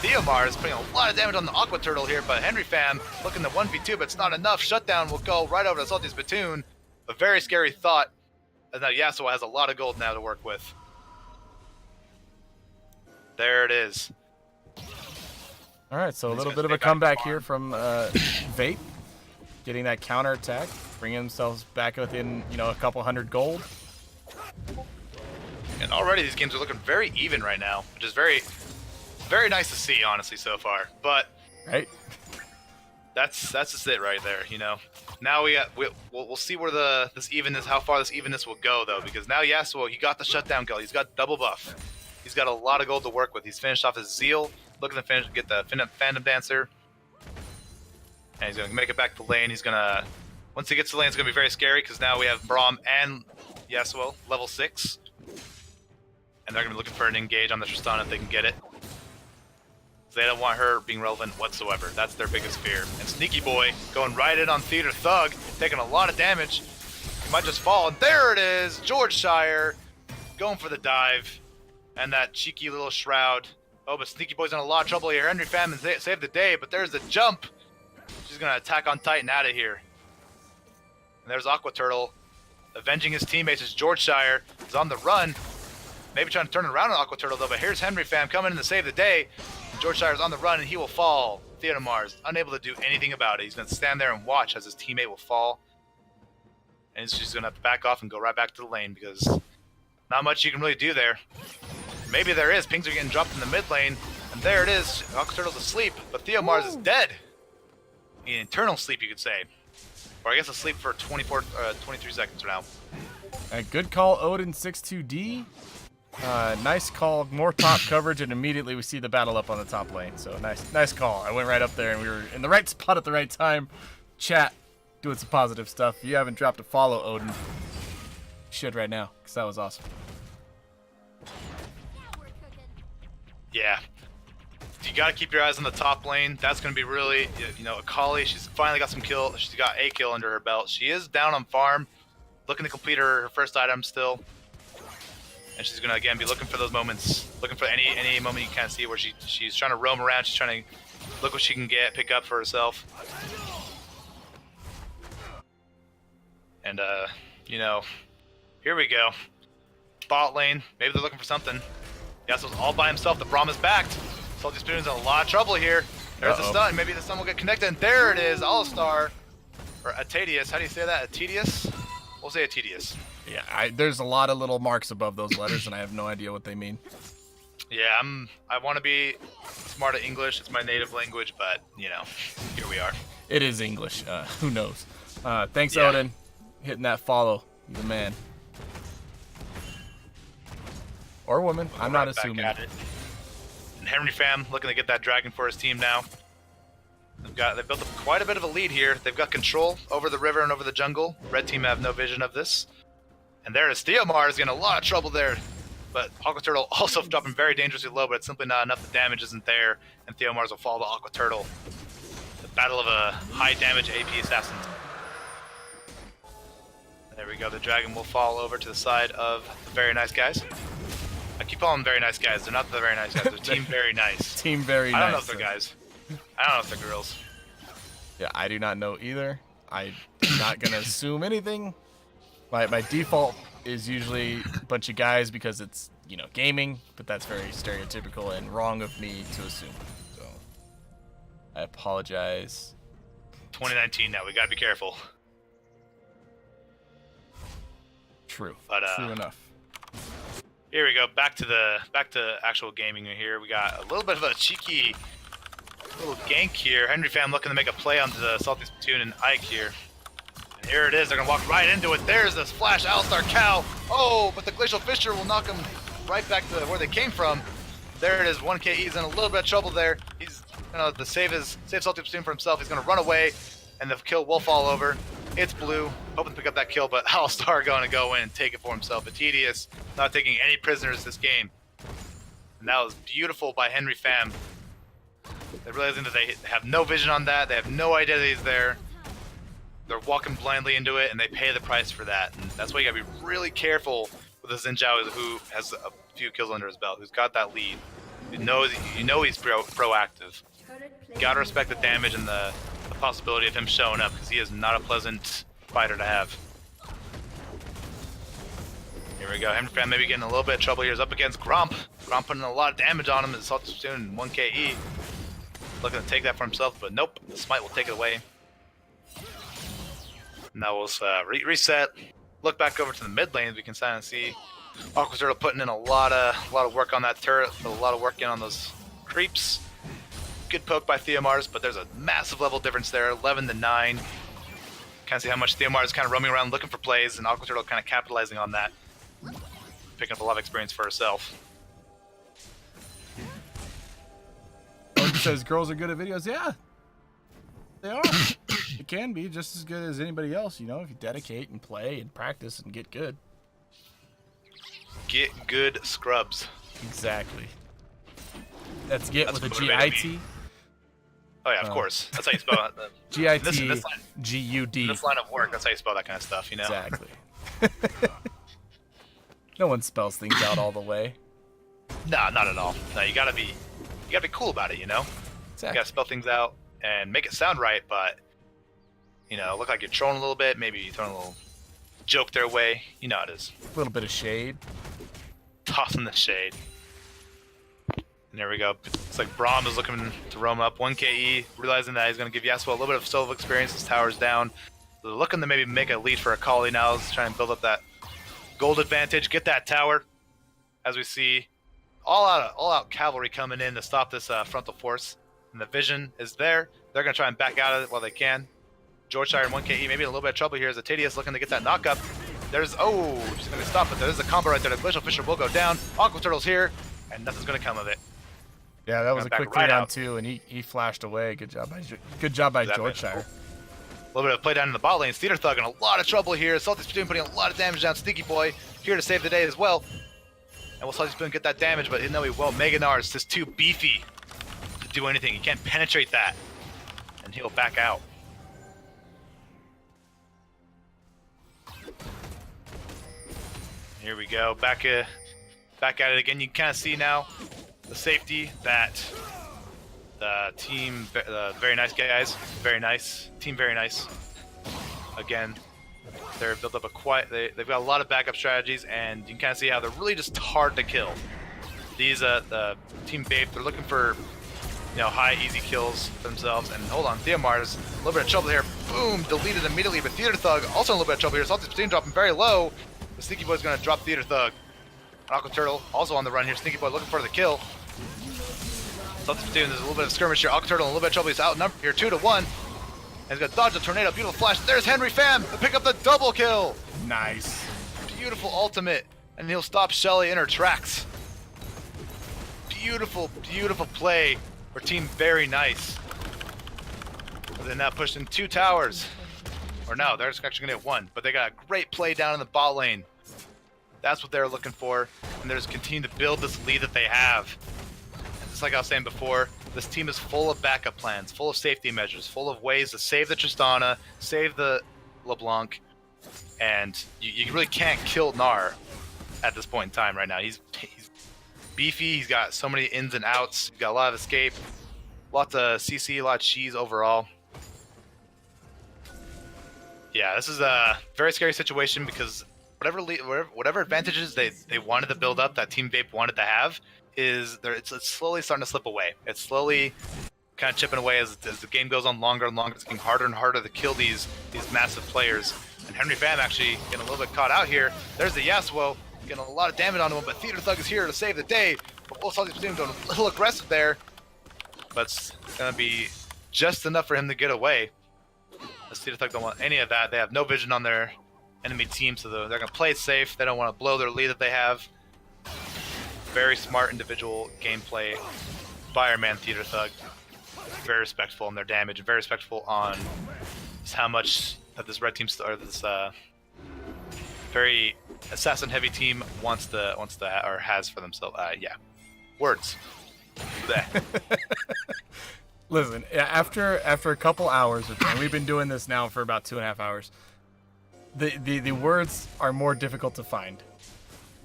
Theomar is putting a lot of damage on the Aqua Turtle here, but Henry Pham looking to 1v2, but it's not enough. Shutdown will go right over to Salty Spittoon. A very scary thought, as now Yasuo has a lot of gold now to work with. There it is. All right, so a little bit of a comeback here from Vape, getting that counter attack, bringing themselves back within, a couple hundred gold. And already these games are looking very even right now, which is very, very nice to see, honestly, so far. But right, that's just it right there. Now we'll see where how far this evenness will go, though, because now Yasuo, he got the shutdown kill. He's got double buff. He's got a lot of gold to work with. He's finished off his Zeal, looking to get the Phantom Dancer. And he's going to make it back to lane. Once he gets to lane, it's going to be very scary, because now we have Braum and Yasuo, level 6. And they're going to be looking for an engage on the Tristana if they can get it. So they don't want her being relevant whatsoever. That's their biggest fear. And Sneaky Boy going right in on Theater Thug, taking a lot of damage. He might just fall, and there it is! George Shire going for the dive. And that cheeky little shroud. Oh, but Sneaky Boy's in a lot of trouble here. Henry Pham saved the day, but there's the jump. She's going to attack on Titan out of here. And there's Aqua Turtle avenging his teammates as George Shire is on the run. Maybe trying to turn it around on Aqua Turtle, though, but here's Henry Pham coming in to save the day. George Shire's on the run, and he will fall. Theodomar's unable to do anything about it. He's going to stand there and watch as his teammate will fall. And he's just going to have to back off and go right back to the lane, because not much you can really do there. Maybe there is. Pings are getting dropped in the mid lane, and there it is. Aqua Turtle's asleep, but Theomars is dead. In eternal sleep, you could say. Or I guess asleep for 23 seconds now. A good call, Odin 62D. Nice call, more top coverage, and immediately we see the battle up on the top lane. So nice call. I went right up there, and we were in the right spot at the right time. Chat, doing some positive stuff. If you haven't dropped a follow, Odin, you should right now, because that was awesome. Yeah. You got to keep your eyes on the top lane. That's going to be really, Akali, she's finally got some kill. She's got a kill under her belt. She is down on farm, looking to complete her first item still. And she's going to, again, be looking for those moments, looking for any moment you can see where she's trying to roam around. She's trying to look what she can pick up for herself. And, here we go. Bot lane. Maybe they're looking for something. Yasuo's all by himself. The Braum is backed. Salty Spittoon's in a lot of trouble here. There's a stun. Maybe the stun will get connected. And there it is. Alistar. Or Atadius. How do you say that? Atadius? We'll say Atadius. Yeah, there's a lot of little marks above those letters, and I have no idea what they mean. Yeah, I want to be smart at English. It's my native language, but, here we are. It is English. Who knows? Thanks, Odin. Hitting that follow. You're the man. Or woman. I'm not assuming. And Henry Pham looking to get that dragon for his team now. They've built up quite a bit of a lead here. They've got control over the river and over the jungle. Red team have no vision of this. And there is Theomar is getting a lot of trouble there. But Aqua Turtle also dropping very dangerously low, but it's simply not enough. The damage isn't there, and Theomars will fall to Aqua Turtle. The battle of a high damage AP assassin. There we go. The dragon will fall over to the side of the very nice guys. I keep calling them very nice guys. They're not the very nice guys. They're team very nice. Team very nice. I don't know if they're guys. I don't know if they're girls. Yeah, I do not know either. I'm not gonna assume anything. My default is usually a bunch of guys because it's, you know, gaming, but that's very stereotypical and wrong of me to assume. So I apologize. 2019 now. We gotta be careful. True. But True enough. here we go. Back to actual gaming here. We got a little bit of a cheeky little gank here. Henry Fam looking to make a play onto the Salty Splatoon and Ike here. And here it is. They're going to walk right into it. There's this flash Alistar Cow. Oh, but the Glacial Fisher will knock them right back to where they came from. There it is. 1K. He's in a little bit of trouble there. He's going to save Salty Splatoon for himself. He's going to run away, and the kill will fall over. It's blue. Hoping to pick up that kill, but Alistar going to go in and take it for himself. But Tedious not taking any prisoners this game. And that was beautiful by Henry Fam. They're realizing that they have no vision on that. They have no idea that he's there. They're walking blindly into it, and they pay the price for that. And that's why you gotta be really careful with a Xin Zhao who has a few kills under his belt, who's got that lead. You know he's proactive. You gotta respect the damage and the possibility of him showing up, because he is not a pleasant fighter to have. Here we go. Henry Fam maybe getting a little bit of trouble here. He's up against Gromp. Gromp putting a lot of damage on him. It's Salty Splatoon 1KE. Looking to take that for himself, but nope. The Smite will take it away. Now we'll reset. Look back over to the mid lane. We can kind of see Aqua Turtle putting in a lot of work on that turret. A lot of work in on those creeps. Good poke by Theomars, but there's a massive level difference there. 11 to 9. Kind of see how much Theomars is kind of roaming around looking for plays, and Aqua Turtle kind of capitalizing on that. Picking up a lot of experience for herself. He says girls are good at videos. Yeah, they are. It can be just as good as anybody else, you know, if you dedicate and play and practice and get good. Get good scrubs. Exactly. That's get That's with a what motivated G-I-T. Oh yeah, of course. That's how you spell it. G-I-T, In G-U-D. this line of work, that's how you spell that kind of stuff, you know? Exactly. No one spells things out all the way. No, not at all. No, you gotta be cool about it, you know? You Exactly. gotta spell things out and make it sound right, but, you know, look like you're trolling a little bit, maybe you throwing a little joke their way. You know how it is. A little bit of shade. Tossing the shade. And there we go. It's like Braum is looking to roam up. 1KE, realizing that he's going to give Yasuo a little bit of solo experience. His tower's down. So they're looking to maybe make a lead for Akali now. Let's try and build up that gold advantage. Get that tower. As we see, all out cavalry coming in to stop this frontal force. And the vision is there. They're going to try and back out of it while they can. Georgeshire and 1KE maybe in a little bit of trouble here as Atadius looking to get that knock up. There's, she's going to stop it. There's a combo right there. The Glacial Fisher will go down. Aqua Turtle's here, and nothing's going to come of it. Yeah, that was a Back quick right 3 on out. 2, and he flashed away. Good job by Exactly. Georgeshire. A little bit of play down in the bot lane. Theater Thug in a lot of trouble here. Salty Splatoon putting a lot of damage down. Sneaky Boy here to save the day as well. And will Salty Splatoon get that damage, but no, he won't. Meganar is just too beefy to do anything. He can't penetrate that. And he'll back out. Here we go. Back at it again. You can kind of see now the safety that the team, very nice guys, very nice team, very nice. Again, they're built up they've got a lot of backup strategies, and you can kind of see how they're really just hard to kill. These the team Babe, they're looking for, you know, high easy kills for themselves. And hold on, Theomars, a little bit of trouble here. Boom, deleted immediately. But Theater Thug also in a little bit of trouble here. Salty Splatoon dropping very low. The Sneaky Boy's gonna drop Theater Thug. Aqua Turtle also on the run here. Sneaky Boy looking for the kill. Salty Splatoon, there's a little bit of skirmish here. Aqua Turtle in a little bit of trouble. He's outnumbered here 2-1. And he's gonna dodge the tornado. Beautiful flash. There's Henry Fam to pick up the double kill. Nice. Beautiful ultimate. And he'll stop Shelly in her tracks. Beautiful, beautiful play for Team Very Nice. They're now pushing 2 towers. Or no, they're actually gonna get 1. But they got a great play down in the bot lane. That's what they're looking for. And they're just continuing to build this lead that they have. And just like I was saying before, this team is full of backup plans, full of safety measures, full of ways to save the Tristana, save the LeBlanc, and you really can't kill Gnar at this point in time right now. He's beefy. He's got so many ins and outs. He's got a lot of escape, lots of CC, a lot of cheese overall. Yeah, this is a very scary situation because whatever advantages they wanted to build up, that Team Vape wanted to have, it's slowly starting to slip away. It's slowly kind of chipping away as the game goes on longer and longer. It's getting harder and harder to kill these massive players. And Henry Pham actually getting a little bit caught out here. There's the Yasuo, getting a lot of damage onto him, but Theater Thug is here to save the day. But both Salty Splatoon going a little aggressive there. But it's going to be just enough for him to get away. As Theater Thug don't want any of that. They have no vision on their enemy team, so they're going to play it safe. They don't want to blow their lead that they have. Very smart individual gameplay by our man Theater Thug. Very respectful on their damage, and very respectful on just how much that this red team or this very assassin heavy team wants to or has for themselves. Yeah, words. Listen, after a couple hours, and we've been doing this now for about 2.5 hours, the words are more difficult to find.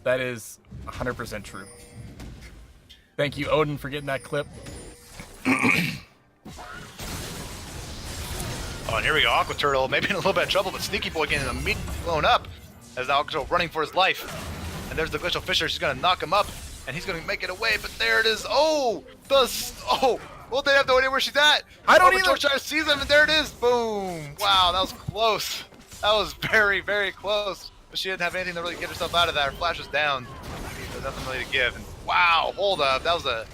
That is 100% true. Thank you, Odin, for getting that clip. Oh, and here we go, Aqua Turtle, maybe in a little bit of trouble, but Sneaky Boy getting immediately blown up as Aqua Turtle running for his life. And there's the Glacial Fisher, she's gonna knock him up, and he's gonna make it away, but there it is. Oh, well, they have no idea where she's at. I don't either. George tries to seize him, and there it is. Boom. Wow, that was close. That was very, very close. But she didn't have anything to really get herself out of that. Her flash was down. There's nothing really to give. And wow, hold up. That was a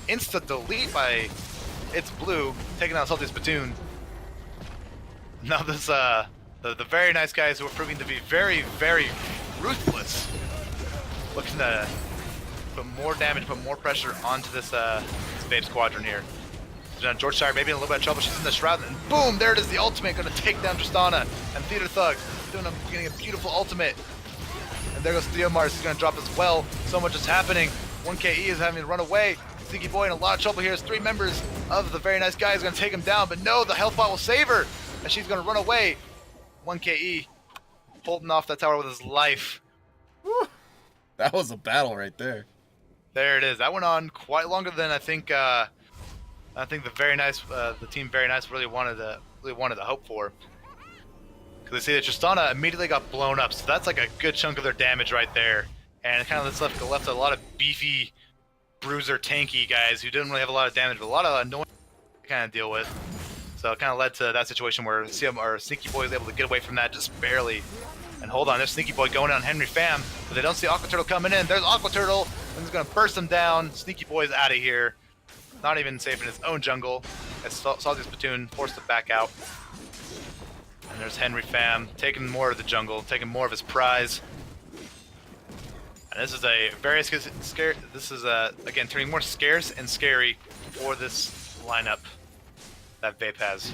insta delete by It's Blue, taking out Salty Splatoon. Now this, the very nice guys who are proving to be very, very ruthless, looking to put more damage, put more pressure onto this Vape squadron here. So George Shire maybe in a little bit of trouble. She's in the shroud, and boom! There it is. The ultimate going to take down Tristana, and Theater Thug getting a beautiful ultimate. And there goes Theomars. He's going to drop as well. So much is happening. 1KE is having to run away. Sneaky Boy in a lot of trouble here. As 3 members of the very nice guy is going to take him down, but no, the health bot will save her, and she's going to run away. 1KE holding off that tower with his life. Woo. That was a battle right there. There it is. That went on quite longer than I think the team Very Nice really wanted to hope for. Because they see that Tristana immediately got blown up, so that's like a good chunk of their damage right there. And it kind of left a lot of beefy, bruiser, tanky guys who didn't really have a lot of damage, but a lot of annoying to kind of deal with. So it kind of led to that situation where Sneaky Boy was able to get away from that just barely. And hold on, there's Sneaky Boy going on Henry Pham, but they don't see Aqua Turtle coming in. There's Aqua Turtle, and he's going to burst him down. Sneaky Boy's out of here. Not even safe in his own jungle, as Salty Splatoon forced to back out. And there's Henry Pham, taking more of the jungle, taking more of his prize. And this is a very scary, again, turning more scarce and scary for this lineup that Vape has.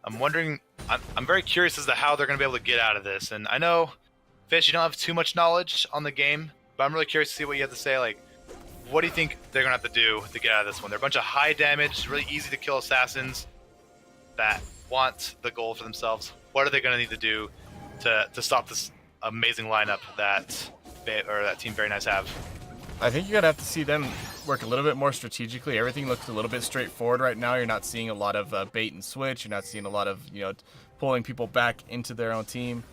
I'm wondering, I'm very curious as to how they're going to be able to get out of this. And I know, Fish, you don't have too much knowledge on the game, but I'm really curious to see what you have to say. Like, what do you think they're going to have to do to get out of this one? They're a bunch of high damage, really easy to kill assassins that want the gold for themselves. What are they going to need to do to stop this amazing lineup that Team Very Nice have? I think you're going to have to see them work a little bit more strategically. Everything looks a little bit straightforward right now. You're not seeing a lot of bait and switch. You're not seeing a lot of, pulling people back into their own team.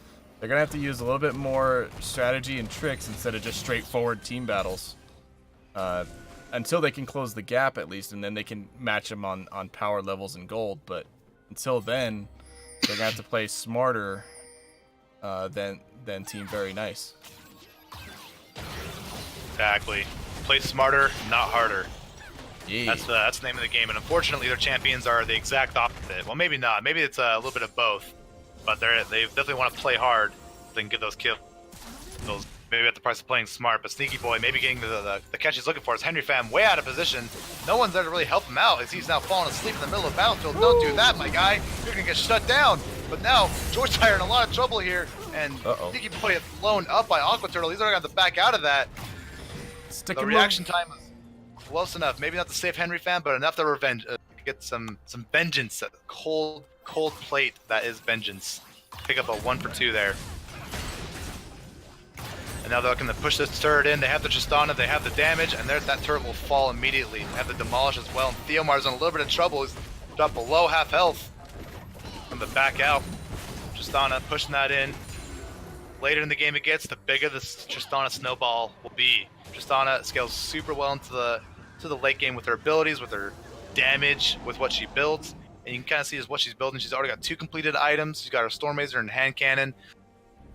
They're going to have to use a little bit more strategy and tricks instead of just straightforward team battles. Until they can close the gap at least, and then they can match them on power levels and gold. But until then, they're going to have to play smarter than Team Very Nice. Exactly. Play smarter, not harder. Yeah. That's the name of the game, and unfortunately their champions are the exact opposite. Well, maybe not. Maybe it's a little bit of both. But they definitely want to play hard so they can get those kills. Maybe at the price of playing smart, but Sneaky Boy maybe getting the catch he's looking for is Henry Pham way out of position. No one's there to really help him out as he's now falling asleep in the middle of the battlefield. Don't do that, my guy. You're going to get shut down. But now, George Tire in a lot of trouble here, and Sneaky Boy is blown up by Aqua Turtle. He's already got to back out of that. The reaction time was close enough. Maybe not to save Henry Pham, but enough to get some vengeance. Cold plate that is vengeance. pick up a 1 for 2 there. And now they're looking to push this turret in. They have the Tristana, they have the damage, and that turret will fall immediately. They have the demolish as well. And Theomar's in a little bit of trouble. He's dropped below half health. From the back out, Tristana pushing that in. Later in the game it gets, the bigger this Tristana snowball will be. Tristana scales super well into the late game with her abilities, with her damage, with what she builds. And you can kind of see is what she's building. She's already got 2 completed items. She's got her Storm Mazer and hand cannon.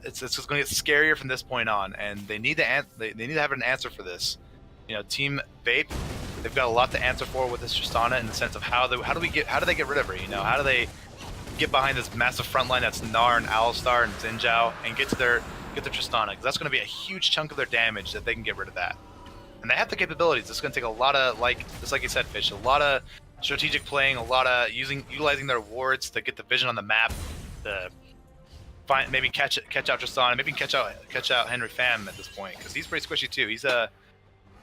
It's just going to get scarier from this point on, and they need to they need to have an answer for this. You know, Team Vape, they've got a lot to answer for with this Tristana in the sense of how do they get rid of her? You know, how do they get behind this massive front line that's Gnar and Alistar and Xin Zhao and get their Tristana, because that's going to be a huge chunk of their damage that they can get rid of that. And they have the capabilities. It's going to take a lot of, just like you said, Fish, a lot of strategic playing, a lot of utilizing their wards to get the vision on the map, to find, maybe catch out Tristana, maybe catch out Henry Pham at this point, because he's pretty squishy too. He's a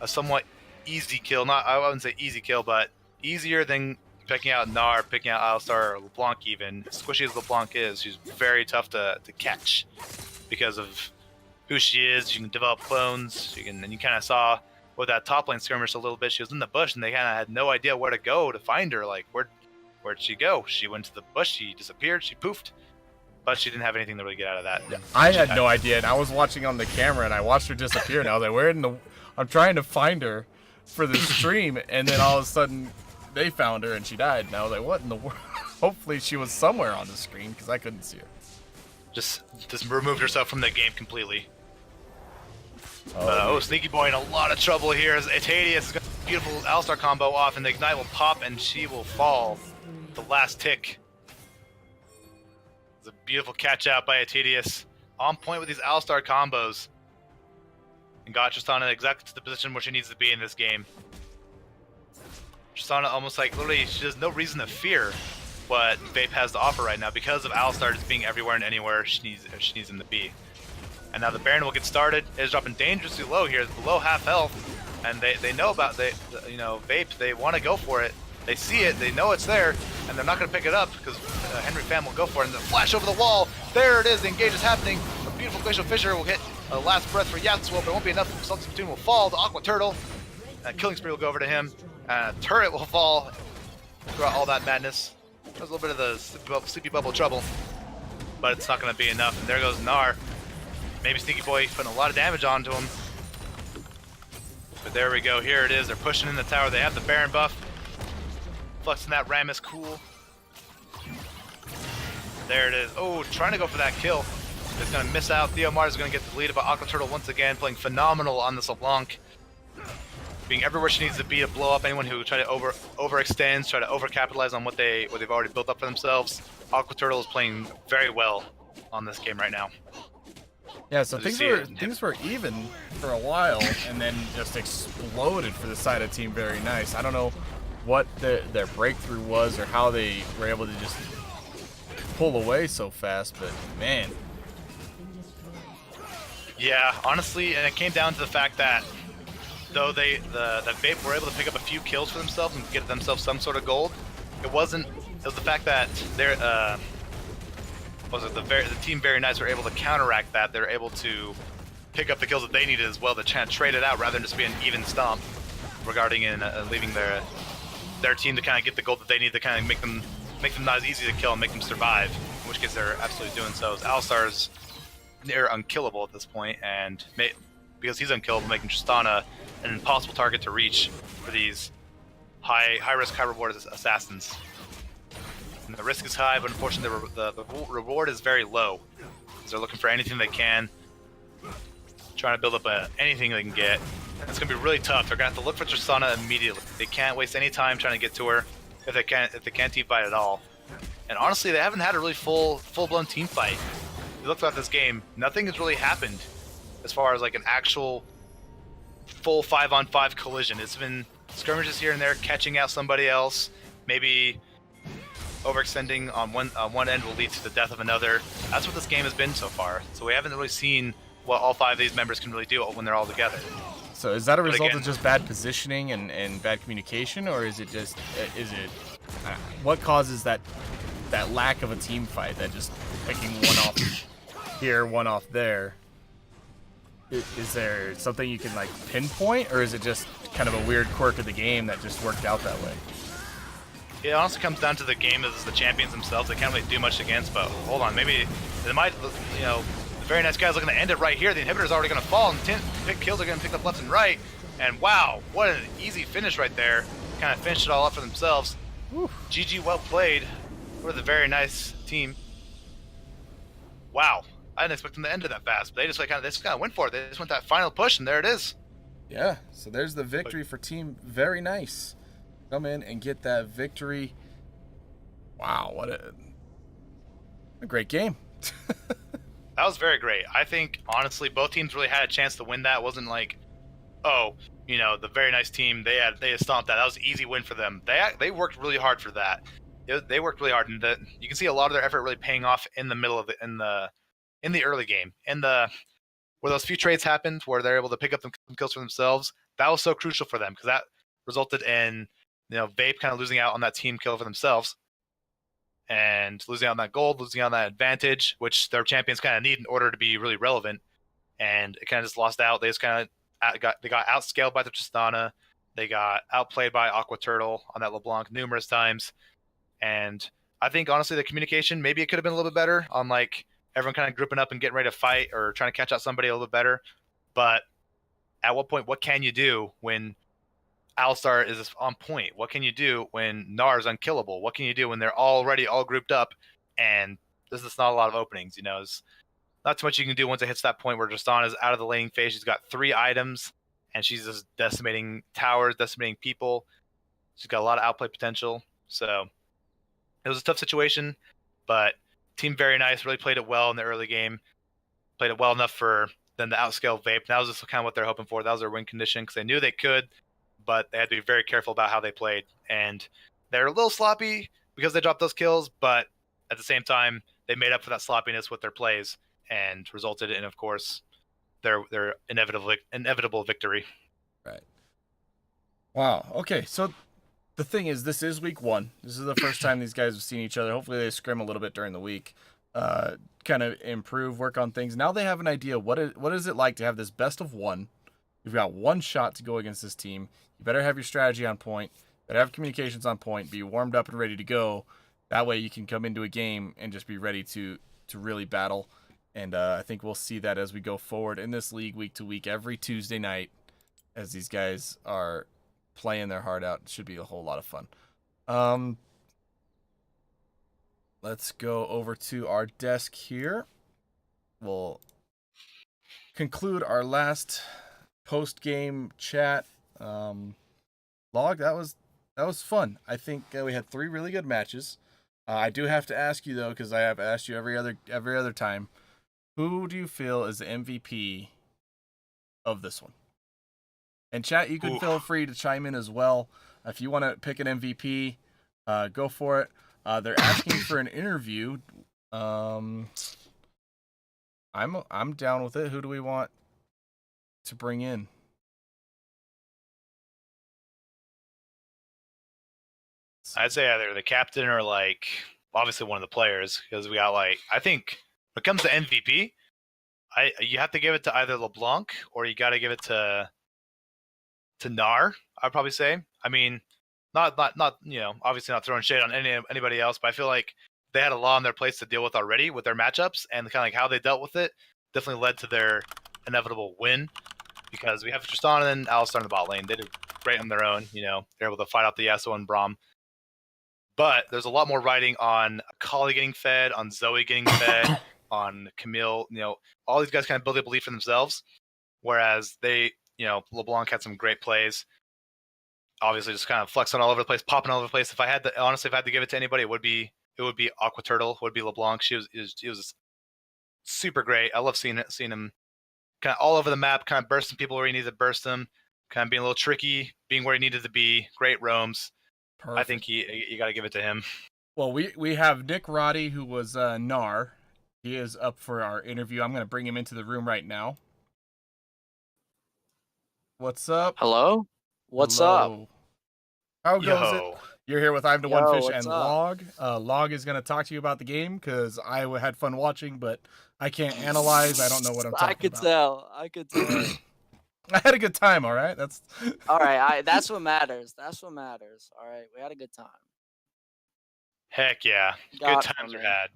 somewhat easy kill, I wouldn't say easy kill, but easier than picking out Gnar, picking out Alistar, or LeBlanc even. As squishy as LeBlanc is, she's very tough to catch because of who she is. You can develop clones, and you kind of saw with that top lane skirmish a little bit, she was in the bush and they kind of had no idea where to go to find her. Like, where'd she go? She went to the bush, she disappeared, she poofed, but she didn't have anything to really get out of that. I had no idea, and I was watching on the camera and I watched her disappear, and I was like, I'm trying to find her for the stream, and then all of a sudden they found her and she died, and I was like, what in the world? Hopefully she was somewhere on the screen because I couldn't see her. Just removed herself from the game completely. Sneaky Boy in a lot of trouble here as Atadius is going to beautiful Alistar combo off, and the Ignite will pop and she will fall. The last tick. It's a beautiful catch out by Atadius. On point with these Alistar combos. And got Tristana exactly to the position where she needs to be in this game. Tristana almost like literally she has no reason to fear what Vape has to offer right now because of Alistar just being everywhere and anywhere she needs him to be. And now the Baron will get started. It is dropping dangerously low here, it's below half health, and they know about Vape. They want to go for it. They see it, they know it's there, and they're not going to pick it up because Henry Pham will go for it. And the flash over the wall. There it is. The engage is happening. A beautiful Glacial Fissure will hit a last breath for Yasuo, but it won't be enough. Salty Platoon will fall. The Aqua Turtle, Killing Spree will go over to him. Turret will fall throughout all that madness. There's a little bit of the sleepy bubble trouble, but it's not going to be enough. And there goes Gnar. Maybe Sneaky Boy putting a lot of damage onto him. But there we go. Here it is. They're pushing in the tower. They have the Baron buff. Flexing that Ram is cool. There it is. Oh, trying to go for that kill. It's going to miss out. Theomar is going to get deleted by Aqua Turtle once again, playing phenomenal on this LeBlanc. Being everywhere she needs to be to blow up anyone who try to overextend, try to overcapitalize on what they've already built up for themselves. Aqua Turtle is playing very well on this game right now. Yeah, so things were even for a while, and then just exploded for the side of Team Very Nice. I don't know what their breakthrough was or how they were able to just pull away so fast, but man. Yeah, honestly, and it came down to the fact that though the Vape were able to pick up a few kills for themselves and get themselves some sort of gold, it was the fact that the Team Very Nice were able to counteract that. They're able to pick up the kills that they needed as well to trade it out rather than just be an even stomp regarding leaving their team to kind of get the gold that they need to kind of make them not as easy to kill and make them survive, in which case they're absolutely doing so. As Alistar's near unkillable at this point, and because he's unkillable, making Tristana an impossible target to reach for these high risk, high reward assassins. And the risk is high, but unfortunately the reward is very low. Because they're looking for anything they can, trying to build up anything they can get. And it's going to be really tough. They're going to have to look for Tristana immediately. They can't waste any time trying to get to her if they can't team fight at all. And honestly, they haven't had a really full-blown team fight. If you look throughout this game, nothing has really happened as far as like an actual full 5-on-5 collision. It's been skirmishes here and there, catching out somebody else, maybe overextending on one end will lead to the death of another. That's what this game has been so far. So we haven't really seen what all 5 of these members can really do when they're all together. So is that a result of just bad positioning and bad communication, or is it just what causes that that lack of a team fight, that just picking one off here, one off there. Is there something you can like pinpoint, or is it just kind of a weird quirk of the game that just worked out that way? It honestly comes down to the game as the champions themselves. They can't really do much against, but hold on, maybe they might, you know, the very nice guy's looking to end it right here. The inhibitor's already going to fall, and kills are going to pick up left and right. And wow, what an easy finish right there. Kind of finished it all up for themselves. Whew. GG, well played. What a very nice team. Wow, I didn't expect them to end it that fast, but they just kind of went for it. They just went that final push, and there it is. Yeah, so there's the victory for Team Very Nice. Come in and get that victory. Wow, what a great game. That was very great. I think, honestly, both teams really had a chance to win that. It wasn't like, oh, you know, the Very Nice team, they had stomped that. That was an easy win for them. They worked really hard for that. They worked really hard, and you can see a lot of their effort really paying off in the middle of in the early game. Where those few trades happened, where they're able to pick up some kills for themselves, that was so crucial for them, because that resulted in, you know, Vape kind of losing out on that team kill for themselves, and losing out on that gold, losing out on that advantage, which their champions kind of need in order to be really relevant. And it kind of just lost out. They just kind of got outscaled by the Tristana. They got outplayed by Aqua Turtle on that LeBlanc numerous times. And I think, honestly, the communication, maybe it could have been a little bit better on, like, everyone kind of grouping up and getting ready to fight or trying to catch out somebody a little bit better. But at what point, what can you do when Alistar is on point? What can you do when Gnar is unkillable? What can you do when they're already all grouped up and there's just not a lot of openings? You know, it's not too much you can do once it hits that point where Tristana is out of the laning phase. She's got 3 items and she's just decimating towers, decimating people. She's got a lot of outplay potential. So it was a tough situation, but Team Very Nice really played it well in the early game. Played it well enough for them to outscale Vape. That was just kind of what they're hoping for. That was their win condition, because they knew they could, but they had to be very careful about how they played. And they're a little sloppy because they dropped those kills, but at the same time, they made up for that sloppiness with their plays and resulted in, of course, their inevitable victory. Right. Wow. Okay, so the thing is, this is week 1. This is the first time these guys have seen each other. Hopefully they scrim a little bit during the week, kind of improve, work on things. Now they have an idea. What is it like to have this best of 1? You've got 1 shot to go against this team. You better have your strategy on point. Better have communications on point. Be warmed up and ready to go. That way you can come into a game and just be ready to really battle. And I think we'll see that as we go forward in this league week to week, every Tuesday night, as these guys are playing their heart out. It should be a whole lot of fun. Let's go over to our desk here. We'll conclude our last post-game chat log. That was fun. I think we had 3 really good matches. I do have to ask you, though, because I have asked you every other time, who do you feel is the MVP of this one? And chat, you can feel free to chime in as well. If you want to pick an MVP, go for it. They're asking for an interview. I'm down with it. Who do we want to bring in? I'd say either the captain or, like, obviously one of the players, because we got, like, I think when it comes to MVP, you have to give it to either LeBlanc or you got to give it to Gnar, I'd probably say. I mean, not you know, obviously not throwing shade on anybody else, but I feel like they had a lot on their plates to deal with already with their matchups, and kind of like how they dealt with it definitely led to their inevitable win, because we have Tristana and Alistar in the bot lane. They did great on their own, you know, they're able to fight out the Yasuo and Braum. But there's a lot more riding on Akali getting fed, on Zoe getting fed, on Camille, you know, all these guys kind of build a belief for themselves, whereas they, you know, LeBlanc had some great plays. Obviously, just kind of flexing all over the place, popping all over the place. If I had to give it to anybody, it would be Aqua Turtle, would be LeBlanc. She was super great. I love seeing him kind of all over the map, kind of bursting people where he needed to burst them, kind of being a little tricky, being where he needed to be. Great roams. Perfect. I think you got to give it to him. Well, we have Nick Roddy, who was Gnar. He is up for our interview. I'm going to bring him into the room right now. What's up? Hello? What's up? How goes it? You're here with I'm the One Yo, Fish what's and up? Log. Log is going to talk to you about the game because I had fun watching, but I can't analyze. I don't know what I'm talking I could about. tell. I could tell. I had a good time, all right? That's All right, that's what matters. That's what matters. All right, we had a good time. Heck yeah. Got Good it times from are me. had.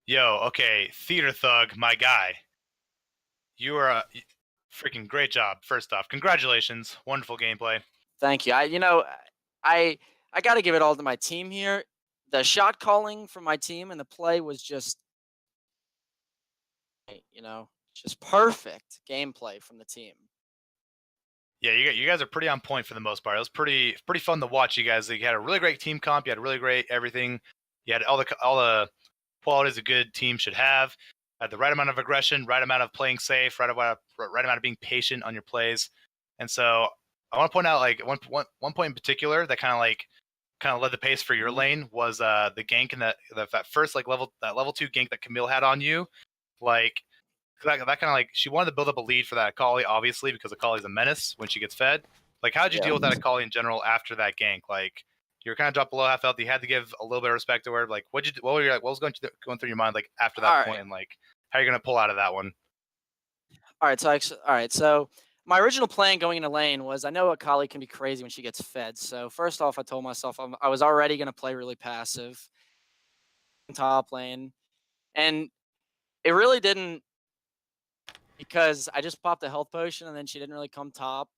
Yo, okay, Theater Thug, my guy. You are a freaking great job. First off, congratulations. Wonderful gameplay. Thank you. I got to give it all to my team here. The shot calling from my team and the play was just, just perfect gameplay from the team. Yeah, you guys are pretty on point for the most part. It was pretty fun to watch. You guys, you had a really great team comp. You had really great everything. You had all the qualities a good team should have. Had the right amount of aggression, right amount of playing safe, right amount of being patient on your plays. And so I want to point out like one point in particular that kind of led the pace for your lane was the gank and that first like level 2 gank that Camille had on you. Like that kind of like she wanted to build up a lead for that Akali, obviously, because Akali's a menace when she gets fed. Like, how did you deal with that Akali in general after that gank? Like, you were kind of dropped below half health. You had to give a little bit of respect to her. Like, what was going through your mind like after that point, and like how are you gonna pull out of that one? All right, so my original plan going into lane was I know Akali can be crazy when she gets fed. So first off, I told myself I was already going to play really passive top lane, and it really didn't, because I just popped a health potion and then she didn't really come top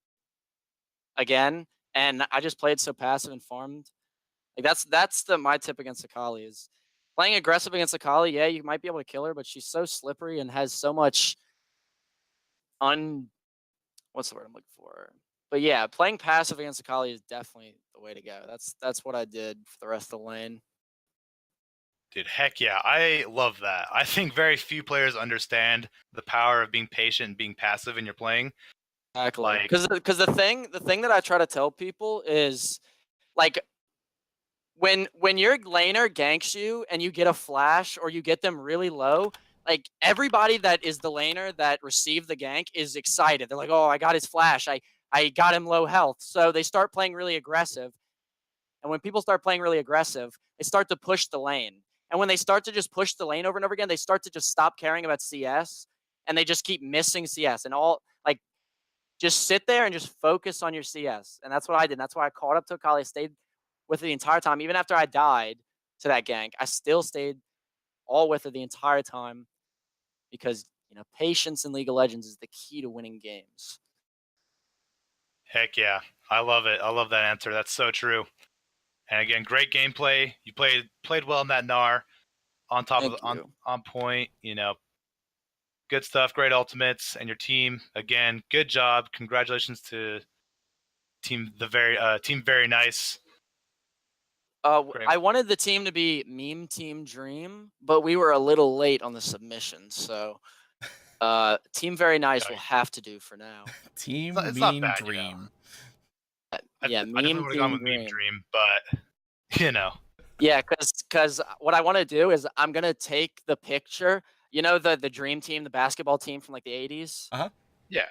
again, and I just played so passive and farmed. Like that's my tip against Akali is playing aggressive against Akali. Yeah, you might be able to kill her, but she's so slippery and has so much what's the word I'm looking for? But yeah, playing passive against Akali is definitely the way to go. That's what I did for the rest of the lane. Dude, heck yeah. I love that. I think very few players understand the power of being patient and being passive in your playing. Exactly. Because the thing that I try to tell people is like when your laner ganks you and you get a flash or you get them really low, like everybody that is the laner that received the gank is excited. They're like, oh, I got his flash. I got him low health. So they start playing really aggressive. And when people start playing really aggressive, they start to push the lane. And when they start to just push the lane over and over again, they start to just stop caring about CS and they just keep missing CS and all like just sit there and just focus on your CS. And that's what I did. And that's why I caught up to Akali, stayed with her the entire time. Even after I died to that gank, I still stayed all with her the entire time because, patience in League of Legends is the key to winning games. Heck yeah. I love it. I love that answer. That's so true. And again, great gameplay. You played well in that Gnar. On top of on point, good stuff, great ultimates, and your team, again, good job. Congratulations to team very nice. I wanted the team to be Meme Team Dream, but we were a little late on the submission, so Team Very Nice will have to do for now. Team It's not Mean bad, Dream. Yeah, I definitely would have gone with Meme Dream, but Yeah, because what I want to do is I'm gonna take the picture. The Dream Team, the basketball team from like the 80s. Yeah.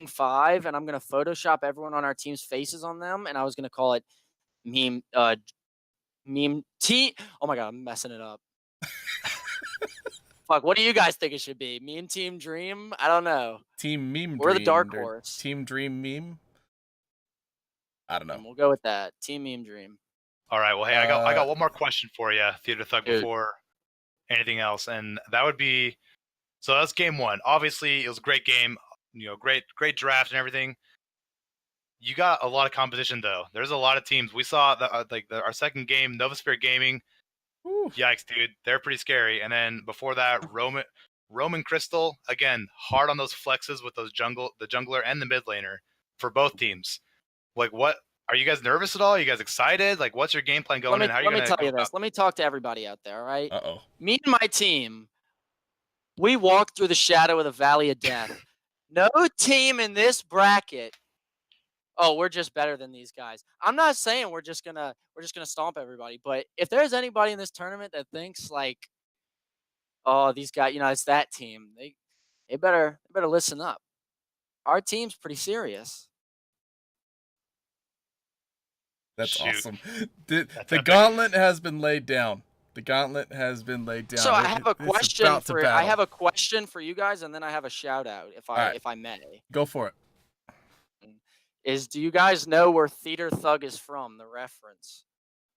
5, and I'm gonna Photoshop everyone on our team's faces on them, and I was gonna call it meme team. Oh my god, I'm messing it up. Fuck, what do you guys think it should be? Meme Team Dream? I don't know. Team Meme We're Dream. the dark or horse. Team Dream Meme. I don't know. We'll go with that. Team Meme Dream. All right. Well, hey, I got one more question for you, Theater Thug, before anything else, and that would be, so that's game one. Obviously, it was a great game. Great draft and everything. You got a lot of competition though. There's a lot of teams. We saw that our second game, Novasphere Gaming. Ooh. Yikes, dude, they're pretty scary. And then before that, Roman Crystal, again, hard on those flexes with the jungler and the mid laner for both teams. Like, what? Are you guys nervous at all? Are you guys excited? Like, what's your game plan going in? How are you Let me tell you this. Let me talk to everybody out there, all right? Uh-oh. Me and my team, we walked through the shadow of the valley of death. No team in this bracket, oh, we're just better than these guys. I'm not saying we're just gonna stomp everybody, but if there's anybody in this tournament that thinks like, oh, these guys, it's that team, they better listen up. Our team's pretty serious. That's Shoot. awesome. The epic. gauntlet has been laid down. The gauntlet has been laid down. So I have a It's question about to for I battle. have a question for you guys, and then I have a shout out if I may. Go for it. Do you guys know where Theater Thug is from? The reference.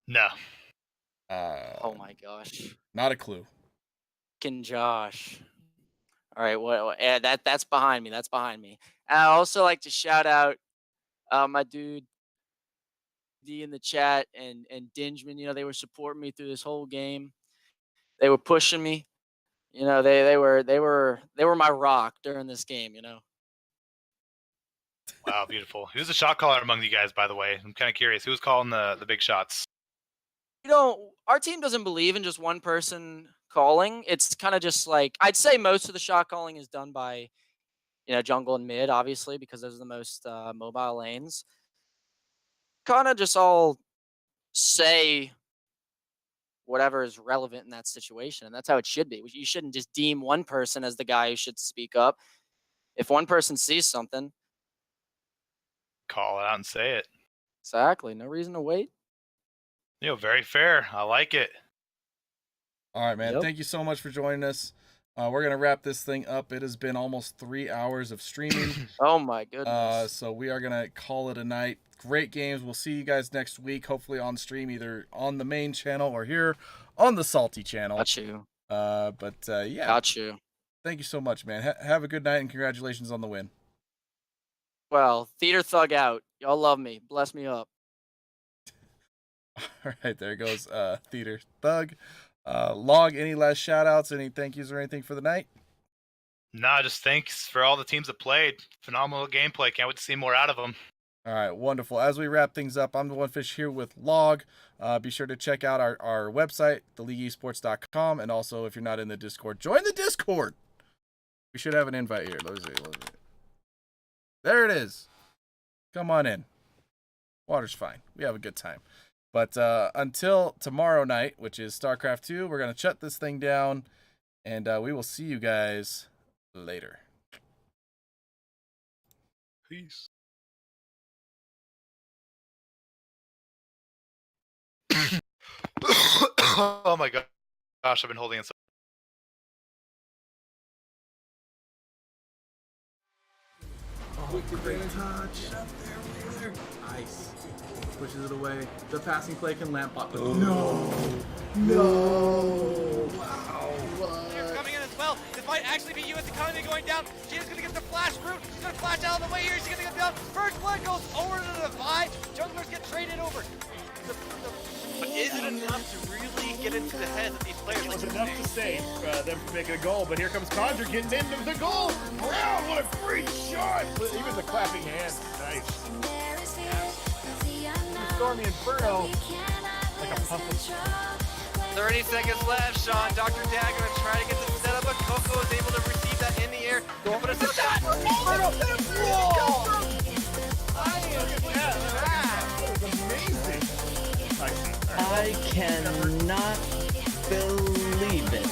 No. Oh my gosh. Not a clue. Fucking Josh. All right, that's behind me. That's behind me. And I also like to shout out my dude D in the chat and Dingeman. You know, they were supporting me through this whole game. They were pushing me. You know, they were my rock during this game. You know. Wow, beautiful. Who's the shot caller among you guys, by the way? I'm kind of curious. Who's calling the big shots? You know, our team doesn't believe in just one person calling. It's kind of just like, I'd say most of the shot calling is done by, you know, jungle and mid, obviously, because those are the most mobile lanes. Kind of just all say whatever is relevant in that situation, and that's how it should be. You shouldn't just deem one person as the guy who should speak up. If one person sees something, Call it out and say it. exactly, no reason to wait. You know, very fair. I like it. All right, man. Yep. Thank you so much for joining us. We're going to wrap this thing up. It has been almost 3 hours of streaming. Oh my goodness. So we are going to call it a night. Great games. We'll see you guys next week, hopefully on stream, either on the main channel or here on the Salty channel. Got you. Yeah. Got you. Thank you so much, man. Have a good night and congratulations on the win. Well, Theater Thug out. Y'all love me. Bless me up. All right, there goes Theater Thug. Log, any last shout outs, any thank yous or anything for the night? Nah, just thanks for all the teams that played. Phenomenal gameplay. Can't wait to see more out of them. All right, wonderful. As we wrap things up, I'm the One Fish here with Log. Be sure to check out our website, theleagueesports.com, and also if you're not in the Discord, join the Discord. We should have an invite here. Let's see. There it is. Come on in. Water's fine. We have a good time. But until tomorrow night, which is StarCraft 2, we're going to shut this thing down, and we will see you guys later. Peace. Oh my gosh, I've been holding in so Great touch. Nice. Pushes it away. The passing play can lamp up. No. Wow. Here's coming in as well. This might actually be US Economy going down. She is going to get the flash route. She's going to flash out of the way here. She's going to get down. First blood goes over to the Vi. Junglers get traded over. But is it enough to really get into the heads of these players? It was enough to save them from making a goal, but here comes Conjure getting into the goal. Brown, what a great shot! Even the clapping hands, nice. Stormy Inferno, like a puff of 30 seconds left. Sean, Dr. Dag going to try to get this set up, but Coco is able to receive that in the air. Going for the shot. I cannot believe it.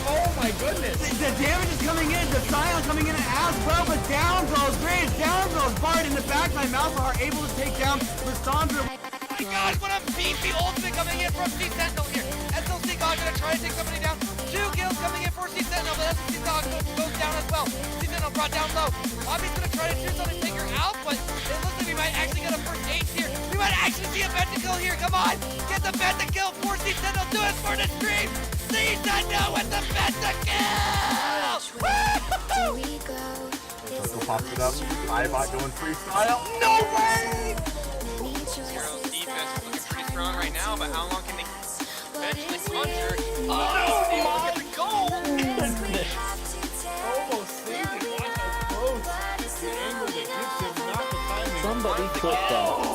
Oh my goodness! The damage is coming in, the Scion coming in as well, but down goes Graves, down goes Bard in the back by Malzahar, able to take down Lissandra. Oh my gosh, what a beefy ultimate coming in from C Sentinel here. SLC God gonna try to take somebody down. 2 kills coming in for C Sentinel, but SLC God goes down as well. C Sentinel brought down low. Obby's gonna try to shoot something to take her out, but it looks like we might actually get a first ace here. We might actually see a pentakill here. Come on, get the pentakill for C Sentinel. Do it for the stream. C Sentinel with the pentakill. Woo! Coco pops it up. Ibot going freestyle. No way! Hero's defense is looking pretty strong right now, but how long can they eventually conjure? Oh, no! Get the goal! Almost saved it. Watch how close. The angle that hits him, not the timing. Somebody click that.